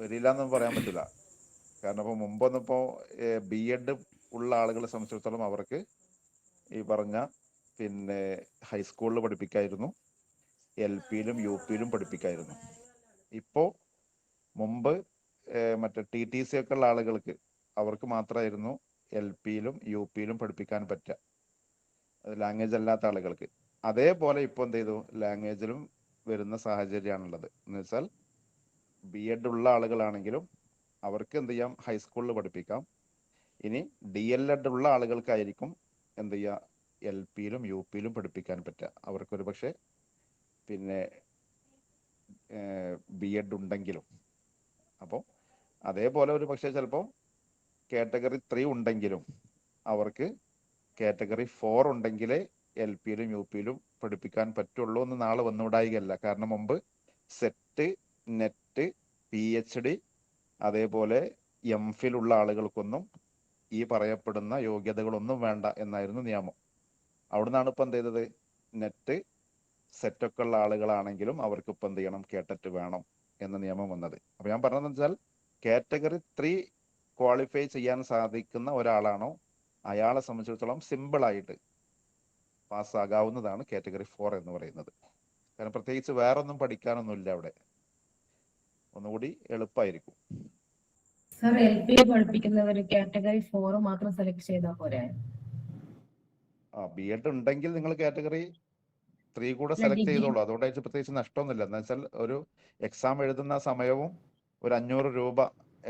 വരില്ല എന്നൊന്നും പറയാൻ പറ്റില്ല. കാരണം ഇപ്പോൾ മുമ്പൊന്നും ഇപ്പോൾ B.Ed ഉള്ള ആളുകളെ സംബന്ധിച്ചിടത്തോളം അവർക്ക് ഈ പറഞ്ഞ പിന്നെ ഹൈസ്കൂളിൽ പഠിപ്പിക്കായിരുന്നു, LP-യിലും UP-യിലും പഠിപ്പിക്കായിരുന്നു. ഇപ്പോൾ മുമ്പ് മറ്റേ TTC ഒക്കെ ഉള്ള ആളുകൾക്ക് അവർക്ക് മാത്രമായിരുന്നു LP-യിലും UP-യിലും പഠിപ്പിക്കാൻ പറ്റുക, ലാംഗ്വേജ് അല്ലാത്ത ആളുകൾക്ക്. അതേപോലെ ഇപ്പോൾ എന്ത് ചെയ്തു, ലാംഗ്വേജിലും വരുന്ന സാഹചര്യമാണുള്ളത്. എന്ന് വെച്ചാൽ B.Ed ഉള്ള ആളുകളാണെങ്കിലും അവർക്ക് എന്ത് ചെയ്യാം, ഹൈസ്കൂളിൽ പഠിപ്പിക്കാം. ഇനി DL.Ed ഉള്ള ആളുകൾക്കായിരിക്കും എന്ത് ചെയ്യുക, LP-യിലും UP-യിലും പഠിപ്പിക്കാൻ പറ്റുക. അവർക്കൊരു പക്ഷേ പിന്നെ B.Ed ഉണ്ടെങ്കിലും. അപ്പോൾ അതേപോലെ ഒരു പക്ഷേ ചിലപ്പോൾ കാറ്റഗറി 3 ഉണ്ടെങ്കിലും അവർക്ക് കാറ്റഗറി 4 ഉണ്ടെങ്കിലേ LP-യിലും UP-യിലും പഠിപ്പിക്കാൻ പറ്റുള്ളൂ എന്ന് നാളെ വന്നുകൂടായികയല്ല. കാരണം മുമ്പ് സെറ്റ്, നെറ്റ്, PhD അതേപോലെ MPhil ഉള്ള ആളുകൾക്കൊന്നും ഈ പറയപ്പെടുന്ന യോഗ്യതകളൊന്നും വേണ്ട എന്നായിരുന്നു നിയമം. അവിടുന്നാണ് ഇപ്പം എന്ത് ചെയ്തത്, നെറ്റ് സെറ്റൊക്കെ ഉള്ള ആളുകളാണെങ്കിലും അവർക്ക് ഇപ്പം എന്ത് ചെയ്യണം, കേട്ടറ്റ് വേണം എന്ന നിയമം വന്നത്. അപ്പോൾ ഞാൻ പറഞ്ഞതെന്ന് വെച്ചാൽ കാറ്റഗറി 3 ക്വാളിഫൈ ചെയ്യാൻ സാധിക്കുന്ന ഒരാളാണോ അയാളെ സംബന്ധിച്ചിടത്തോളം സിമ്പിളായിട്ട് പാസ്സാകാവുന്നതാണ് കാറ്റഗറി 4 എന്ന് പറയുന്നത്. കാരണം പ്രത്യേകിച്ച് വേറൊന്നും പഠിക്കാനൊന്നുമില്ല അവിടെ, ഒന്നുകൂടി എളുപ്പമായിരിക്കും. സർ, LP പഠിപ്പിക്കുന്നവർ കാറ്റഗറി 4 മാത്രം സെലക്ട് ചെയ്താൽ പോരെ? B.Ed ഉണ്ടെങ്കിൽ നിങ്ങൾ കാറ്റഗറി 3 കൂടെ സെലക്ട് ചെയ്തോളൂ. അതുകൊണ്ടായിട്ട് പ്രത്യേകിച്ച് നഷ്ടമൊന്നുമില്ല. എന്ന് വെച്ചാൽ ഒരു എക്സാം എഴുതുന്ന സമയവും ഒരു 500 രൂപ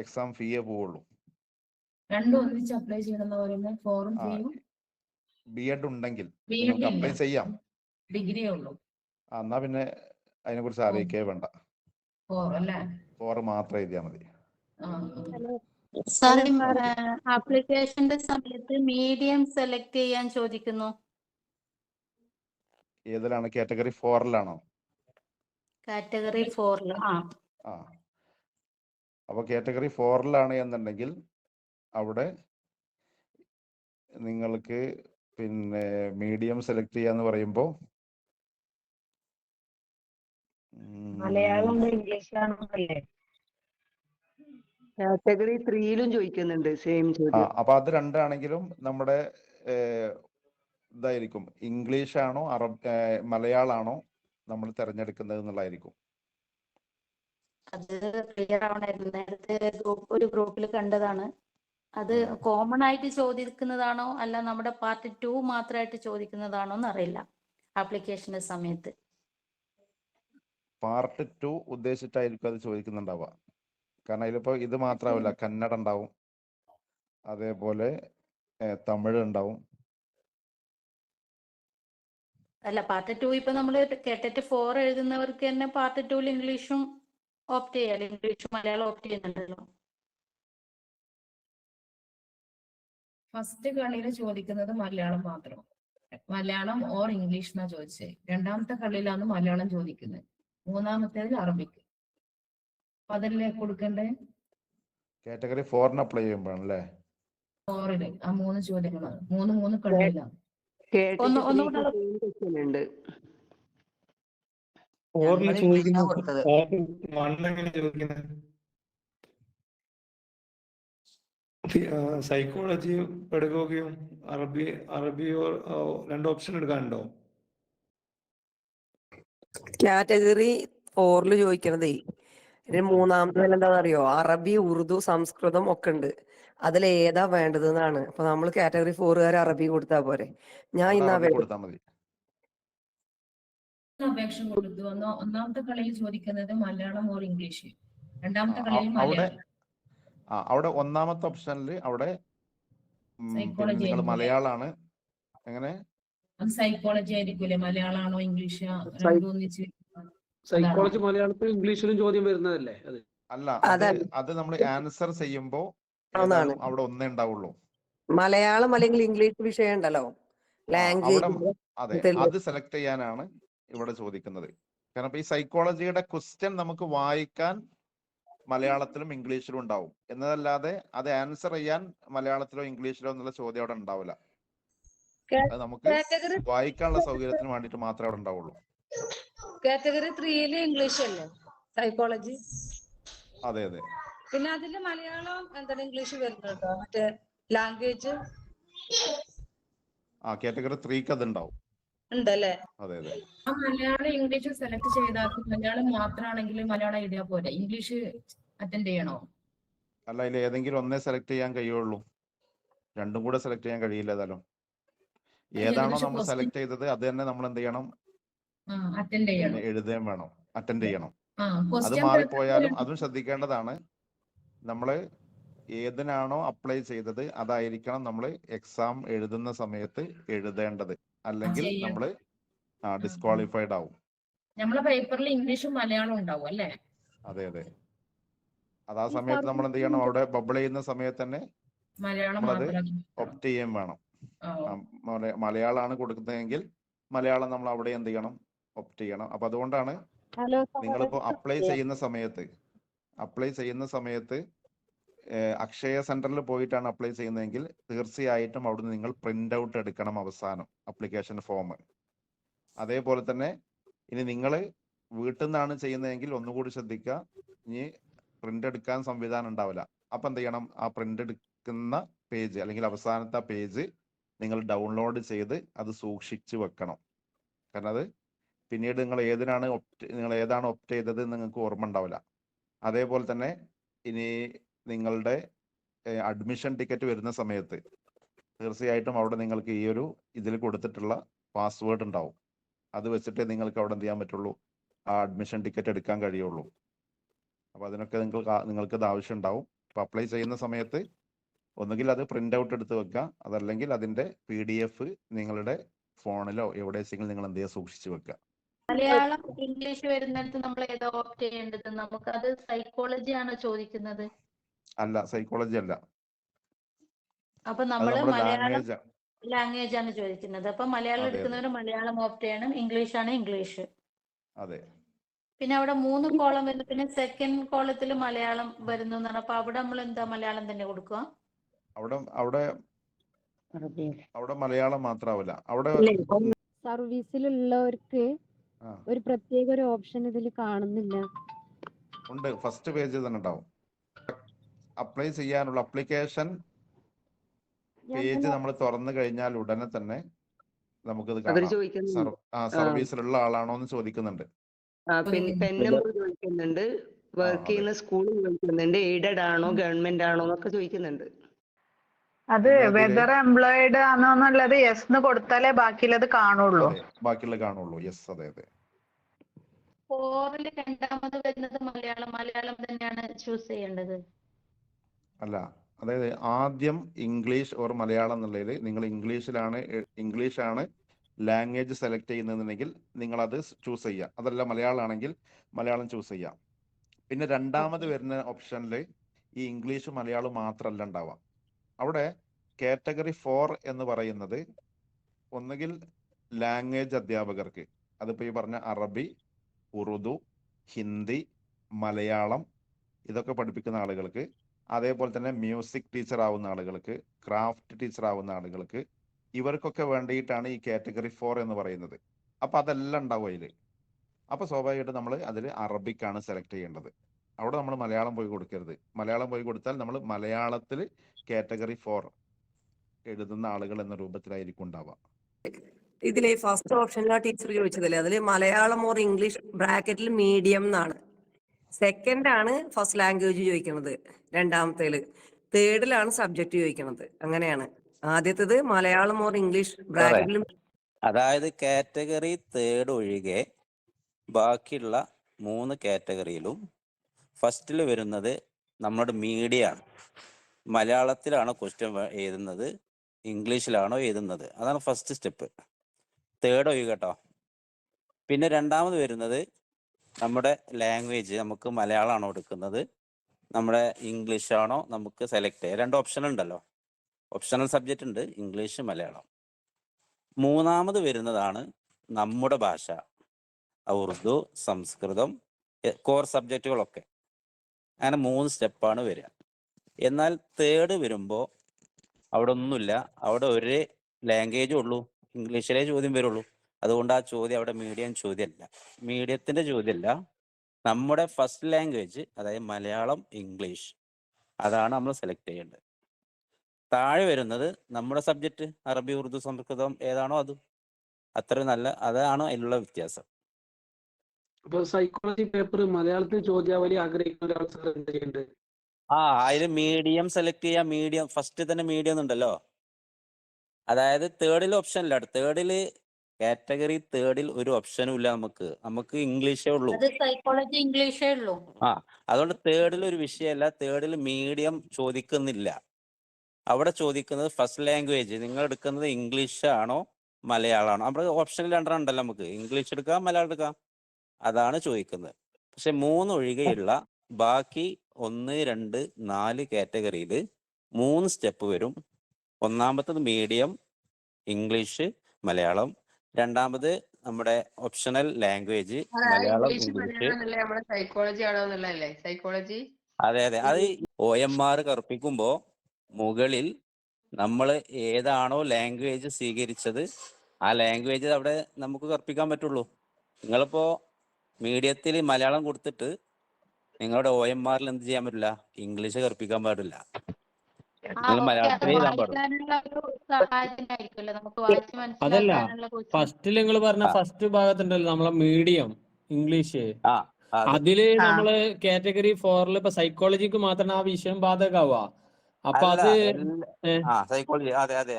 എക്സാം ഫീയേ പോവുള്ളൂ. രണ്ടും ഒന്നിച്ച് അപ്ലൈ ചെയ്യണമെന്ന് ഫോറും ഫീയും. B.Ed ഉണ്ടെങ്കിൽ നിങ്ങൾക്ക് അപ്ലൈ ചെയ്യാം. ഡിഗ്രിയേ ഉള്ളൂ. എന്നാ പിന്നെ അതിനെ കുറിച്ച് ആലോചിക്കേ വേണ്ട, 4 മാത്രം എഴുതിയാൽ മതി. സാർ, ആപ്ലിക്കേഷന്റെ സമയത്ത് മീഡിയം സെലക്ട് ചെയ്യാൻ ചോദിക്കുന്നു. ഏതിലാണ്, കാറ്റഗറി 4-ലാണോ? കാറ്റഗറി 4. അപ്പോൾ കാറ്റഗറി 4-ലാണ് എന്നുണ്ടെങ്കിൽ അവിടെ നിങ്ങൾക്ക് പിന്നെ മീഡിയം സെലക്ട് ചെയ്യാന്ന് പറയുമ്പോൾ മലയാളം ഇംഗ്ലീഷിലാണോ അല്ലേ? കാറ്റഗറി 3-ലും ചോദിക്കുന്നുണ്ട് സെയിം ചോദ്യം. അപ്പൊ അത് രണ്ടാണെങ്കിലും നമ്മുടെ ഇതായിരിക്കും, ഇംഗ്ലീഷ് ആണോ മലയാളാണോ നമ്മൾ തിരഞ്ഞെടുക്കുന്നത് എന്നുള്ളതായിരിക്കും. അത് ക്ലിയർ ആവണായിരുന്നു. നേരത്തെ ഒരു ഗ്രൂപ്പിൽ കണ്ടതാണ്. അത് കോമൺ ആയിട്ട് ചോദിക്കുന്നതാണോ അല്ല നമ്മുടെ പാർട്ട് 2 മാത്രമായിട്ട് ചോദിക്കുന്നതാണോ എന്നറിയില്ല ആപ്ലിക്കേഷന്റെ സമയത്ത്. പാർട്ട് 2 ഉദ്ദേശിച്ചിട്ടായിരിക്കും അത് ചോദിക്കുന്നുണ്ടാവുക. കാരണം അതിലിപ്പോ ഇത് മാത്രമല്ല, കന്നഡ ഉണ്ടാവും, അതേപോലെ തമിഴ് ഉണ്ടാവും. അല്ല, പാർട്ട് 2 ഇപ്പൊ നമ്മള് കേട്ടിട്ട് 4 എഴുതുന്നവർക്ക് തന്നെ പാർട്ട് 2 ഇംഗ്ലീഷും ഓപ്റ്റ് ചെയ്യാം. ഇംഗ്ലീഷും മലയാളം ഓപ്റ്റ് ചെയ്യുന്നുണ്ടല്ലോ. ഫസ്റ്റ് കളിയില് ചോദിക്കുന്നത് മലയാളം മാത്രം, മലയാളം ഓർ ഇംഗ്ലീഷ് എന്നാ ചോദിച്ചത്. രണ്ടാമത്തെ കളിയിലാണ് മലയാളം ചോദിക്കുന്നത്, മൂന്നാമത്തേതിൽ അറബിക്. അപ്പൊ അതല്ലേ കൊടുക്കണ്ടേ? കാറ്റഗറി 4-ന് അപ്ലൈ ചെയ്യുമ്പോഴാണല്ലേ 4-ല് ആ 3 ചോദ്യങ്ങളാണ്, 3 കളിയിലാണ്. ഉണ്ട്. സൈക്കോളജിയും പെഡഗോഗിയും അറബിയോ 2 ഓപ്ഷൻ എടുക്കാനുണ്ടോ? കാറ്റഗറി 4-ല് ചോദിക്കണതേ മൂന്നാമത്തെ എന്താണെന്നറിയോ, അറബി, ഉറുദു, സംസ്കൃതം ഒക്കെ ഉണ്ട്. അതിൽ ഏതാ വേണ്ടത് എന്നാണ്. അപ്പൊ നമ്മൾ കാറ്റഗറി 4-കാർ അറബി കൊടുത്താ പോരെ? ഞാൻ ഇന്ന് കൊടുത്താൽ മതി. അപേക്ഷ കൊടുത്തു. ഒന്നാമത്തെ കളിയിൽ ചോദിക്കുന്നത് മലയാളം ഓർ ഇംഗ്ലീഷ്, രണ്ടാമത്തെ ആ, കളിയിൽ അവിടെ മലയാളം. അവിടെ ഒന്നാമത്തെ ഓപ്ഷനിൽ അവിടെ പിന്നെ സൈക്കോളജി നിങ്ങൾ ആയിരിക്കും മലയാളാണ്. എങ്ങനെ? അത് സൈക്കോളജി ആയിരിക്കൂലേ? മലയാളമാണോ ഇംഗ്ലീഷ് രണ്ടും ഒന്നിച്ച്? സൈക്കോളജി മലയാളത്തിലും ഇംഗ്ലീഷിലും ചോദ്യം വരുന്നതല്ലേ അത്? അല്ല, അത് അതല്ല അത് നമ്മൾ ആൻസർ ചെയ്യുമ്പോൾ ഒന്നാണ്. ഏതായാലും അവിടെ ഒന്നേ ഉണ്ടാവുള്ളൂ. മലയാളം അല്ലെങ്കിൽ ഇംഗ്ലീഷ് വിഷയം ഉണ്ടല്ലോ, അവിടെ ലാംഗ്വേജ്. അതെ, അത് സെലക്ട് ചെയ്യാനാണ് ഇവിടെ ചോദിക്കുന്നത്. കാരണം ഇപ്പൊ ഈ സൈക്കോളജിയുടെ ക്വസ്റ്റ്യൻ നമുക്ക് വായിക്കാൻ മലയാളത്തിലും ഇംഗ്ലീഷിലും ഉണ്ടാവും എന്നതല്ലാതെ അത് ആൻസർ ചെയ്യാൻ മലയാളത്തിലോ ഇംഗ്ലീഷിലോ എന്നുള്ള ചോദ്യം അവിടെ ഉണ്ടാവില്ല. അത് നമുക്ക് വായിക്കാനുള്ള സൗകര്യത്തിന് വേണ്ടിയിട്ട് മാത്രമേ അവിടെ ഉണ്ടാവുള്ളൂ. കാറ്റഗറി 3 ഇംഗ്ലീഷ് അല്ലേ സൈക്കോളജി? അതെ അതെ. പിന്നെ അതില് മലയാളം എന്താണ് ഇംഗ്ലീഷ് വരുന്നുണ്ടോ? മറ്റേ ലാംഗ്വേജ് കാറ്റഗറി 3 അത് ഉണ്ടാവും. ഉണ്ടല്ലേ? അതെ അതെ. ആ മലയാളം ഇംഗ്ലീഷ് സെലക്ട് ചെയ്താൽ മലയാളം മാത്രമാണെങ്കിൽ മലയാളം എഴുതിയാൽ പോരെ, ഇംഗ്ലീഷ് അറ്റൻഡ് ചെയ്യണോ? അല്ല, അതിൽ ഏതെങ്കിലും ഒന്നേ സെലക്ട് ചെയ്യാൻ കഴിയുള്ളൂ, രണ്ടും കൂടെ സെലക്ട് ചെയ്യാൻ കഴിയില്ല. ഏതായാലും ഏതാണോ നമ്മൾ സെലക്ട് ചെയ്തത് അത് തന്നെ നമ്മൾ എന്ത് ചെയ്യണം? അറ്റൻഡ് ചെയ്യണം, എഴുതുകയും വേണം, അറ്റൻഡ് ചെയ്യണം. അത് ക്വസ്റ്റ്യൻ മാറിപ്പോയാലും അതും ശ്രദ്ധിക്കേണ്ടതാണ്. നമ്മൾ ഏതിനാണോ അപ്ലൈ ചെയ്തത് അതായിരിക്കണം നമ്മൾ എക്സാം എഴുതുന്ന സമയത്ത് എഴുതേണ്ടത്, അല്ലെങ്കിൽ നമ്മൾ ഡിസ്ക്വാളിഫൈഡ് ആവും. നമ്മളെ പേപ്പറിൽ ഇംഗ്ലീഷും മലയാളം ഉണ്ടാവും അല്ലേ? അതെ അതെ. അത് ആ സമയത്ത് നമ്മൾ എന്ത് ചെയ്യണം? അവിടെ ബബിൾ ചെയ്യുന്ന സമയത്ത് തന്നെ മലയാളം നമ്മളത് മാത്രം. ഒപ്റ്റ് ചെയ്യുകയും വേണം. മലയാളമാണ് കൊടുക്കുന്നതെങ്കിൽ മലയാളം നമ്മൾ അവിടെ എന്ത് ചെയ്യണം? ഒപ്റ്റ് ചെയ്യണം. അപ്പൊ അതുകൊണ്ടാണ് നിങ്ങളിപ്പോ അപ്ലൈ ചെയ്യുന്ന സമയത്ത് അക്ഷയ സെന്ററിൽ പോയിട്ടാണ് അപ്ലൈ ചെയ്യുന്നതെങ്കിൽ തീർച്ചയായിട്ടും അവിടുന്ന് നിങ്ങൾ പ്രിന്റ് ഔട്ട് എടുക്കണം അവസാനം അപ്ലിക്കേഷൻ ഫോം. അതേപോലെ തന്നെ ഇനി നിങ്ങൾ വീട്ടിൽ നിന്നാണ് ചെയ്യുന്നതെങ്കിൽ ഒന്നുകൂടി ശ്രദ്ധിക്കുക, ഇനി പ്രിന്റ് എടുക്കാൻ സംവിധാനം ഉണ്ടാവില്ല. അപ്പൊ എന്ത് ചെയ്യണം? ആ പ്രിന്റ് എടുക്കുന്ന പേജ് അല്ലെങ്കിൽ അവസാനത്തെ പേജ് നിങ്ങൾ ഡൗൺലോഡ് ചെയ്ത് അത് സൂക്ഷിച്ചു വെക്കണം. കാരണം അത് പിന്നീട് നിങ്ങൾ ഏതാണ് ഒപ്റ്റ് ചെയ്തത് നിങ്ങൾക്ക് ഓർമ്മ ഉണ്ടാവില്ല. അതേപോലെ തന്നെ ഇനി നിങ്ങളുടെ അഡ്മിഷൻ ടിക്കറ്റ് വരുന്ന സമയത്ത് തീർച്ചയായിട്ടും അവിടെ നിങ്ങൾക്ക് ഈ ഒരു ഇതിൽ കൊടുത്തിട്ടുള്ള പാസ്വേഡ് ഉണ്ടാവും. അത് വെച്ചിട്ട് നിങ്ങൾക്ക് അവിടെ എന്ത് ചെയ്യാൻ പറ്റുള്ളൂ? ആ അഡ്മിഷൻ ടിക്കറ്റ് എടുക്കാൻ കഴിയുള്ളൂ. അപ്പൊ അതിനൊക്കെ നിങ്ങൾക്ക് ഇത് ആവശ്യം ഉണ്ടാവും. അപ്പൊ അപ്ലൈ ചെയ്യുന്ന സമയത്ത് ഒന്നുകിൽ അത് പ്രിന്റ് ഔട്ട് എടുത്ത് വെക്കുക, അതല്ലെങ്കിൽ അതിന്റെ PDF നിങ്ങളുടെ ഫോണിലോ എവിടെ വെച്ചെങ്കിലും നിങ്ങൾ എന്ത് ചെയ്യുക? സൂക്ഷിച്ചു വെക്കുക. മലയാളം ഇംഗ്ലീഷ് വരുന്നിടത്ത് നമ്മൾ ഏതാ ഓപ്റ്റ് ചെയ്യേണ്ടത്? നമുക്ക് അത് സൈക്കോളജി ആണോ ചോദിക്കുന്നത്? അല്ല, സൈക്കോളജി അല്ല, അപ്പൊ അത് നമ്മള് നമ്മുടെ മലയാളം ലാംഗ്വേജ്. ലാംഗ്വേജ് ആണ് ചോദിക്കുന്നത്. അപ്പൊ മലയാളം അതെ അതെ എടുക്കുന്നവർ മലയാളം ഓപ്റ്റ് ചെയ്യണം, ഇംഗ്ലീഷ് ആണ് ഇംഗ്ലീഷ്. അതെ. പിന്നെ അവിടെ 3 കോളം വരുന്നു, പിന്നെ സെക്കൻഡ് കോളത്തിൽ മലയാളം വരുന്നു എന്നാണ്. അപ്പൊ അവിടെ നമ്മൾ എന്താ മലയാളം തന്നെ കൊടുക്കുക? അവിടെ മലയാളം മാത്രമാവില്ല. അവിടെ സർവീസിലുള്ളവർക്ക് ഒരു പ്രത്യേക ഒരു ഓപ്ഷൻ ഇതിൽ കാണുന്നില്ല. ഉണ്ട്, ഫസ്റ്റ് പേജിൽ തന്നെ ഉണ്ടാവും. അപ്ലൈ ചെയ്യാനുള്ള അപ്ലിക്കേഷൻ പേജ് നമ്മൾ തുറന്നു കഴിഞ്ഞാൽ ഉടനെ തന്നെ നമുക്കിത് കാണാം. സർവീസിലുള്ള ആളാണോ എന്ന് ചോദിക്കുന്നുണ്ട്. പെൻ നമ്പർ ചോദിക്കുന്നുണ്ട്, വർക്ക് ചെയ്യുന്ന സ്കൂൾ ചോദിക്കുന്നുണ്ട്, എയ്ഡഡ് ആണോ ഗവൺമെന്റ് ആണോ എന്നൊക്കെ ചോദിക്കുന്നുണ്ട്. അത് വെദർ എംപ്ലോയിഡ് ആണോ എന്നുള്ളത് യെസ് എന്ന് കൊടുത്താലേ ബാക്കിയുള്ളത് കാണുള്ളൂ. ബാക്കിയുള്ളത് കാണുള്ളൂ. യെസ്, അതെ അതെ. 4 രണ്ടാമത് വരുന്നത് മലയാളം തന്നെയാണ് ചൂസ് ചെയ്യേണ്ടത്? അല്ല, അതായത് ആദ്യം ഇംഗ്ലീഷ് ഓർ മലയാളം എന്നുള്ളതിൽ നിങ്ങൾ ഇംഗ്ലീഷാണ് ലാംഗ്വേജ് സെലക്ട് ചെയ്യുന്നതെന്നുണ്ടെങ്കിൽ നിങ്ങൾ അത് ചൂസ് ചെയ്യുക. അതല്ല മലയാളം ആണെങ്കിൽ മലയാളം ചൂസ് ചെയ്യാം. പിന്നെ രണ്ടാമത് വരുന്ന ഓപ്ഷനിൽ ഈ ഇംഗ്ലീഷ് മലയാളം മാത്രമല്ല ഉണ്ടാവുക. അവിടെ കാറ്റഗറി 4 എന്ന് പറയുന്നത് ഒന്നുകിൽ ലാംഗ്വേജ് അധ്യാപകർക്ക്, അതിപ്പോൾ ഈ പറഞ്ഞ അറബി, ഉറുദു, ഹിന്ദി, മലയാളം ഇതൊക്കെ പഠിപ്പിക്കുന്ന ആളുകൾക്ക്, അതേപോലെ തന്നെ മ്യൂസിക് ടീച്ചർ ആവുന്ന ആളുകൾക്ക്, ക്രാഫ്റ്റ് ടീച്ചർ ആവുന്ന ആളുകൾക്ക്, ഇവർക്കൊക്കെ വേണ്ടിയിട്ടാണ് ഈ കാറ്റഗറി 4 എന്ന് പറയുന്നത്. അപ്പൊ അതെല്ലാം ഉണ്ടാവും അതിൽ. അപ്പൊ സ്വാഭാവികമായിട്ട് നമ്മൾ അതിൽ അറബിക്കാണ് സെലക്ട് ചെയ്യേണ്ടത്. അവിടെ നമ്മൾ മലയാളം പോയി കൊടുക്കരുത്. മലയാളം പോയി കൊടുത്താൽ നമ്മൾ മലയാളത്തിൽ കാറ്റഗറി 4 എഴുതുന്ന ആളുകൾ എന്ന രൂപത്തിലായിരിക്കും ഉണ്ടാവുക. ഇതിലെ ഫസ്റ്റ് ഓപ്ഷനിലാ ടീച്ചർ ചോദിച്ചതല്ലേ, അതില് മലയാളം ഓർ ഇംഗ്ലീഷ് ബ്രാക്കറ്റിൽ മീഡിയം എന്നാണ്. സെക്കൻഡ് ആണ് ഫസ്റ്റ് ലാംഗ്വേജ് ചോദിക്കുന്നത്, രണ്ടാമത്തേല്. തേർഡിലാണ് സബ്ജക്ട് ചോദിക്കുന്നത്. അങ്ങനെയാണ്. ആദ്യത്തേത് മലയാളം ഓർ ഇംഗ്ലീഷ് ബ്രാക്കറ്റിൽ. അതായത് കാറ്റഗറി 3 ഒഴികെ ബാക്കിയുള്ള 3 കാറ്റഗറിയിലും ഫസ്റ്റിൽ വരുന്നത് നമ്മുടെ മീഡിയമാണ്. മലയാളത്തിലാണോ ക്വസ്റ്റ്യൻ എഴുതുന്നത്, ഇംഗ്ലീഷിലാണോ എഴുതുന്നത്, അതാണ് ഫസ്റ്റ് സ്റ്റെപ്പ്. തേർഡ് ഒഴികട്ടോ. പിന്നെ രണ്ടാമത് വരുന്നത് നമ്മുടെ ലാംഗ്വേജ്, നമുക്ക് മലയാളമാണോ എടുക്കുന്നത്, നമ്മുടെ ഇംഗ്ലീഷ് ആണോ നമുക്ക് സെലക്ട് ചെയ്യാം. 2 ഓപ്ഷൻ ഉണ്ടല്ലോ, ഓപ്ഷണൽ സബ്ജക്റ്റ് ഉണ്ട്, ഇംഗ്ലീഷ്, മലയാളം. മൂന്നാമത് വരുന്നതാണ് നമ്മുടെ ഭാഷ, ഉറുദു, സംസ്കൃതം, കോർ സബ്ജക്റ്റുകളൊക്കെ. അങ്ങനെ 3 സ്റ്റെപ്പാണ് വരിക. എന്നാൽ തേർഡ് വരുമ്പോൾ അവിടെ ഒന്നുമില്ല, അവിടെ ഒരു ലാംഗ്വേജും ഉള്ളൂ, ഇംഗ്ലീഷിലെ ചോദ്യം വരുള്ളൂ. അതുകൊണ്ട് ആ ചോദ്യം അവിടെ മീഡിയം ചോദ്യമല്ല, മീഡിയത്തിന്റെ ചോദ്യമല്ല, നമ്മുടെ ഫസ്റ്റ് ലാംഗ്വേജ്, അതായത് മലയാളം, ഇംഗ്ലീഷ്, അതാണ് നമ്മൾ സെലക്ട് ചെയ്യേണ്ടത്. താഴെ വരുന്നത് നമ്മുടെ സബ്ജക്റ്റ്, അറബി, ഉറുദു, സംസ്കൃതം ഏതാണോ അത്. അത്ര നല്ല, അതാണ് അതിലുള്ള വ്യത്യാസം. അപ്പൊ സൈക്കോളജി പേപ്പർ മലയാളത്തിൽ ചോദ്യാവലി ആഗ്രഹിക്കുന്ന ഒരാൾ സാർ എന്ത് ചെയ്യേണ്ടത്? അതിൽ മീഡിയം സെലക്ട് ചെയ്യാം. മീഡിയം ഫസ്റ്റ് തന്നെ മീഡിയം എന്നുണ്ടല്ലോ. അതായത് തേർഡിൽ ഓപ്ഷൻ ഇല്ല. തേർഡിൽ കാറ്റഗറി തേർഡിൽ ഒരു ഓപ്ഷനും ഇല്ല. നമുക്ക് ഇംഗ്ലീഷേ ഉള്ളൂ. അത് സൈക്കോളജി ഇംഗ്ലീഷേ ഉള്ളൂ. അതുകൊണ്ട് തേർഡിൽ ഒരു വിഷയമല്ല. തേർഡിൽ മീഡിയം ചോദിക്കുന്നില്ല. അവിടെ ചോദിക്കുന്നത് ഫസ്റ്റ് ലാംഗ്വേജ്, നിങ്ങൾ എടുക്കുന്നത് ഇംഗ്ലീഷ് ആണോ മലയാളമാണോ. അവിടെ ഓപ്ഷനിൽ 2 ഉണ്ടല്ലോ, നമുക്ക് ഇംഗ്ലീഷ് എടുക്കാം, മലയാളം എടുക്കാം, അതാണ് ചോദിക്കുന്നത്. പക്ഷെ 3 ഒഴികെയുള്ള ബാക്കി 1, 2, 4 കാറ്റഗറിയിൽ 3 സ്റ്റെപ്പ് വരും. ഒന്നാമത്തത് മീഡിയം, ഇംഗ്ലീഷ്, മലയാളം. രണ്ടാമത് നമ്മുടെ optional language, Malayalam, English. Psychology ആണോ എന്നുള്ളതല്ലേ സൈക്കോളജി? അതെ. അത് OMR കറുപ്പിക്കുമ്പോ മുകളിൽ നമ്മൾ ഏതാണോ ലാംഗ്വേജ് സ്വീകരിച്ചത് ആ ലാംഗ്വേജ് അവിടെ നമുക്ക് കറുപ്പിക്കാൻ പറ്റുള്ളൂ. നിങ്ങളിപ്പോ മീഡിയത്തിൽ മലയാളം കൊടുത്തിട്ട് നിങ്ങളുടെ OMR എന്ത് ചെയ്യാൻ പറ്റില്ല, ഇംഗ്ലീഷ് കറുപ്പിക്കാൻ പാടില്ല. നിങ്ങൾ മലയാളത്തിലേ എഴുതാൻ പാടുള്ളൂ. അതല്ല, ഫസ്റ്റിൽ നിങ്ങൾ പറഞ്ഞ ഫസ്റ്റ് ഭാഗത്തുണ്ടല്ലോ നമ്മളെ മീഡിയം ഇംഗ്ലീഷ്, അതില് നമ്മള് കാറ്റഗറി 4 ഇപ്പൊ സൈക്കോളജിക്ക് മാത്രമാണ് ആ വിഷയം ബാധകമാവുക. അപ്പൊ അത് സൈക്കോളജി, അതെ.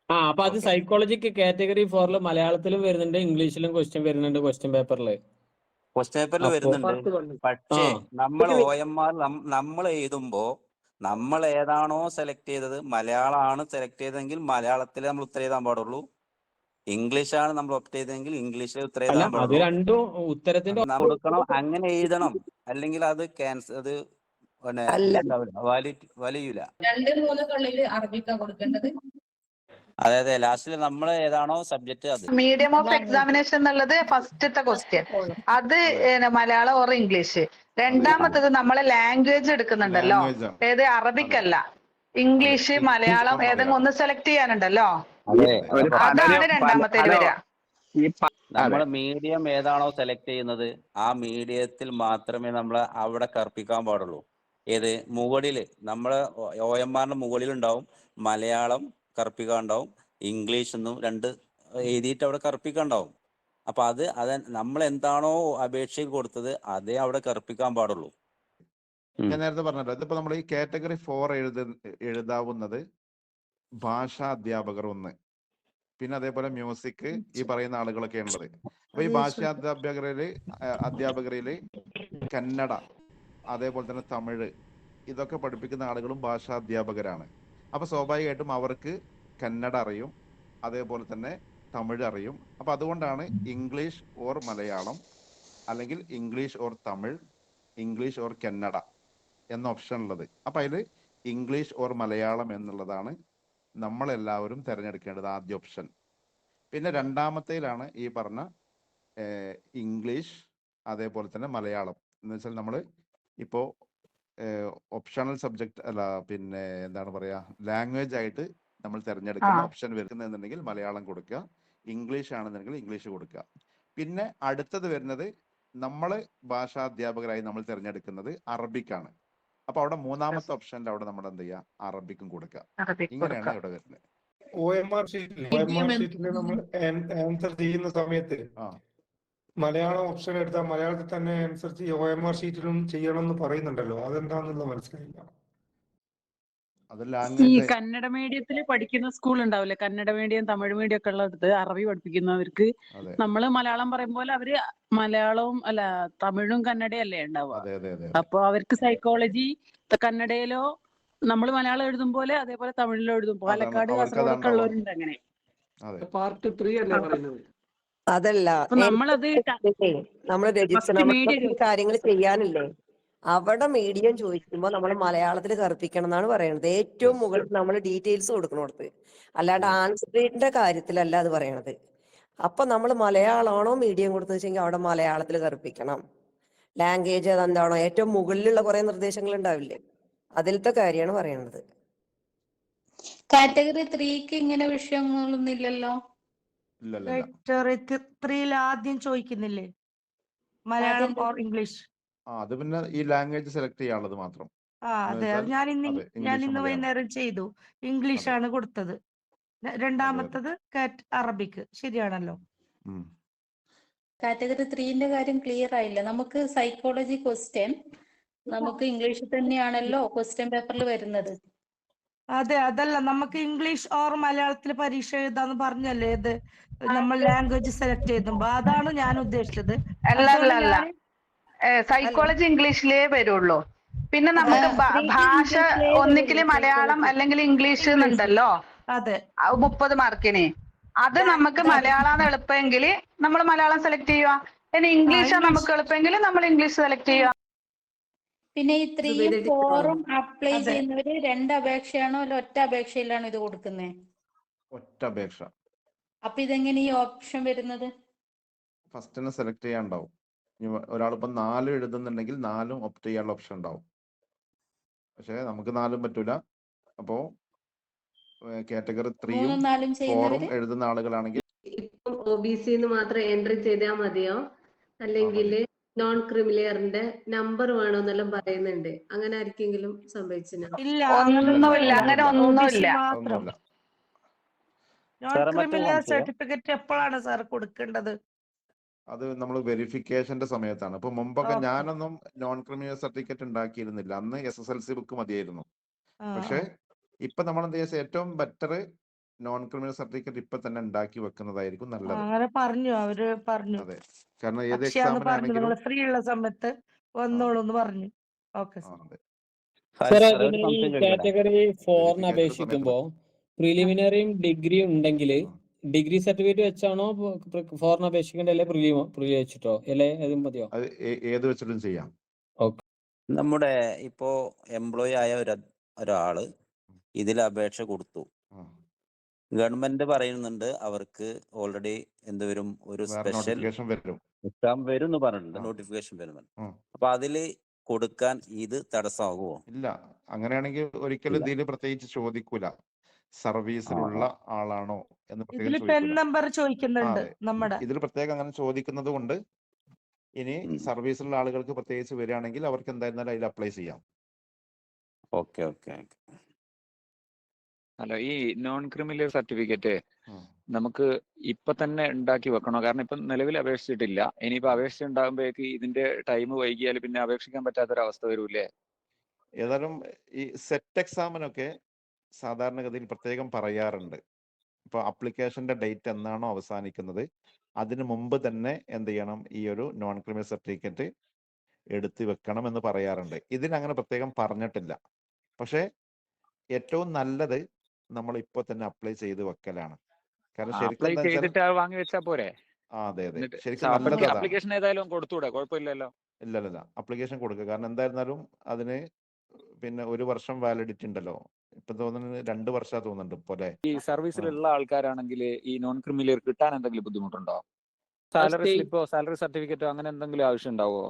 അപ്പൊ അത് സൈക്കോളജിക്ക് കാറ്റഗറി 4 മലയാളത്തിലും വരുന്നുണ്ട്, ഇംഗ്ലീഷിലും ക്വസ്റ്റ്യൻ വരുന്നുണ്ട് ക്വസ്റ്റ്യൻ പേപ്പറിൽ വരുന്നുണ്ട്. പക്ഷേ നമ്മൾ OMR നമ്മൾ എഴുതുമ്പോ നമ്മൾ ഏതാണോ സെലക്ട് ചെയ്തത്, മലയാളമാണ് സെലക്ട് ചെയ്തതെങ്കിൽ മലയാളത്തിലെ നമ്മൾ ഉത്തരം എഴുതാൻ പാടുള്ളൂ. ഇംഗ്ലീഷാണ് നമ്മൾ ഓപ്റ്റ് ചെയ്തതെങ്കിൽ ഇംഗ്ലീഷിൽ ഉത്തരം എഴുതാൻ പാടുള്ളൂ. കൊടുക്കണം, അങ്ങനെ എഴുതണം. അല്ലെങ്കിൽ അത് ക്യാൻസൽ, അത് വലിയൂല. 2, 3 കളിൽ അറബിക്ക കൊടുക്കേണ്ടത്. അതെ. ലാസ്റ്റിൽ നമ്മൾ ഏതാണോ സബ്ജക്ട് അത്. മീഡിയം ഓഫ് എക്സാമിനേഷൻ എന്നുള്ളത് ഫസ്റ്റത്തെ ക്വസ്റ്റ്യൻ, അത് മലയാളം ഓർ ഇംഗ്ലീഷ്. രണ്ടാമത്തത് നമ്മളെ ലാംഗ്വേജ് എടുക്കുന്നുണ്ടല്ലോ, ഏത് അറബിക്കല്ല, ഇംഗ്ലീഷ്, മലയാളം ഏതെങ്കിലും ഒന്ന് സെലക്ട് ചെയ്യാനുണ്ടല്ലോ, അതാണ് രണ്ടാമത്തേല് വരിക. നമ്മൾ മീഡിയം ഏതാണോ സെലക്ട് ചെയ്യുന്നത് ആ മീഡിയത്തിൽ മാത്രമേ നമ്മൾ അവിടെ കറുപ്പിക്കാൻ പാടുള്ളൂ. ഏത് മുകളിൽ നമ്മള് OMRന്റെ മുകളിൽ ഉണ്ടാവും മലയാളം കറുപ്പിക്കാൻ ഉണ്ടാവും, ഇംഗ്ലീഷ് എന്നും 2 എഴുതിയിട്ട് അവിടെ കറുപ്പിക്കാൻ ഉണ്ടാവും. അപ്പൊ അത് നമ്മൾ എന്താണോ അപേക്ഷയിൽ കൊടുത്തത് അതേ അവിടെ കറുപ്പിക്കാൻ പാടുള്ളൂ. ഞാൻ നേരത്തെ പറഞ്ഞല്ലോ, ഇതിപ്പോ നമ്മൾ ഈ കാറ്റഗറി 4 എഴുതാവുന്നത് ഭാഷാ അധ്യാപകർ 1, പിന്നെ അതേപോലെ മ്യൂസിക്, ഈ പറയുന്ന ആളുകളൊക്കെ ഉള്ളത്. അപ്പൊ ഈ ഭാഷാ അധ്യാപകരില് കന്നഡ, അതേപോലെ തന്നെ തമിഴ്, ഇതൊക്കെ പഠിപ്പിക്കുന്ന ആളുകളും ഭാഷാ അധ്യാപകരാണ്. അപ്പൊ സ്വാഭാവികമായിട്ടും അവർക്ക് കന്നഡ അറിയും, അതേപോലെ തന്നെ തമിഴ് അറിയും. അപ്പൊ അതുകൊണ്ടാണ് ഇംഗ്ലീഷ് ഓർ മലയാളം, അല്ലെങ്കിൽ English or Tamil, English or Kannada എന്ന ഓപ്ഷൻ ഉള്ളത്. അപ്പൊ അതിൽ ഇംഗ്ലീഷ് ഓർ മലയാളം എന്നുള്ളതാണ് നമ്മളെല്ലാവരും തിരഞ്ഞെടുക്കേണ്ടത് ആദ്യ ഓപ്ഷൻ. പിന്നെ രണ്ടാമത്തേലാണ് ഈ പറഞ്ഞ ഇംഗ്ലീഷ്, അതേപോലെ തന്നെ മലയാളം. എന്ന് വെച്ചാൽ നമ്മൾ ഇപ്പോൾ ഓപ്ഷണൽ സബ്ജക്ട് അല്ല, പിന്നെ എന്താണ് പറയാ, ലാംഗ്വേജ് ആയിട്ട് നമ്മൾ തിരഞ്ഞെടുക്കുന്ന ഓപ്ഷൻ വരുന്നുണ്ടെങ്കിൽ മലയാളം കൊടുക്കുക, ഇംഗ്ലീഷ് ആണെന്നുണ്ടെങ്കിൽ ഇംഗ്ലീഷ് കൊടുക്കുക. പിന്നെ അടുത്തത് വരുന്നത് നമ്മൾ ഭാഷാ അധ്യാപകരായി നമ്മൾ തിരഞ്ഞെടുക്കുന്നത് അറബിക്കാണ്. അപ്പൊ അവിടെ മൂന്നാമത്തെ ഓപ്ഷനിൽ അവിടെ നമ്മൾ എന്ത് ചെയ്യുക, അറബിക്കും കൊടുക്കുക. ഇങ്ങനെയാണ് ഇവിടെ വരുന്നത്. OMR ഷീറ്റിൽ നമ്മൾ ആൻസർ ചെയ്യുന്ന സമയത്ത് മലയാളം ഓപ്ഷൻ എടുത്താൽ മലയാളത്തിൽ തന്നെ ആൻസർ OMR ഷീറ്റിലും ചെയ്യണം എന്ന് പറയുന്നുണ്ടല്ലോ, അതെന്താണെന്നുള്ള മനസ്സിലായില്ല. അത് ഈ ലാംഗ്വേജ്. കന്നഡ മീഡിയത്തിൽ പഠിക്കുന്ന സ്കൂൾ ഉണ്ടാവില്ലേ, കന്നഡ മീഡിയം തമിഴ് മീഡിയം ഒക്കെ ഉള്ളിടത്ത് അറബി പഠിപ്പിക്കുന്നവർക്ക് അതെ നമ്മള് മലയാളം പറയുമ്പോൾ അവര് മലയാളവും അല്ല തമിഴും കന്നഡയും അല്ലേ ഉണ്ടാവുക. അതെ അതെ അതെ അതെ അപ്പൊ അവർക്ക് സൈക്കോളജി കന്നഡയിലോ നമ്മൾ മലയാളം എഴുതും പോലെ അതേപോലെ തമിഴിലോ എഴുതും. അതാണ് പാലക്കാട് അവർക്ക് കാസർഗോഡ് ഒക്കെ അതാണ്ടാവുക. ഉള്ളവരുണ്ട് അങ്ങനെ. അതെ പാർട്ട് 3 അല്ലേ പറയുന്നത്? അതല്ല അപ്പൊ നമ്മളത് നമ്മൾ രജിസ്റ്റർ ഫസ്റ്റ് നമ്മൾ മീഡിയം കാര്യങ്ങൾ ചെയ്യാനില്ലേ, അവിടെ മീഡിയം ചോദിക്കുമ്പോൾ നമ്മൾ മലയാളത്തിൽ കറുപ്പിക്കണം എന്നാണ് പറയുന്നത്. ഏറ്റവും യെസ് മുകളിൽ നമ്മൾ ഡീറ്റെയിൽസ് കൊടുക്കണോടത്ത്, അല്ലാണ്ട് ആൻസറിന്റെ കാര്യത്തിലല്ല അത് പറയണത്. അപ്പൊ നമ്മൾ മലയാളമാണോ മീഡിയം കൊടുത്തു വെച്ചെങ്കിൽ അവിടെ മലയാളത്തിൽ കറുപ്പിക്കണം. ലാംഗ്വേജ് അതെന്താണോ ഏറ്റവും മുകളിലുള്ള കുറെ നിർദ്ദേശങ്ങൾ ഉണ്ടാവില്ലേ, അതിലത്തെ കാര്യമാണ് പറയണത്. കാറ്റഗറി 3ക്ക് ഇങ്ങനെ വിഷയങ്ങളൊന്നും ഇല്ലല്ലോ. ഇല്ലല്ല കാറ്റഗറി 3 ആദ്യം ചോദിക്കുന്നില്ലേ മലയാളം അതെന്ത്? Or English? അത് പിന്നെ ഈ ലാംഗ്വേജ് സെലക്ട് ചെയ്യാനുള്ളത് മാത്രം. എന്ന് അതെ, അത് വെച്ചാൽ ഞാൻ അതെ ഇന്ന് ഇംഗ്ലീഷ് മലയാളം. വൈകുന്നേരം ചെയ്തു. ഇംഗ്ലീഷ് അതെ ആണ് കൊടുത്തത്. അതെ അതെ രണ്ടാമത്തത് അറബിക്ക്. ശരിയാണല്ലോ. ഉം. കാറ്റഗറി 3ന്റെ കാര്യം ക്ലിയർ ആയില്ല. നമുക്ക് സൈക്കോളജി ക്വസ്റ്റ്യൻ നമുക്ക് ഇംഗ്ലീഷിൽ തന്നെയാണല്ലോ ക്വസ്റ്റ്യൻ പേപ്പറിൽ വരുന്നത്. അതെ, അതല്ല, നമുക്ക് ഇംഗ്ലീഷ് ഓർ മലയാളത്തിൽ പരീക്ഷ എഴുതാന്ന് പറഞ്ഞല്ലേ ഇത് നമ്മൾ ലാംഗ്വേജ് സെലക്ട് ചെയ്യുമ്പോ. അതാണ് ഞാൻ ഉദ്ദേശിച്ചത്. അല്ല അല്ല അതുകൊണ്ട് അല്ല ഞാൻ സൈക്കോളജി ഇംഗ്ലീഷിലേ വരുള്ളൂ. പിന്നെ നമുക്ക് ഭാഷ ഒന്നിക്കല് മലയാളം അല്ലെങ്കിൽ ഇംഗ്ലീഷ് എന്നുണ്ടല്ലോ, അതെ 30 മാർക്കിന്. അത് നമുക്ക് മലയാളം എളുപ്പമെങ്കിൽ നമ്മൾ മലയാളം സെലക്ട് ചെയ്യുക. ഇനി ഇംഗ്ലീഷാണ് നമുക്ക് എളുപ്പമെങ്കിൽ നമ്മൾ ഇംഗ്ലീഷ് സെലക്ട് ചെയ്യുക. പിന്നെ ഈ 3യും 4ഉം അപ്ലൈ അതെ. ചെയ്യുന്നവര് 2 അപേക്ഷയാണോ അല്ല ഒറ്റ അപേക്ഷയിലാണോ ഇത് കൊടുക്കുന്നത്? ഒറ്റ അപേക്ഷ. അപ്പൊ ഇതെങ്ങനെ ഈ ഓപ്ഷൻ വരുന്നത്? ഫസ്റ്റിനെ സെലക്ട് ചെയ്യാണ്ടാവും. ഒരാളിപ്പം 4 എഴുതുന്നുണ്ടെങ്കിൽ 4ഉം ഓപ്റ്റ് ചെയ്യാനുള്ള ഓപ്ഷൻ ഉണ്ടാവും. പക്ഷെ നമുക്ക് 4ഉം പറ്റൂല. അപ്പോ കാറ്റഗറി 3യും 3ഉം 4ഉം 4ഉം ചെയ്യുന്നവര് എഴുതുന്ന ആളുകളാണെങ്കിൽ ഇപ്പം OBC മാത്രം എൻട്രി ചെയ്താൽ മതിയോ, അല്ലെങ്കിൽ നോൺ ക്രിമിലിയറിന്റെ നമ്പർ വേണമെന്നെല്ലാം പറയുന്നുണ്ട്. അങ്ങനെ ആർക്കെങ്കിലും സംഭവിച്ചിനോ? ഇല്ല, ഒന്നുമില്ല, അങ്ങനെ ഒന്നുമില്ല. മാത്രം. ഒന്നുമില്ല. നോൺ ക്രിമിനൽ സർട്ടിഫിക്കറ്റ് എപ്പോഴാണ് സാർ കൊടുക്കേണ്ടത്? അത് നമ്മൾ വെരിഫിക്കേഷന്റെ സമയത്താണ്. ഇപ്പൊ മുമ്പൊക്കെ Okay. ഞാനൊന്നും നോൺ ക്രിമിനൽ സർട്ടിഫിക്കറ്റ് ഉണ്ടാക്കിയിരുന്നില്ല. അന്ന് SSLC ബുക്ക് മതിയായിരുന്നു. പക്ഷെ ഇപ്പൊ നമ്മൾ എന്താ ചെയ്യുക, ഏറ്റവും ബെറ്റർ നോൺ ക്രിമിനൽ സർട്ടിഫിക്കറ്റ് ഇപ്പൊ തന്നെ ഉണ്ടാക്കി വെക്കുന്നതായിരിക്കും നല്ലത്. അങ്ങനെ പറഞ്ഞു, അവര് പറഞ്ഞു. അതെ, കാരണം ഏത് അക്ഷയാന്ന് പറഞ്ഞു എക്സാമിനാണെങ്കിലും നിങ്ങൾ ഫ്രീ ഉള്ള സമയത്ത് വന്നോളൂ എന്ന് പറഞ്ഞു. Okay sir. അതെ സാറേ ഒരു പിന്നെ ഈ സംശയം ചോദിക്കട്ടെ? കാറ്റഗറി 4ന് വെരിഫിക്കേഷന്റെ അപേക്ഷിക്കുമ്പോ സമയത്ത് പ്രിലിമിനറിയും ഡിഗ്രിയും ഉണ്ടെങ്കിൽ ഡിഗ്രി സർട്ടിഫിക്കറ്റ് വെച്ചാണോ 4ന് അപേക്ഷിക്കേണ്ടത്, അല്ലെ പ്രിലി വെച്ചിട്ടോ, അല്ലെ ഏതും മതിയോ? അത് ഏത് വെച്ചിട്ടും ചെയ്യാം. ഓക്കെ. നമ്മുടെ ഇപ്പോ എംപ്ലോയി ആയ ഒരാള് ഇതിൽ അപേക്ഷ കൊടുത്തു. ഗവൺമെന്റ് പറയുന്നുണ്ട് അവർക്ക് ഓൾറെഡി എന്തുവരും ഒരു വേറെ സ്പെഷ്യൽ നോട്ടിഫിക്കേഷൻ വരും. എക്സാം വരും എന്ന് പറഞ്ഞിട്ടുണ്ട്, നോട്ടിഫിക്കേഷൻ വരുന്നുണ്ട്. അപ്പൊ അതില് കൊടുക്കാൻ ഇത് തടസ്സമാകുമോ? ഇല്ല, അങ്ങനെയാണെങ്കിൽ ഒരിക്കലും ഇതിൽ പ്രത്യേകിച്ച് ചോദിക്കൂല സർവീസിലുള്ള ആളാണോ എന്ന് പ്രത്യേകം ഇതിൽ പെൻ ചോദിക്കൂല. നമ്പർ ചോദിക്കുന്നുണ്ട് അതെ, നമ്മുടെ. ഇതിൽ പ്രത്യേകം അങ്ങനെ ചോദിക്കുന്നത് കൊണ്ട് ഇനി സർവീസിലുള്ള ആളുകൾക്ക് പ്രത്യേകിച്ച് വരികയാണെങ്കിൽ അവർക്ക് എന്തായിരുന്നാലും അതിൽ അപ്ലൈ ചെയ്യാം. Okay okay okay. അല്ല, ഈ നോൺ ക്രിമിനൽ സർട്ടിഫിക്കറ്റ് നമുക്ക് ഇപ്പൊ തന്നെ ഉണ്ടാക്കി വെക്കണോ? കാരണം ഇപ്പൊ നിലവിൽ അപേക്ഷിച്ചിട്ടില്ല. ഇനിയിപ്പോ അപേക്ഷ ഉണ്ടാകുമ്പോഴേക്ക് ഇതിന്റെ ടൈം വൈകിയാൽ പിന്നെ അപേക്ഷിക്കാൻ പറ്റാത്തൊരവസ്ഥ വരൂലേ? ഏതായാലും ഈ സെറ്റ് എക്സാമിനൊക്കെ സാധാരണഗതിയിൽ പ്രത്യേകം പറയാറുണ്ട്. ഇപ്പോൾ അപ്ലിക്കേഷന്റെ ഡേറ്റ് എന്നാണോ അവസാനിക്കുന്നത് അതിന് മുമ്പ് തന്നെ എന്ത് ചെയ്യണം, ഈ ഒരു നോൺ ക്രിമിനൽ സർട്ടിഫിക്കറ്റ് എടുത്ത് വെക്കണം എന്ന് പറയാറുണ്ട്. ഇതിനങ്ങനെ പ്രത്യേകം പറഞ്ഞിട്ടില്ല. പക്ഷേ ഏറ്റവും നല്ലത് നമ്മൾ ഇപ്പോൾ തന്നെ അപ്ലൈ ചെയ്ത് വെക്കലാണ്. കാരണം ശരിക്കും അപ്ലൈ എന്താ വെച്ചാൽ ചെയ്തിട്ട് അത് വാങ്ങി വെച്ചാ പോരെ? അതെ അതെ, എന്നിട്ട് ശരിക്കും നല്ലത് അതാണ്. അപ്ലിക്കേഷൻ ഏതായാലും കൊടുത്തൂടെ? കുഴപ്പമില്ലല്ലോ. ഇല്ലല്ല, അപ്ലിക്കേഷൻ കൊടുക്കുക. കാരണം എന്തായിരുന്നാലും അതിന് പിന്നെ 1 വർഷം വാലിഡിറ്റി ഉണ്ടല്ലോ. ഇപ്പൊ തോന്നുന്നത് 2 വർഷം തോന്നുന്നുണ്ട് ഇപ്പൊ അല്ലേ? ഈ സർവീസിലുള്ള ആൾക്കാരാണെങ്കിൽ ഈ നോൺ ക്രിമിലിയർ കിട്ടാൻ എന്തെങ്കിലും ബുദ്ധിമുട്ടുണ്ടോ? സാലറി സ്ലിപ്പോ സാലറി സർട്ടിഫിക്കറ്റോ അങ്ങനെ എന്തെങ്കിലും ആവശ്യം ഉണ്ടാവോ?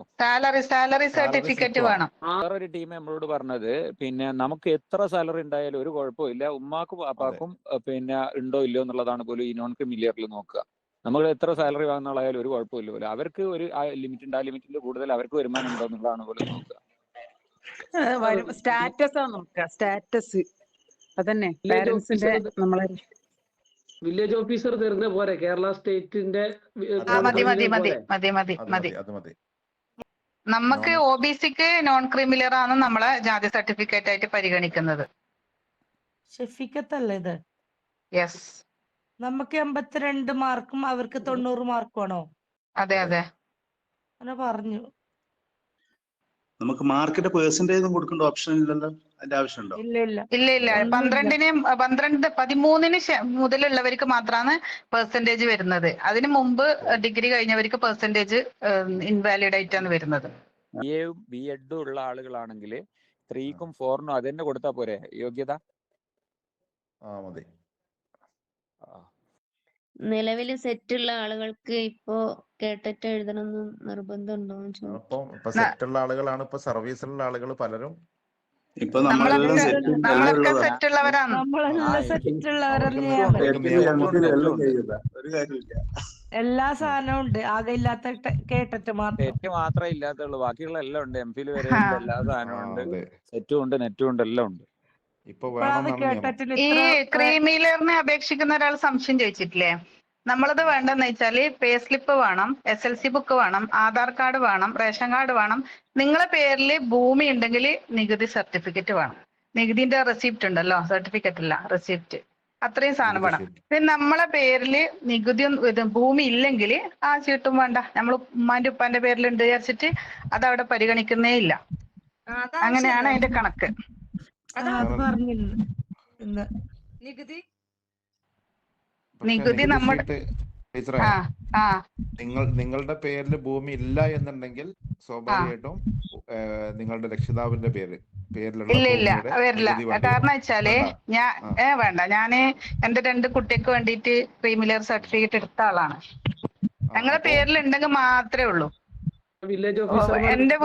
സാലറി സർട്ടിഫിക്കറ്റ് വേണം. വേറൊരു ടീം നമ്മളോട് പറഞ്ഞത് പിന്നെ നമുക്ക് എത്ര സാലറി ഉണ്ടായാലും ഒരു കുഴപ്പമില്ല, ഉമ്മാക്കും പാപ്പാക്കും പിന്നെ ഉണ്ടോ ഇല്ലയോ എന്നുള്ളതാണ് പോലും ഈ നോൺ ക്രിമിലിയറിൽ നോക്കുക. നമ്മൾ എത്ര സാലറി വാങ്ങുന്ന ആളായാലും ഒരു കുഴപ്പമില്ല പോലും. അവർക്ക് ഒരു ലിമിറ്റ് ഉണ്ട്, ആ ലിമിറ്റിന്റെ കൂടുതൽ അവർക്ക് വരുമാനം ഉണ്ടോ എന്നുള്ളതാണ് പോലും നോക്കുക. സ്റ്റാറ്റസ് ആണ് നോക്കുക, സ്റ്റാറ്റസ്. അതന്നെ പാരന്റ്സിന്റെ നമ്മളെ വില്ലേജ് ഓഫീസർ തരുന്ന പോരെ കേരള സ്റ്റേറ്റിന്റെ? മതി മതി മതി മതി മതി മതി. അത് മതി. നമുക്ക് OBCക്ക് നോൺ ക്രിമിലിയർ ആണ് നമ്മളെ ജാതി സർട്ടിഫിക്കറ്റ് ആയിട്ട് പരിഗണിക്കുന്നത്. ഷെഫിക്കത്തല്ലേ ഇത്? യെസ്, നമുക്ക് 82 മാർക്കും അവർക്ക് 90 മാർക്കും ആണോ? അതെ അതെ. അങ്ങനെ പറഞ്ഞു. നമുക്ക് മാർക്കിന്റെ പെർസെന്റേജ് കൊടുക്കേണ്ട ഓപ്ഷൻ ഇല്ലല്ലോ, അതിന്റെ ആവശ്യമുണ്ടോ? ഇല്ല ഇല്ല ഇല്ല ഇല്ല, ഒന്നുമില്ല. 13 മുതലുള്ളവർക്ക് മാത്രമാണ് പെർസെന്റേജ് വരുന്നത്. അതിനു മുമ്പ് ഡിഗ്രി കഴിഞ്ഞവർക്ക് പെർസെന്റേജ് ഇൻവാലിഡ് ആയിട്ടാണ് വരുന്നത്. BA-യും B.Ed-ഉം ഉള്ള ആളുകളാണെങ്കിൽ 3-ക്കും 4-നും അത് തന്നെ കൊടുത്താൽ പോരെ യോഗ്യത? മതി. നിലവിൽ സെറ്റുള്ള ആളുകൾക്ക് ഇപ്പോ കേട്ടിട്ട് എഴുതണമെന്ന് നിർബന്ധമുണ്ടോ? ഇപ്പൊ സെറ്റുള്ള ആളുകളാണ് ഇപ്പൊ സർവീസിലുള്ള ആളുകൾ പലരും. ഇപ്പൊ നമ്മളെല്ലാം നമ്മളൊക്കെ സെറ്റുള്ളവരാണ്. നമ്മളെല്ലാം സെറ്റുള്ളവർ തന്നെയാണ്. ഒരു കാര്യമില്ല. എല്ലാ സാധനവും ഉണ്ട്, ആകെ ഇല്ലാത്ത കേട്ടിട്ട് മാത്രം. നെറ്റ് മാത്രമേ ഇല്ലാത്തുള്ളൂ, ബാക്കിയുള്ള എല്ലാം ഉണ്ട്. MPhil വരെ ഉണ്ട്, എല്ലാ സാധനവും ഉണ്ട്, സെറ്റും ഉണ്ട്, നെറ്റും ഉണ്ട്, എല്ലാം ഉണ്ട്. ഈ ക്രീമി ലെയറിനെ അപേക്ഷിക്കുന്ന ഒരാൾ സംശയം ചോദിച്ചിട്ടില്ലേ? നമ്മളത് വേണ്ടെന്ന് വെച്ചാല് പേ സ്ലിപ്പ് വേണം, SLC ബുക്ക് വേണം, ആധാർ കാർഡ് വേണം, റേഷൻ കാർഡ് വേണം. നിങ്ങളെ പേരിൽ ഭൂമി ഉണ്ടെങ്കിൽ നികുതി സർട്ടിഫിക്കറ്റ് വേണം. നികുതിന്റെ റെസിപ്റ്റ് ഉണ്ടല്ലോ, സർട്ടിഫിക്കറ്റ് അല്ല റെസിപ്റ്റ്, അത്രയും സാധനം വേണം. പിന്നെ നമ്മളെ പേരിൽ നികുതി ഭൂമി ഇല്ലെങ്കിൽ ആ ചീട്ടും വേണ്ട. നമ്മൾ ഉമ്മാന്റെ ഉപ്പാന്റെ പേരിലുണ്ട് വിചാരിച്ചിട്ട് അതവിടെ പരിഗണിക്കുന്നേ ഇല്ല. അങ്ങനെയാണ് അതിന്റെ കണക്ക്. നികുതി നമ്മൾ നിങ്ങളുടെ പേരിൽ ഭൂമി ഇല്ല എന്നുണ്ടെങ്കിൽ സ്വാഭാവികമായിട്ടും നിങ്ങളുടെ രക്ഷിതാവിന്റെ പേരിലുള്ള ഇല്ല വരില്ല. കാരണം വെച്ചാല് വേണ്ട, ഞാന് എന്റെ 2 കുട്ടിക്ക് വേണ്ടിയിട്ട് ക്രീമി ലെയർ സർട്ടിഫിക്കറ്റ് എടുത്ത ആളാണ്. ഞങ്ങളുടെ പേരിലുണ്ടെങ്കിൽ മാത്രമേ ഉള്ളൂ. എന്റെ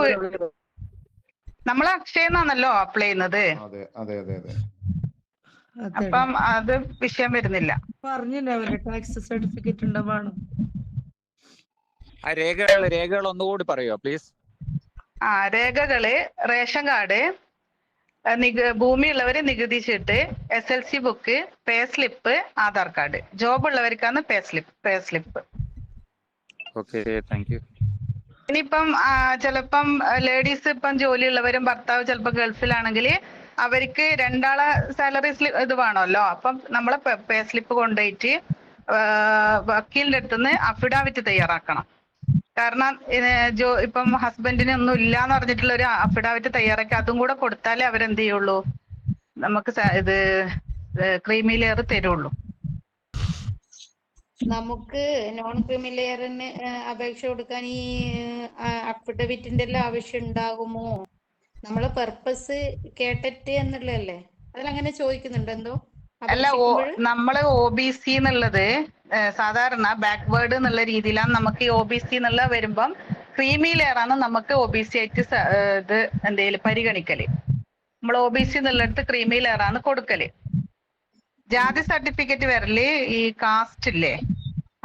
നമ്മൾ അക്ഷയെന്നാണല്ലോ അപ്ലൈ ചെയ്യുന്നത്. അപ്പം അത് വിഷയം വരുന്നില്ല. പറഞ്ഞില്ലേ അവര് ടാക്സ് സർട്ടിഫിക്കറ്റ് ഉണ്ടാവണം. ആ രേഖകൾ ഒന്നുകൂടി പറയോ പ്ലീസ്? രേഖകള് റേഷൻ കാർഡ്, ഭൂമിയുള്ളവര് നികുതി ചീട്ട്, SLC book, pay slip, Aadhaar card. Job ഉള്ളവർക്കാണ് pay slip. Okay, thank you. ഇനിയിപ്പം ചിലപ്പം ലേഡീസ് ഇപ്പം ജോലിയുള്ളവരും ഭർത്താവ് ചിലപ്പോൾ ഗൾഫിലാണെങ്കിൽ അവർക്ക് 2 ആളെ സാലറി ഇത് വേണമല്ലോ. അപ്പം നമ്മളെ പേ സ്ലിപ്പ് കൊണ്ടുപോയിട്ട് വക്കീലിന്റെ അടുത്തുനിന്ന് അഫിഡാവിറ്റ് തയ്യാറാക്കണം. കാരണം ഇപ്പം ഹസ്ബൻഡിന് ഒന്നും ഇല്ലാന്ന് പറഞ്ഞിട്ടുള്ള ഒരു അഫിഡാവിറ്റ് തയ്യാറാക്കി അതും കൂടെ കൊടുത്താലേ അവരെന്ത് ചെയ്യുള്ളൂ, നമുക്ക് ഇത് ക്രീമി ലെയർ തരുള്ളൂ. നമുക്ക് നോൺ ക്രീമി ലെയറിന് അപേക്ഷ കൊടുക്കാൻ ഈ അഫിഡവിറ്റിന്റെ എല്ലാം ആവശ്യം ഉണ്ടാകുമോ? നമ്മളെ പർപ്പസ് കേട്ടിട്ട് എന്നുള്ളതല്ലേ, അതിലങ്ങനെ ചോദിക്കുന്നുണ്ട് എന്തോ? അല്ല, നമ്മള് OBC എന്നുള്ളത് സാധാരണ ബാക്ക്വേർഡ് എന്നുള്ള രീതിയിലാണ് നമുക്ക് ഈ OBC എന്നുള്ള വരുമ്പം ക്രീമി ലെയർ ആണ് നമുക്ക് OBC ആയിട്ട് ഇത് എന്തെങ്കിലും പരിഗണിക്കല്. നമ്മൾ OBC എന്നുള്ളിടത്ത് ക്രീമി ലെയർ ആണ് കൊടുക്കല്. ജാതി സർട്ടിഫിക്കറ്റ് വരല് ഈ കാസ്റ്റ് ഇല്ലേ,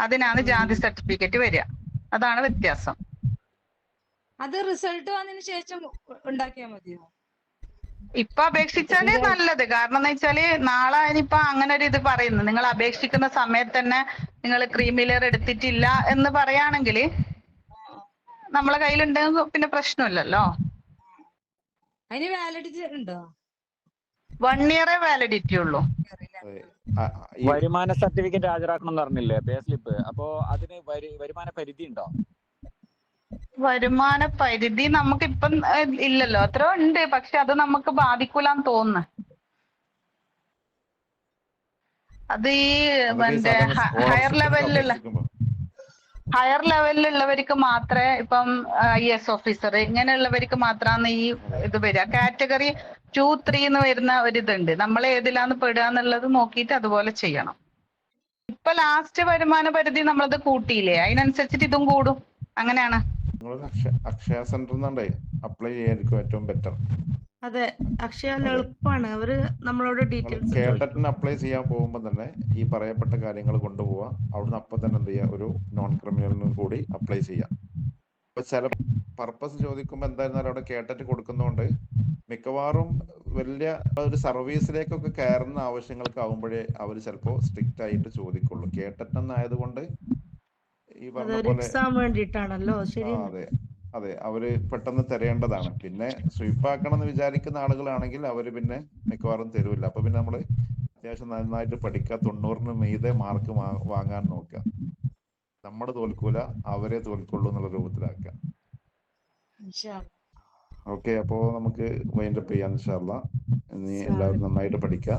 അതിനാണ് ജാതി സർട്ടിഫിക്കറ്റ് വരിക. അതാണ് വ്യത്യാസം. അത് റിസൾട്ട് വന്നതിന് ശേഷം ഉണ്ടാക്കിയാൽ മതിയോ? ഇപ്പൊ അപേക്ഷിച്ചാല് നല്ലത്. കാരണം എന്ന് വെച്ചാല് നാളെ ഇനിയിപ്പൊ അങ്ങനെ ഒരു ഇത് പറയുന്നു, നിങ്ങൾ അപേക്ഷിക്കുന്ന സമയത്ത് തന്നെ നിങ്ങൾ ക്രീമി ലെയർ എടുത്തിട്ടില്ല എന്ന് പറയുകയാണെങ്കിൽ നമ്മളെ കയ്യിലുണ്ടെങ്കിൽ പിന്നെ പ്രശ്നമില്ലല്ലോ. അതിന് വാലിഡിറ്റി ഉണ്ടോ? 1 year വാലിഡിറ്റി ഉള്ളൂ. വരുമാന സർട്ടിഫിക്കറ്റ് ഹാജരാക്കണം എന്ന് പറഞ്ഞില്ലേ, പേ സ്ലിപ്പ്. അപ്പോ അതിന് വരുമാന പരിധി ഉണ്ടോ? വരുമാന പരിധി നമുക്കിപ്പം ഇല്ലല്ലോ, അത്ര ഉണ്ട്, പക്ഷെ അത് നമുക്ക് ബാധിക്കൂലെന്ന് തോന്നുന്നു. അത് ഈ മറ്റേ ഹയർ ലെവലിലുള്ളവർക്ക് മാത്രമേ ഇപ്പം IAS ഓഫീസർ ഇങ്ങനെയുള്ളവർക്ക് മാത്രമാണ് ഈ ഇത് വരിക. കാറ്റഗറി 2, 3 എന്ന് വരുന്ന ഒരിതുണ്ട്. നമ്മൾ ഏതിലാന്ന് പെടുക എന്നുള്ളത് നോക്കിയിട്ട് അതുപോലെ ചെയ്യണം. ഇപ്പൊ ലാസ്റ്റ് വരുമാന പരിധി നമ്മളത് കൂട്ടിയില്ലേ, അതിനനുസരിച്ചിട്ട് ഇതും കൂടും. അങ്ങനെയാണ്. അക്ഷയ സെന്ററിൽ അപ്ലൈ ചെയ്യായിരിക്കും ഏറ്റവും ബെറ്റർ. അതെ, അക്ഷയ എളുപ്പമാണ്. അവര് നമ്മളോട് ഡീറ്റെയിൽസ് കേട്ടറ്റിന് അപ്ലൈ ചെയ്യാൻ പോകുമ്പോൾ തന്നെ ഈ പറയപ്പെട്ട കാര്യങ്ങൾ കൊണ്ടുപോവാ. അവിടുന്ന് അപ്പം തന്നെ എന്ത് ചെയ്യാം, ഒരു നോൺ ക്രിമിനലിനും കൂടി അപ്ലൈ ചെയ്യാം. ഇപ്പൊ ചില പർപ്പസ് ചോദിക്കുമ്പോൾ എന്തായിരുന്നാലും അവിടെ കേട്ടറ്റ് കൊടുക്കുന്നതുകൊണ്ട് മിക്കവാറും വലിയ ഒരു സർവീസിലേക്കൊക്കെ കയറുന്ന ആവശ്യങ്ങൾക്ക് ആവുമ്പോഴേ അവർ ചിലപ്പോൾ സ്ട്രിക്റ്റ് ആയിട്ട് ചോദിക്കുള്ളൂ. കേട്ടറ്റ് എന്നായതുകൊണ്ട് ഈ പറഞ്ഞ പോലെ എക്സാം വേണ്ടിയിട്ടാണല്ലോ. ശരി, അതെ, അതെ, അവര് പെട്ടെന്ന് തിരയേണ്ടതാണ്. പിന്നെ സ്വീപ്പാക്കണം എന്ന് വിചാരിക്കുന്ന ആളുകളാണെങ്കിൽ അവര് പിന്നെ മിക്കവാറും തരൂല്ല. അപ്പൊ പിന്നെ നമ്മള് അത്യാവശ്യം നന്നായിട്ട് പഠിക്കുക, 90-ന് മീതെ മാർക്ക് വാങ്ങാൻ നോക്കുക. നമ്മൾ തോൽക്കൂല, അവരെ തോൽക്കുള്ളൂ എന്നുള്ള രൂപത്തിലാക്കുക. ഓക്കെ, അപ്പോ നമുക്ക് വൈൻഡപ്പ് ചെയ്യാം ഇൻഷാ അല്ലാ. ഇനി എല്ലാവരും നന്നായിട്ട് പഠിക്കുക.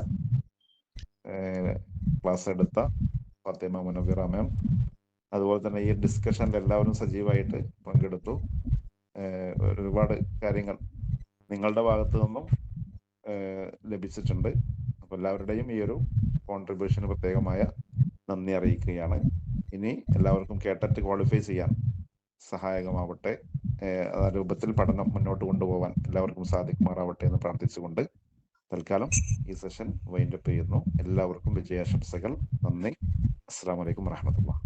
ക്ലാസ് എടുത്ത ഫാത്തിമ മുനവ്വിറ മാം, അതുപോലെ തന്നെ ഈ ഡിസ്കഷനിൽ എല്ലാവരും സജീവമായിട്ട് പങ്കെടുത്തു. ഒരുപാട് കാര്യങ്ങൾ നിങ്ങളുടെ ഭാഗത്തു നിന്നും ലഭിച്ചിട്ടുണ്ട്. അപ്പോൾ എല്ലാവരുടെയും ഈ ഒരു കോൺട്രിബ്യൂഷന് പ്രത്യേകമായ നന്ദി അറിയിക്കുകയാണ്. ഇനി എല്ലാവർക്കും കേട്ടറ്റ് ക്വാളിഫൈ ചെയ്യാൻ സഹായകമാവട്ടെ. ആ രൂപത്തിൽ പഠനം മുന്നോട്ട് കൊണ്ടുപോകാൻ എല്ലാവർക്കും സാധിക്കുമാറാവട്ടെ എന്ന് പ്രാർത്ഥിച്ചുകൊണ്ട് തൽക്കാലം ഈ സെഷൻ വൈൻഡപ്പ് ചെയ്യുന്നു. എല്ലാവർക്കും വിജയാശംസകൾ. നന്ദി. അസ്സലാമു അലൈക്കും വറഹ്മത്തുള്ളാഹി.